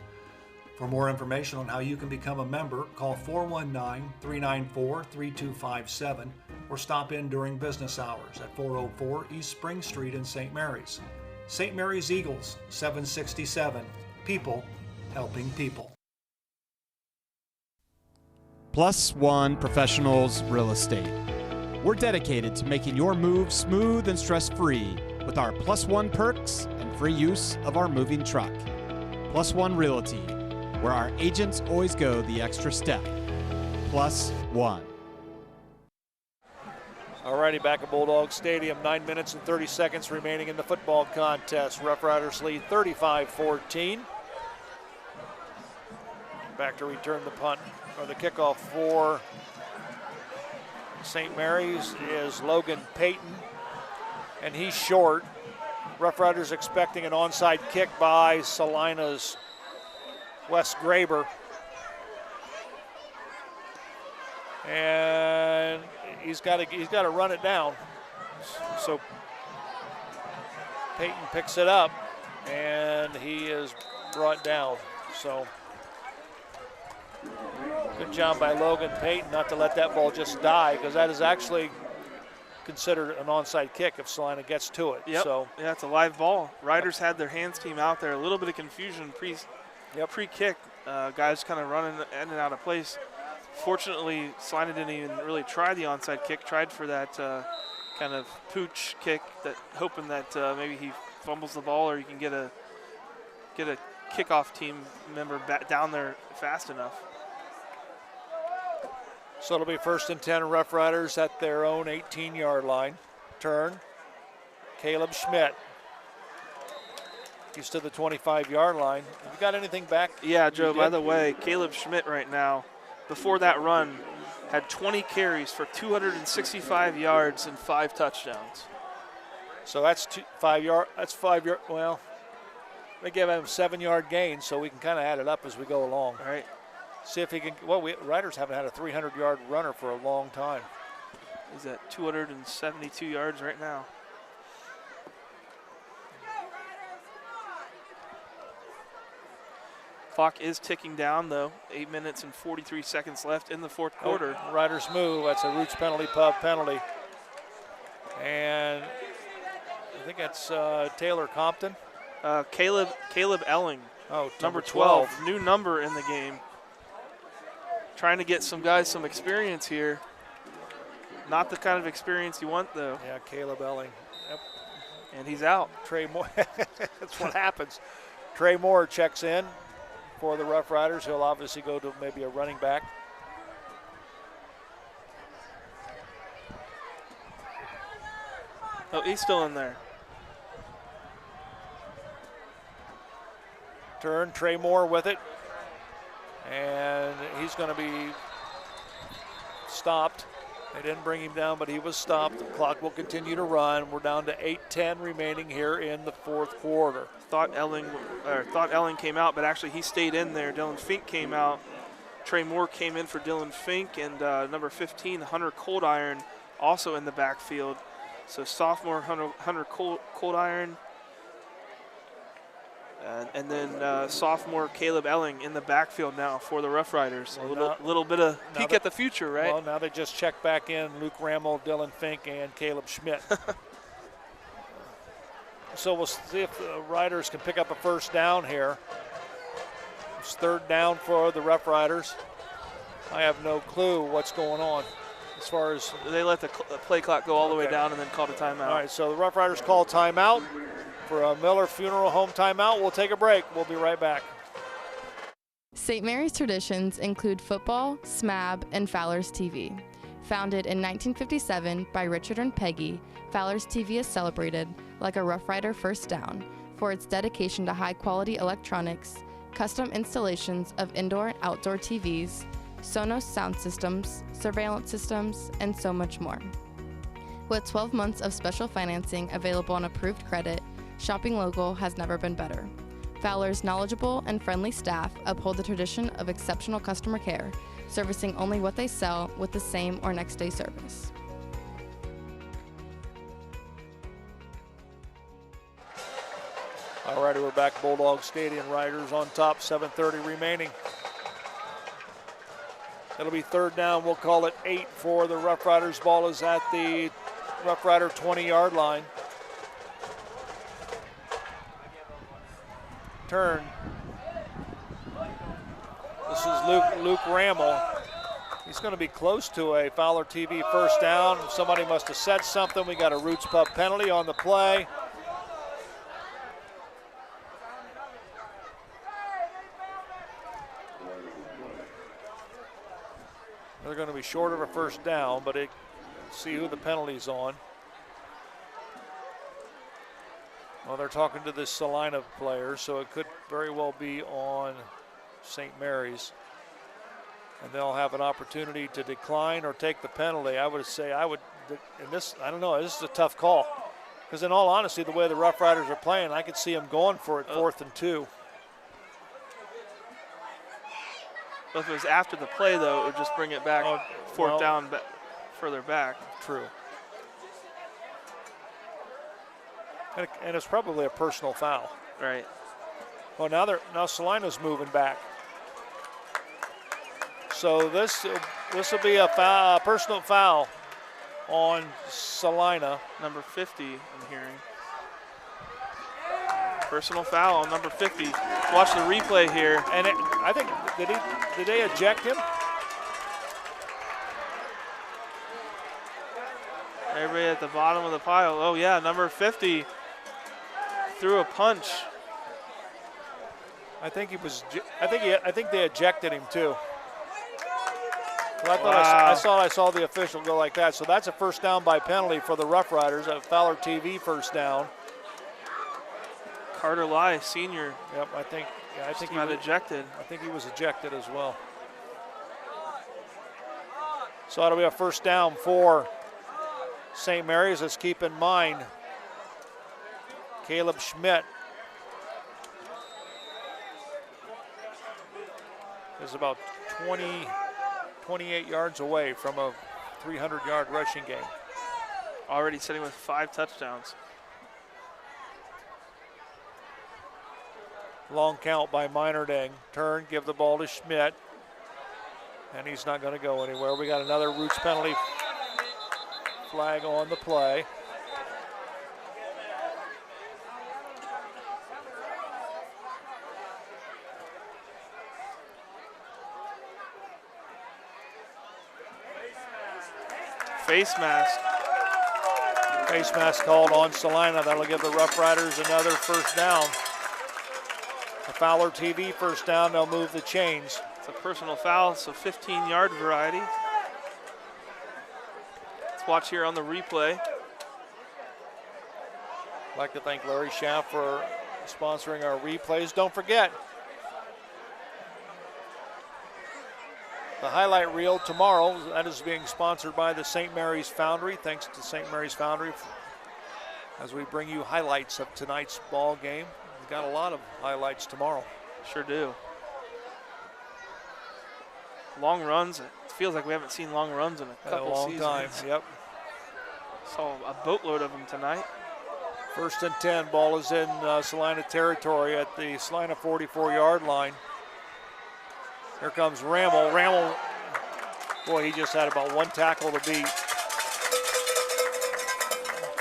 For more information on how you can become a member, call 419-394-3257 or stop in during business hours at 404 East Spring Street in St. Mary's. St. Mary's Eagles, 767. People helping people. Plus One Professionals Real Estate. We're dedicated to making your move smooth and stress-free with our Plus One perks and free use of our moving truck. Plus One Realty, where our agents always go the extra step. Plus One. Alrighty, back at Bulldog Stadium, 9 minutes and 30 seconds remaining in the football contest. Rough Riders lead 35-14. Back to return the punt, or the kickoff for St. Mary's is Logan Payton, and he's short. Rough Riders expecting an onside kick by Celina's Wes Graber. And he's got to run it down. So Payton picks it up, and he is brought down. So good job by Logan Payton not to let that ball just die, because that is actually considered an onside kick if Celina gets to it. Yep. So yeah, it's a live ball. Riders had their hands team out there. A little bit of confusion pre-kick. Guys kind of running in and out of place. Fortunately, Celina didn't even really try the onside kick. Tried for that kind of pooch kick, that hoping that maybe he fumbles the ball or you can get a kickoff team member back down there fast enough. So it'll be 1st and 10 Rough Riders at their own 18-yard line. Turn, Caleb Schmidt. He's to the 25-yard line. Have you got anything back? Yeah, Joe, by the way, Caleb Schmidt right now, before that run, had 20 carries for 265 yards and 5 touchdowns. So that's 5 yard. That's 5 yard. Well, they give him 7-yard gain, so we can kind of add it up as we go along. All right. See if he can. Well, Riders haven't had a 300-yard runner for a long time. He's at 272 yards right now. Clock is ticking down, though. 8 minutes and 43 seconds left in the fourth quarter. Oh, Riders move. That's a Roots penalty, pub penalty. And I think that's Taylor Compton. Caleb Elling. Oh, number 12. New number in the game. Trying to get some guys some experience here. Not the kind of experience you want, though. Yeah, Caleb Elling. Yep. And he's out. Trey Moore. That's what happens. Trey Moore checks in for the Rough Riders. He'll obviously go to maybe a running back. Oh, he's still in there. Turn, Trey Moore with it. And he's going to be stopped. They didn't bring him down, but he was stopped. The clock will continue to run. We're down to 8:10 remaining here in the fourth quarter. Thought Elling came out, but actually he stayed in there. Dylan Fink came out. Trey Moore came in for Dylan Fink, and number 15, Hunter Coldiron, also in the backfield. So sophomore Hunter Coldiron, and then sophomore Caleb Elling in the backfield now for the Rough Riders. Well, a little bit of peek at the future, right? Well, now they just check back in Luke Rammel, Dylan Fink, and Caleb Schmidt. So we'll see if the Riders can pick up a first down here. It's third down for the Rough Riders. I have no clue what's going on as far as. They let the play clock go all the way down and then called a timeout. All right, so the Rough Riders call timeout. For a Miller Funeral Home timeout, we'll take a break. We'll be right back. St. Mary's traditions include football, SMAB, and Fowler's TV. Founded in 1957 by Richard and Peggy, Fowler's TV is celebrated, like a Rough Rider first down, for its dedication to high-quality electronics, custom installations of indoor and outdoor TVs, Sonos sound systems, surveillance systems, and so much more. With 12 months of special financing available on approved credit, shopping local has never been better. Fowler's knowledgeable and friendly staff uphold the tradition of exceptional customer care, servicing only what they sell with the same or next day service. All righty, we're back. Bulldog Stadium, Riders on top, 7:30 remaining. It'll be third down. We'll call it 8 for the Rough Riders. Ball is at the Rough Rider 20-yard line. Turn. This is Luke Rammel. He's going to be close to a Fowler TV first down. Somebody must have said something. We got a Roots Pub penalty on the play. They're going to be short of a first down, but see who the penalty's on. Well, they're talking to the Celina players, so it could very well be on St. Mary's. And they'll have an opportunity to decline or take the penalty. I would say I don't know, this is a tough call. Because in all honesty, the way the Rough Riders are playing, I could see them going for it 4th and 2. But if it was after the play, though, it would just bring it back fourth down further back. True. And it's probably a personal foul. Right. Well, now Celina's moving back. So this will be a personal foul on Celina. Number 50, I'm hearing. Personal foul on number 50. Watch the replay here. And I think, did they eject him? Everybody at the bottom of the pile. Oh yeah, number 50 threw a punch. I think they ejected him too. Well, I saw the official go like that. So that's a first down by penalty for the Rough Riders. A Fowler TV first down. Carter Lai, senior. Yep, I think he got ejected. I think he was ejected as well. So that'll be a first down for St. Mary's. Let's keep in mind Caleb Schmidt is about 28 yards away from a 300-yard rushing game. Already sitting with 5 touchdowns. Long count by Meinerding. Turn, give the ball to Schmidt. And he's not going to go anywhere. We got another Roots penalty flag on the play. Face mask. Face mask called on Celina. That'll give the Roughriders another first down. A Fowler TV first down. They'll move the chains. It's a personal foul, so 15-yard variety. Let's watch here on the replay. I'd like to thank Larry Schaff for sponsoring our replays. Don't forget, the highlight reel tomorrow, that is being sponsored by the St. Mary's Foundry. Thanks to St. Mary's Foundry as we bring you highlights of tonight's ball game. We've got a lot of highlights tomorrow. Sure do. Long runs. It feels like we haven't seen long runs in a couple long seasons. time. Yep. Saw a boatload of them tonight. 1st and 10. Ball is in Celina territory at the Celina 44-yard line. Here comes Rammel. Rammel, boy, he just had about one tackle to beat.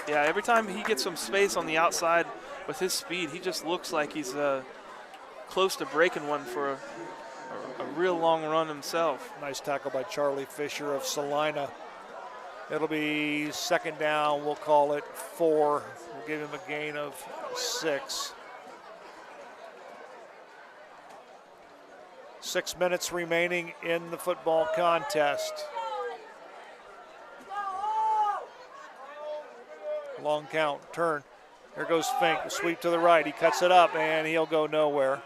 Yeah, every time he gets some space on the outside with his speed, he just looks like he's close to breaking one for a real long run himself. Nice tackle by Charlie Fisher of Celina. It'll be 2nd down. We'll call it 4. We'll give him a gain of 6. 6 minutes remaining in the football contest. Long count, turn. There goes Fink, sweep to the right. He cuts it up and he'll go nowhere.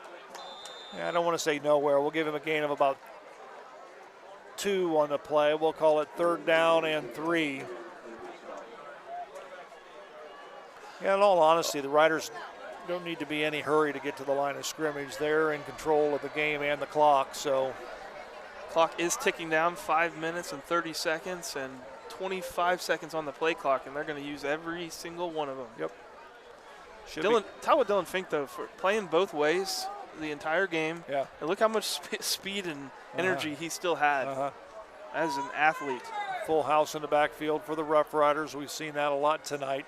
Yeah, I don't want to say nowhere. We'll give him a gain of about 2 on the play. We'll call it 3rd down and 3. Yeah, in all honesty, the Riders don't need to be any hurry to get to the line of scrimmage. They're in control of the game and the clock, so. Clock is ticking down, 5 minutes and 30 seconds and 25 seconds on the play clock, and they're going to use every single one of them. Yep. Tell what Dylan Fink, though, for playing both ways the entire game. Yeah. And look how much speed and energy he still had as an athlete. Full house in the backfield for the Roughriders. We've seen that a lot tonight.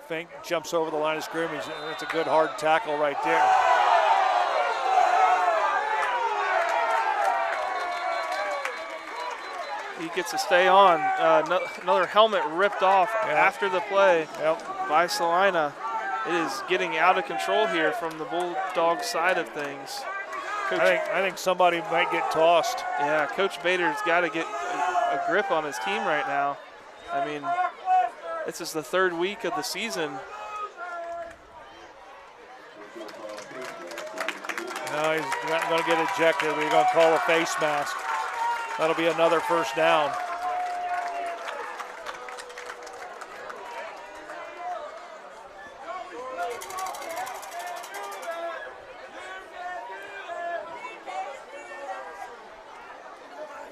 Fink jumps over the line of scrimmage. That's a good hard tackle right there. He gets to stay on. Another helmet ripped off after the play by Celina. It is getting out of control here from the Bulldog side of things. I think somebody might get tossed. Yeah, Coach Bader's got to get a grip on his team right now. I mean, this is the 3rd week of the season. No, he's not going to get ejected. We're going to call a face mask. That'll be another first down.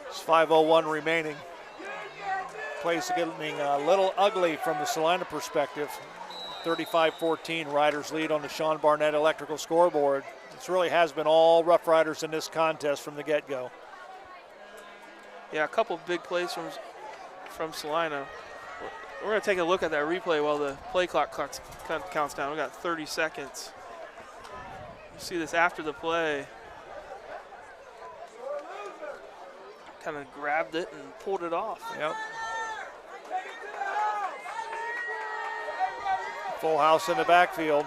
It's 5:01 remaining. Plays getting a little ugly from the Celina perspective. 35-14, Riders lead on the Sean Barnett Electrical scoreboard. This really has been all Roughriders in this contest from the get-go. Yeah, a couple big plays from Celina. We're going to take a look at that replay while the play clock counts down. We got 30 seconds. You see this after the play. Kind of grabbed it and pulled it off. Yep. Full house in the backfield.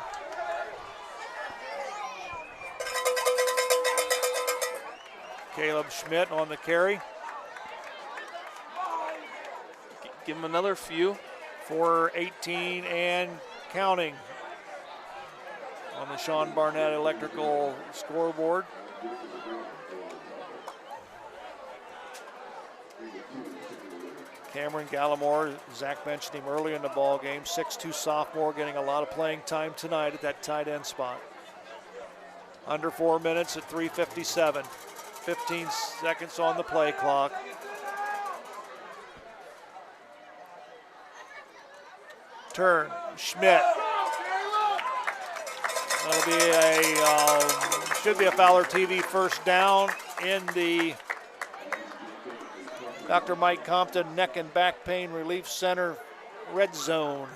Caleb Schmidt on the carry. Give him another few. 4:18 and counting. on the Sean Barnett Electrical scoreboard. Cameron Gallimore, Zach mentioned him early in the ball game, 6'2" sophomore, getting a lot of playing time tonight at that tight end spot. Under 4 minutes at 3:57. 15 seconds on the play clock. Turn, Schmidt. That'll be should be a Fowler TV first down in the Dr. Mike Compton Neck and Back Pain Relief Center red zone.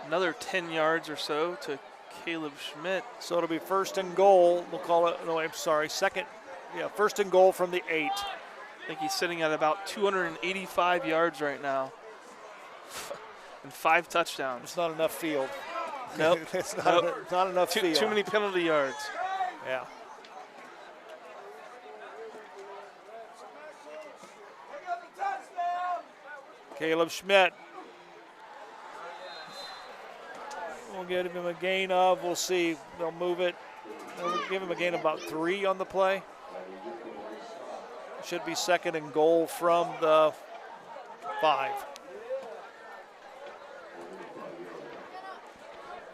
Another 10 yards or so to Caleb Schmidt. So it'll be first and goal. We'll call it, no, I'm sorry, first and goal from the 8. I think he's sitting at about 285 yards right now. And 5 touchdowns. It's not enough field. Nope. It's not enough field. Too many penalty yards. Yeah. Caleb Schmidt. We'll give him a gain of, we'll see, they'll move it. They'll give him a gain of about 3 on the play. Should be second and goal from the 5.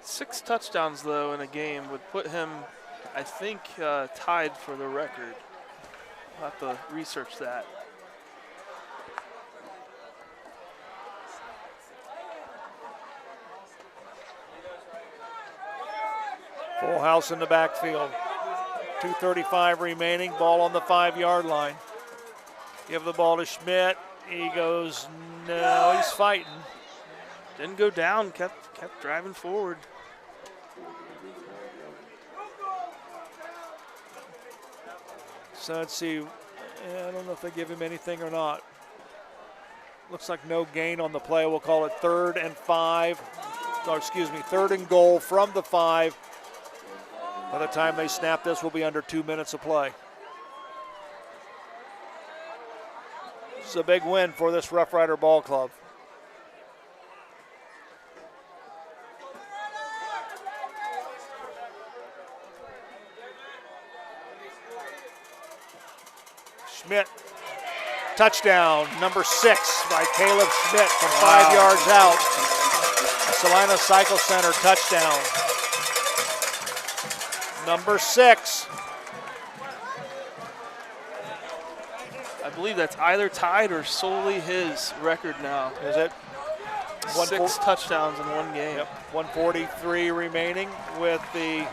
6 touchdowns, though, in a game would put him, I think, tied for the record. I'll have to research that. Full house in the backfield. 2:35 remaining, ball on the 5-yard line. Give the ball to Schmidt. He goes, no, he's fighting. Didn't go down, kept driving forward. So let's see, I don't know if they give him anything or not. Looks like no gain on the play. We'll call it 3rd and 5. Or excuse me, 3rd and goal from the 5. By the time they snap this, we'll be under 2 minutes of play. This is a big win for this Roughrider ball club. Schmidt, touchdown, number 6 by Caleb Schmidt from 5 yards out. Celina Cycle Center touchdown. Number 6. I believe that's either tied or solely his record now. Is it? 6 touchdowns in one game. Yep. 1:43 remaining with the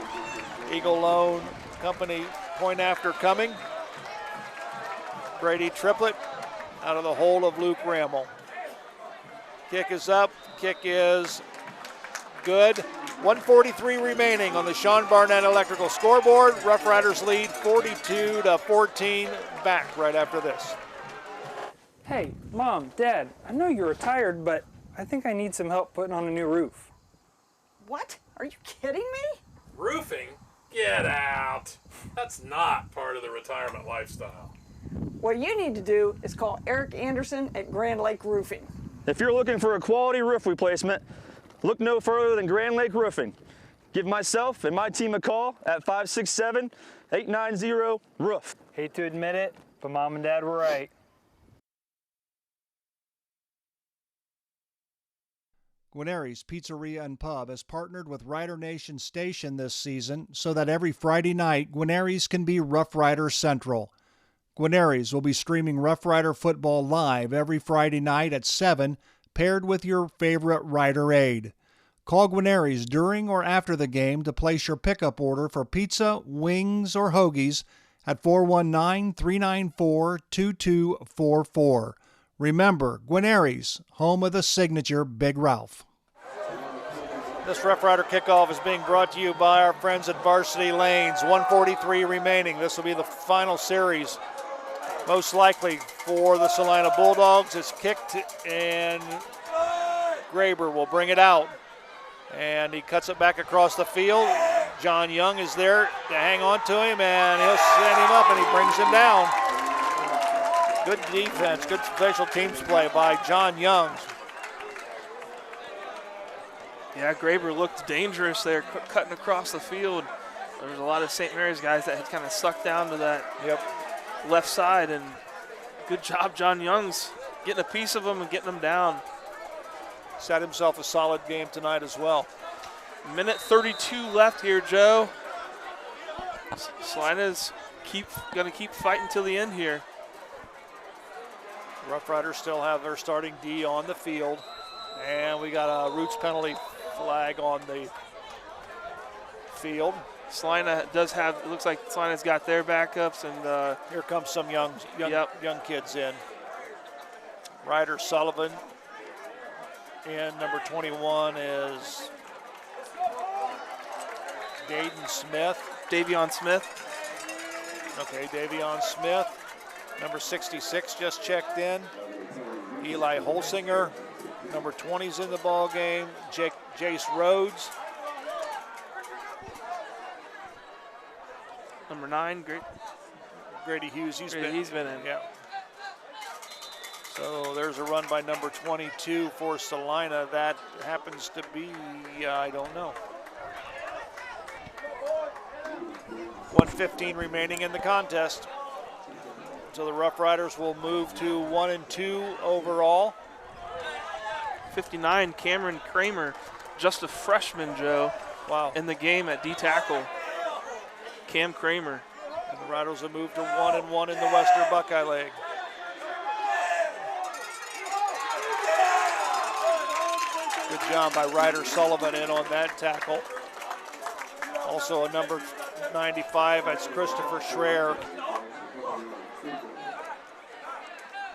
Eagle Loan Company point after coming. Brady triplet out of the hole of Luke Rammel. Kick is up. Kick is good. 1:43 remaining on the Sean Barnett Electrical scoreboard. Roughriders lead 42-14 back right after this. Hey, Mom, Dad, I know you're retired, but I think I need some help putting on a new roof. What? Are you kidding me? Roofing? Get out. That's not part of the retirement lifestyle. What you need to do is call Eric Anderson at Grand Lake Roofing. If you're looking for a quality roof replacement, look no further than Grand Lake Roofing. Give myself and my team a call at 567-890-ROOF. Hate to admit it, but Mom and Dad were right. Guarneri's Pizzeria and Pub has partnered with Rider Nation Station this season so that every Friday night, Guarneri's can be Roughrider Central. Guarneri's will be streaming Roughrider football live every Friday night at 7, paired with your favorite Rider aid. Call Guarneri's during or after the game to place your pickup order for pizza, wings, or hoagies at 419-394-2244. Remember, Guarneri's, home of the signature Big Ralph. This Roughrider kickoff is being brought to you by our friends at Varsity Lanes. 1:43 remaining. This will be the final series, most likely for the Celina Bulldogs. It's kicked, and Graber will bring it out. And he cuts it back across the field. John Young is there to hang on to him, and he'll send him up, and he brings him down. Good defense, good special teams play by John Young. Yeah, Graber looked dangerous there, cutting across the field. There was a lot of St. Mary's guys that had kind of sucked down to that left side, and good job, John Young's getting a piece of them and getting them down. Set himself a solid game tonight as well. Minute 32 left here, Joe. Celina's going to keep fighting till the end here. Roughriders still have their starting D on the field. And we got a Roots penalty flag on the field. Celina does have, it looks like Celina's got their backups, and here comes some young kids in. Ryder Sullivan, and number 21 is Davion Smith. Okay, Davion Smith. Number 66 just checked in. Eli Holsinger. Number 20's in the ball game. Jace Rhodes. Number 9, Grady Hughes. He's been in. Yeah. So there's a run by number 22 for Celina. That happens to be, I don't know. 1:15 remaining in the contest. So the Roughriders will move to 1-2 overall. 59, Cameron Kramer, just a freshman, Joe. Wow. In the game at D-tackle. Cam Kramer. And the Riders will move to 1-1 in the Western Buckeye League. Good job by Ryder Sullivan in on that tackle. Also a number 95, that's Christopher Schreier.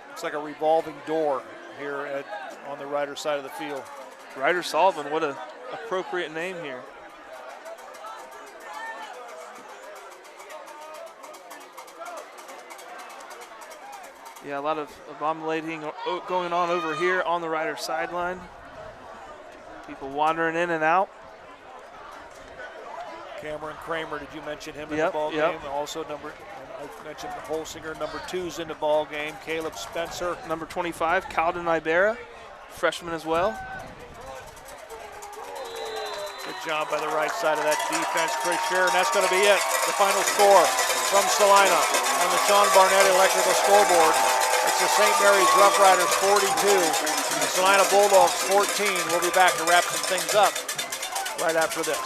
Looks like a revolving door here on the Ryder side of the field. Ryder Sullivan, what an appropriate name here. Yeah, a lot of abominating going on over here on the Ryder sideline. People wandering in and out. Cameron Kramer, did you mention him in the ball game? Also I mentioned Holsinger, number 2's in the ball game. Caleb Spencer. Number 25, Calden Ibera, freshman as well. Good job by the right side of that defense, Chris Scherer, and that's going to be it. The final score from Celina on the Sean Barnett Electrical scoreboard. It's the St. Mary's Roughriders 42, the Celina Bulldogs 14. We'll be back to wrap some things up right after this.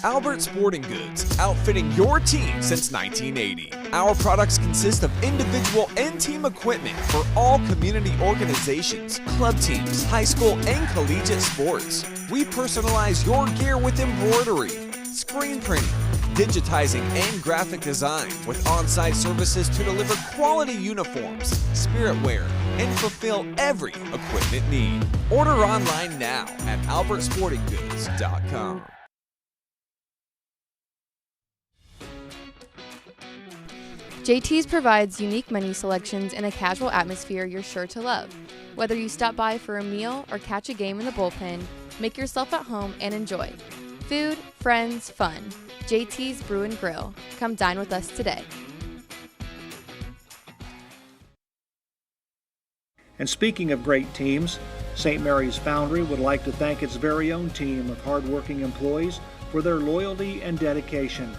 Albert Sporting Goods, outfitting your team since 1980. Our products consist of individual and team equipment for all community organizations, club teams, high school and collegiate sports. We personalize your gear with embroidery, screen printing, digitizing and graphic design with on-site services to deliver quality uniforms, spirit wear, and fulfill every equipment need. Order online now at albertsportinggoods.com. JT's provides unique menu selections in a casual atmosphere you're sure to love. Whether you stop by for a meal or catch a game in the bullpen, make yourself at home and enjoy. Food, friends, fun. JT's Brew and Grill. Come dine with us today. And speaking of great teams, St. Mary's Foundry would like to thank its very own team of hardworking employees for their loyalty and dedication.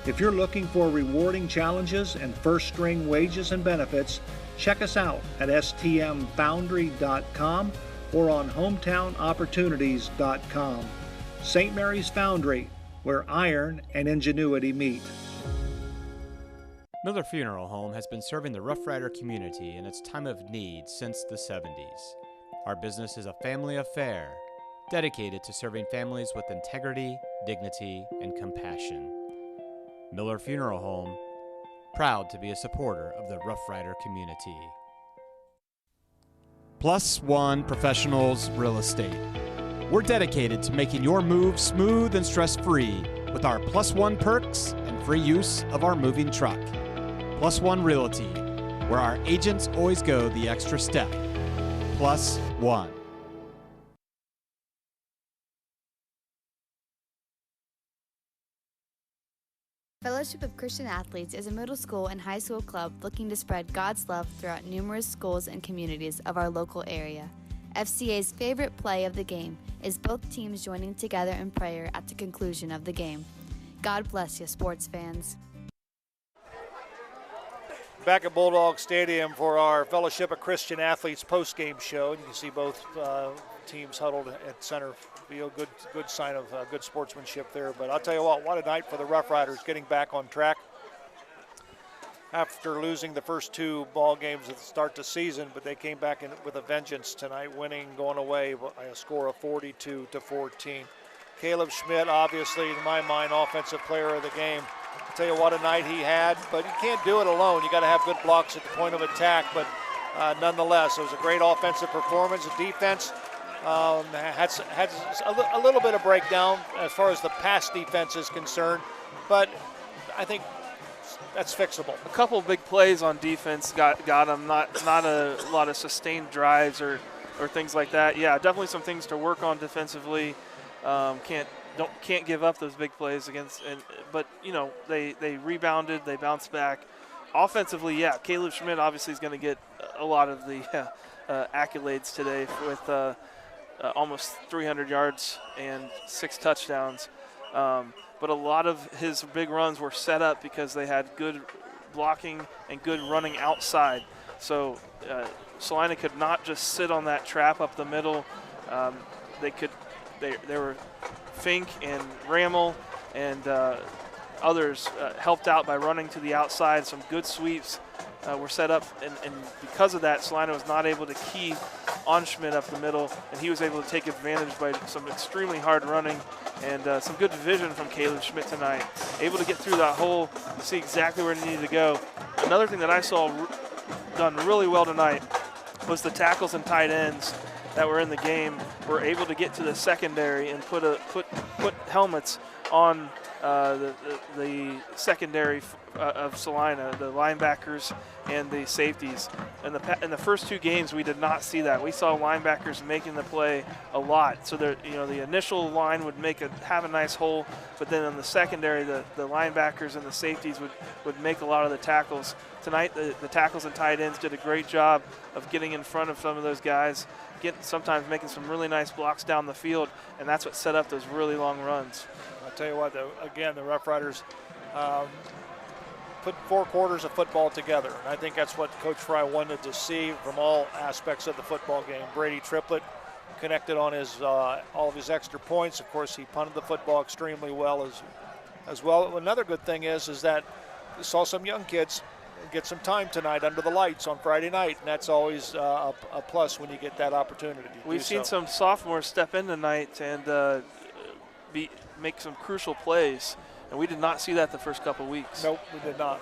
If you're looking for rewarding challenges and first-string wages and benefits, check us out at stmfoundry.com or on hometownopportunities.com. St. Mary's Foundry, where iron and ingenuity meet. Miller Funeral Home has been serving the Roughrider community in its time of need since the 70s. Our business is a family affair, dedicated to serving families with integrity, dignity, and compassion. Miller Funeral Home, proud to be a supporter of the Roughrider community. Plus One Professionals Real Estate. We're dedicated to making your move smooth and stress-free with our Plus One perks and free use of our moving truck. Plus One Realty, where our agents always go the extra step. Plus One. Fellowship of Christian Athletes is a middle school and high school club looking to spread God's love throughout numerous schools and communities of our local area. FCA's favorite play of the game is both teams joining together in prayer at the conclusion of the game. God bless you, sports fans. Back at Bulldog Stadium for our Fellowship of Christian Athletes post-game show. You can see both teams huddled at center field. Good sign of good sportsmanship there. But I'll tell you what a night for the Roughriders getting back on track after losing the first two ball games at the start of the season. But they came back in with a vengeance tonight, winning, going away by a score of 42-14. Caleb Schmidt, obviously, in my mind, offensive player of the game. I'll tell you what a night he had, but you can't do it alone. You got to have good blocks at the point of attack, but nonetheless, it was a great offensive performance. The defense had a little bit of breakdown as far as the pass defense is concerned, but I think that's fixable. A couple big plays on defense got them. Not a lot of sustained drives or things like that. Yeah, definitely some things to work on defensively. Can't give up those big plays against. But you know they rebounded, they bounced back. Offensively, yeah, Caleb Schmidt obviously is going to get a lot of the accolades today with almost 300 yards and 6 touchdowns. But a lot of his big runs were set up because they had good blocking and good running outside. So Celina could not just sit on that trap up the middle. They were Fink and Rammel and others helped out by running to the outside. Some good sweeps were set up, and because of that, Celina was not able to key on Schmidt up the middle, and he was able to take advantage by some extremely hard running and some good vision from Caleb Schmidt tonight. Able to get through that hole, see exactly where he needed to go. Another thing that I saw done really well tonight was the tackles and tight ends that were in the game were able to get to the secondary and put helmets on the secondary of Celina, the linebackers and the safeties. In the first 2 games, we did not see that. We saw linebackers making the play a lot. So the initial line would have a nice hole, but then on the secondary, the linebackers and the safeties would make a lot of the tackles. Tonight, the tackles and tight ends did a great job of getting in front of some of those guys, sometimes making some really nice blocks down the field, and that's what set up those really long runs. I'll tell you what, again, the Roughriders put 4 quarters of football together, and I think that's what Coach Fry wanted to see from all aspects of the football game. Brady Triplett connected on all of his extra points. Of course, he punted the football extremely well as well. Another good thing is that we saw some young kids get some time tonight under the lights on Friday night, and that's always a plus when you get that opportunity. We've seen some sophomores step in tonight and make some crucial plays, and we did not see that the first couple weeks. Nope, we did not.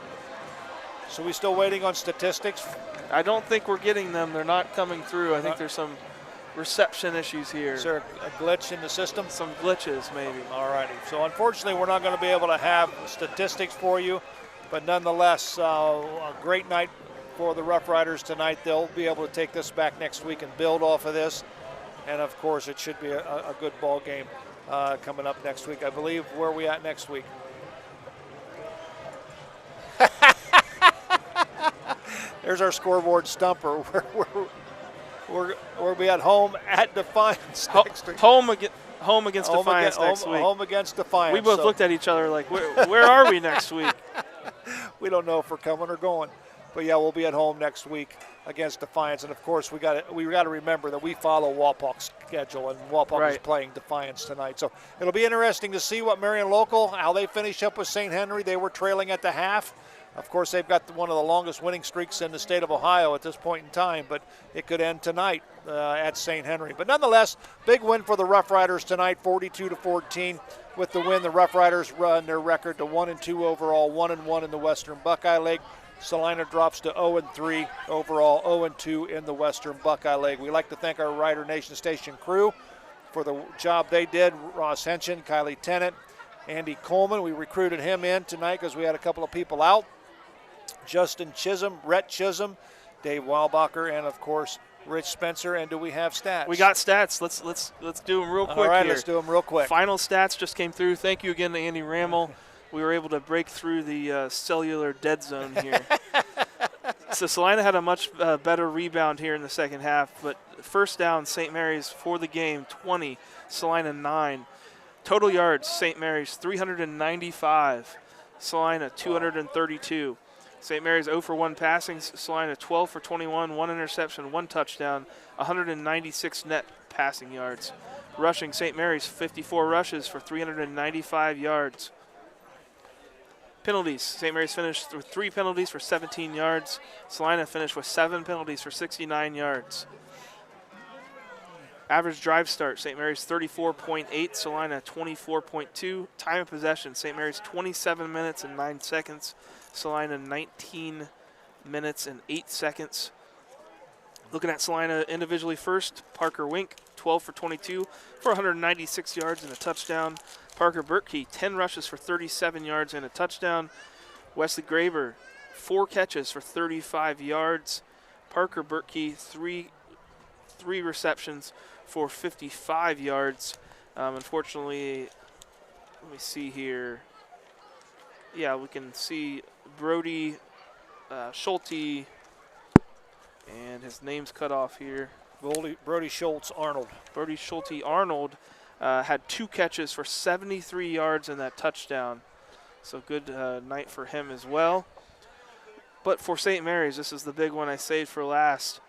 So we still waiting on statistics? I don't think we're getting them. They're not coming through. I think there's some reception issues here. Is there a glitch in the system? Some glitches, maybe. All righty. So unfortunately, we're not going to be able to have statistics for you, but nonetheless, a great night for the Roughriders tonight. They'll be able to take this back next week and build off of this. And of course, it should be a good ball game coming up next week. I believe, where are we at next week? There's our scoreboard stumper. We'll be at home at Defiance next week. Home against Defiance next week. Home against Defiance. We both looked at each other like, where are we next week? We don't know if we're coming or going. But yeah, we'll be at home next week against Defiance, and of course we got to remember that we follow Wapauck's schedule, and Wapauck is playing Defiance tonight. So it'll be interesting to see what Marion Local, how they finish up with St. Henry. They were trailing at the half. Of course, they've got one of the longest winning streaks in the state of Ohio at this point in time, but it could end tonight at St. Henry. But nonetheless, big win for the Roughriders tonight, 42-14. With the win, the Roughriders run their record to 1-2 overall, 1-1 in the Western Buckeye League. Celina drops to 0-3 overall, 0-2 in the Western Buckeye League. We'd like to thank our Rider Nation Station crew for the job they did. Ross Henshin, Kylie Tennant, Andy Coleman. We recruited him in tonight because we had a couple of people out. Justin Chisholm, Rhett Chisholm, Dave Weilbacher, and of course Rich Spencer. And do we have stats? We got stats. Let's do them real quick. All right, here. let's do them real quick. Final stats just came through. Thank you again to Andy Rammel. We were able to break through the cellular dead zone here. So Celina had a much better rebound here in the second half, but first down, St. Mary's for the game, 20, Celina 9. Total yards, St. Mary's 395, Celina 232. St. Mary's 0 for 1 passing, Celina 12 for 21, 1 interception, 1 touchdown, 196 net passing yards. Rushing, St. Mary's 54 rushes for 395 yards. Penalties, St. Mary's finished with 3 penalties for 17 yards. Celina finished with 7 penalties for 69 yards. Average drive start, St. Mary's 34.8, Celina 24.2. Time of possession, St. Mary's 27 minutes and 9 seconds, Celina 19 minutes and 8 seconds. Looking at Celina individually first, Parker Wink, 12 for 22 for 196 yards and a touchdown. Parker Burtkey, 10 rushes for 37 yards and a touchdown. Wesley Graber, 4 catches for 35 yards. Parker Burtkey, three receptions for 55 yards. Unfortunately, let me see here. Yeah, we can see Brody Schulte, and his name's cut off here. Brody Schultz Arnold. Brody Schulte Arnold had 2 catches for 73 yards and that touchdown. So good night for him as well. But for St. Mary's, this is the big one I saved for last.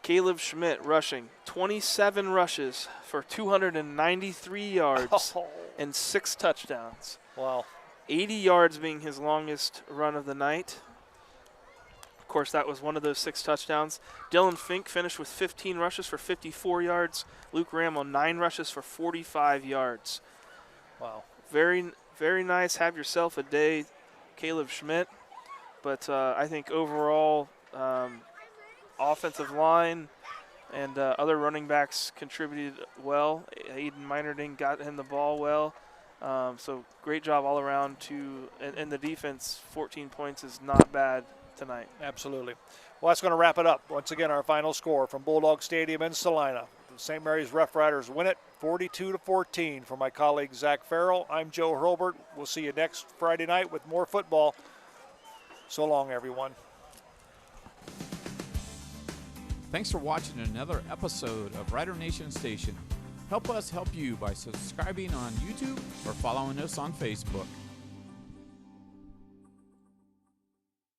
Caleb Schmidt rushing, 27 rushes for 293 yards and 6 touchdowns. Wow. 80 yards being his longest run of the night. Of course, that was one of those 6 touchdowns. Dylan Fink finished with 15 rushes for 54 yards. Luke Rammel, 9 rushes for 45 yards. Wow. Very, very nice. Have yourself a day, Caleb Schmidt. But I think overall, offensive line and other running backs contributed well. Aiden Meinerding got him the ball well. So great job all around. And the defense, 14 points is not bad tonight. Absolutely. Well, that's going to wrap it up. Once again, our final score from Bulldog Stadium in Celina. The St. Mary's Roughriders win it 42-14. For my colleague Zach Farrell, I'm Joe Hurlbert. We'll see you next Friday night with more football. So long, everyone. Thanks for watching another episode of Rider Nation Station. Help us help you by subscribing on YouTube or following us on Facebook.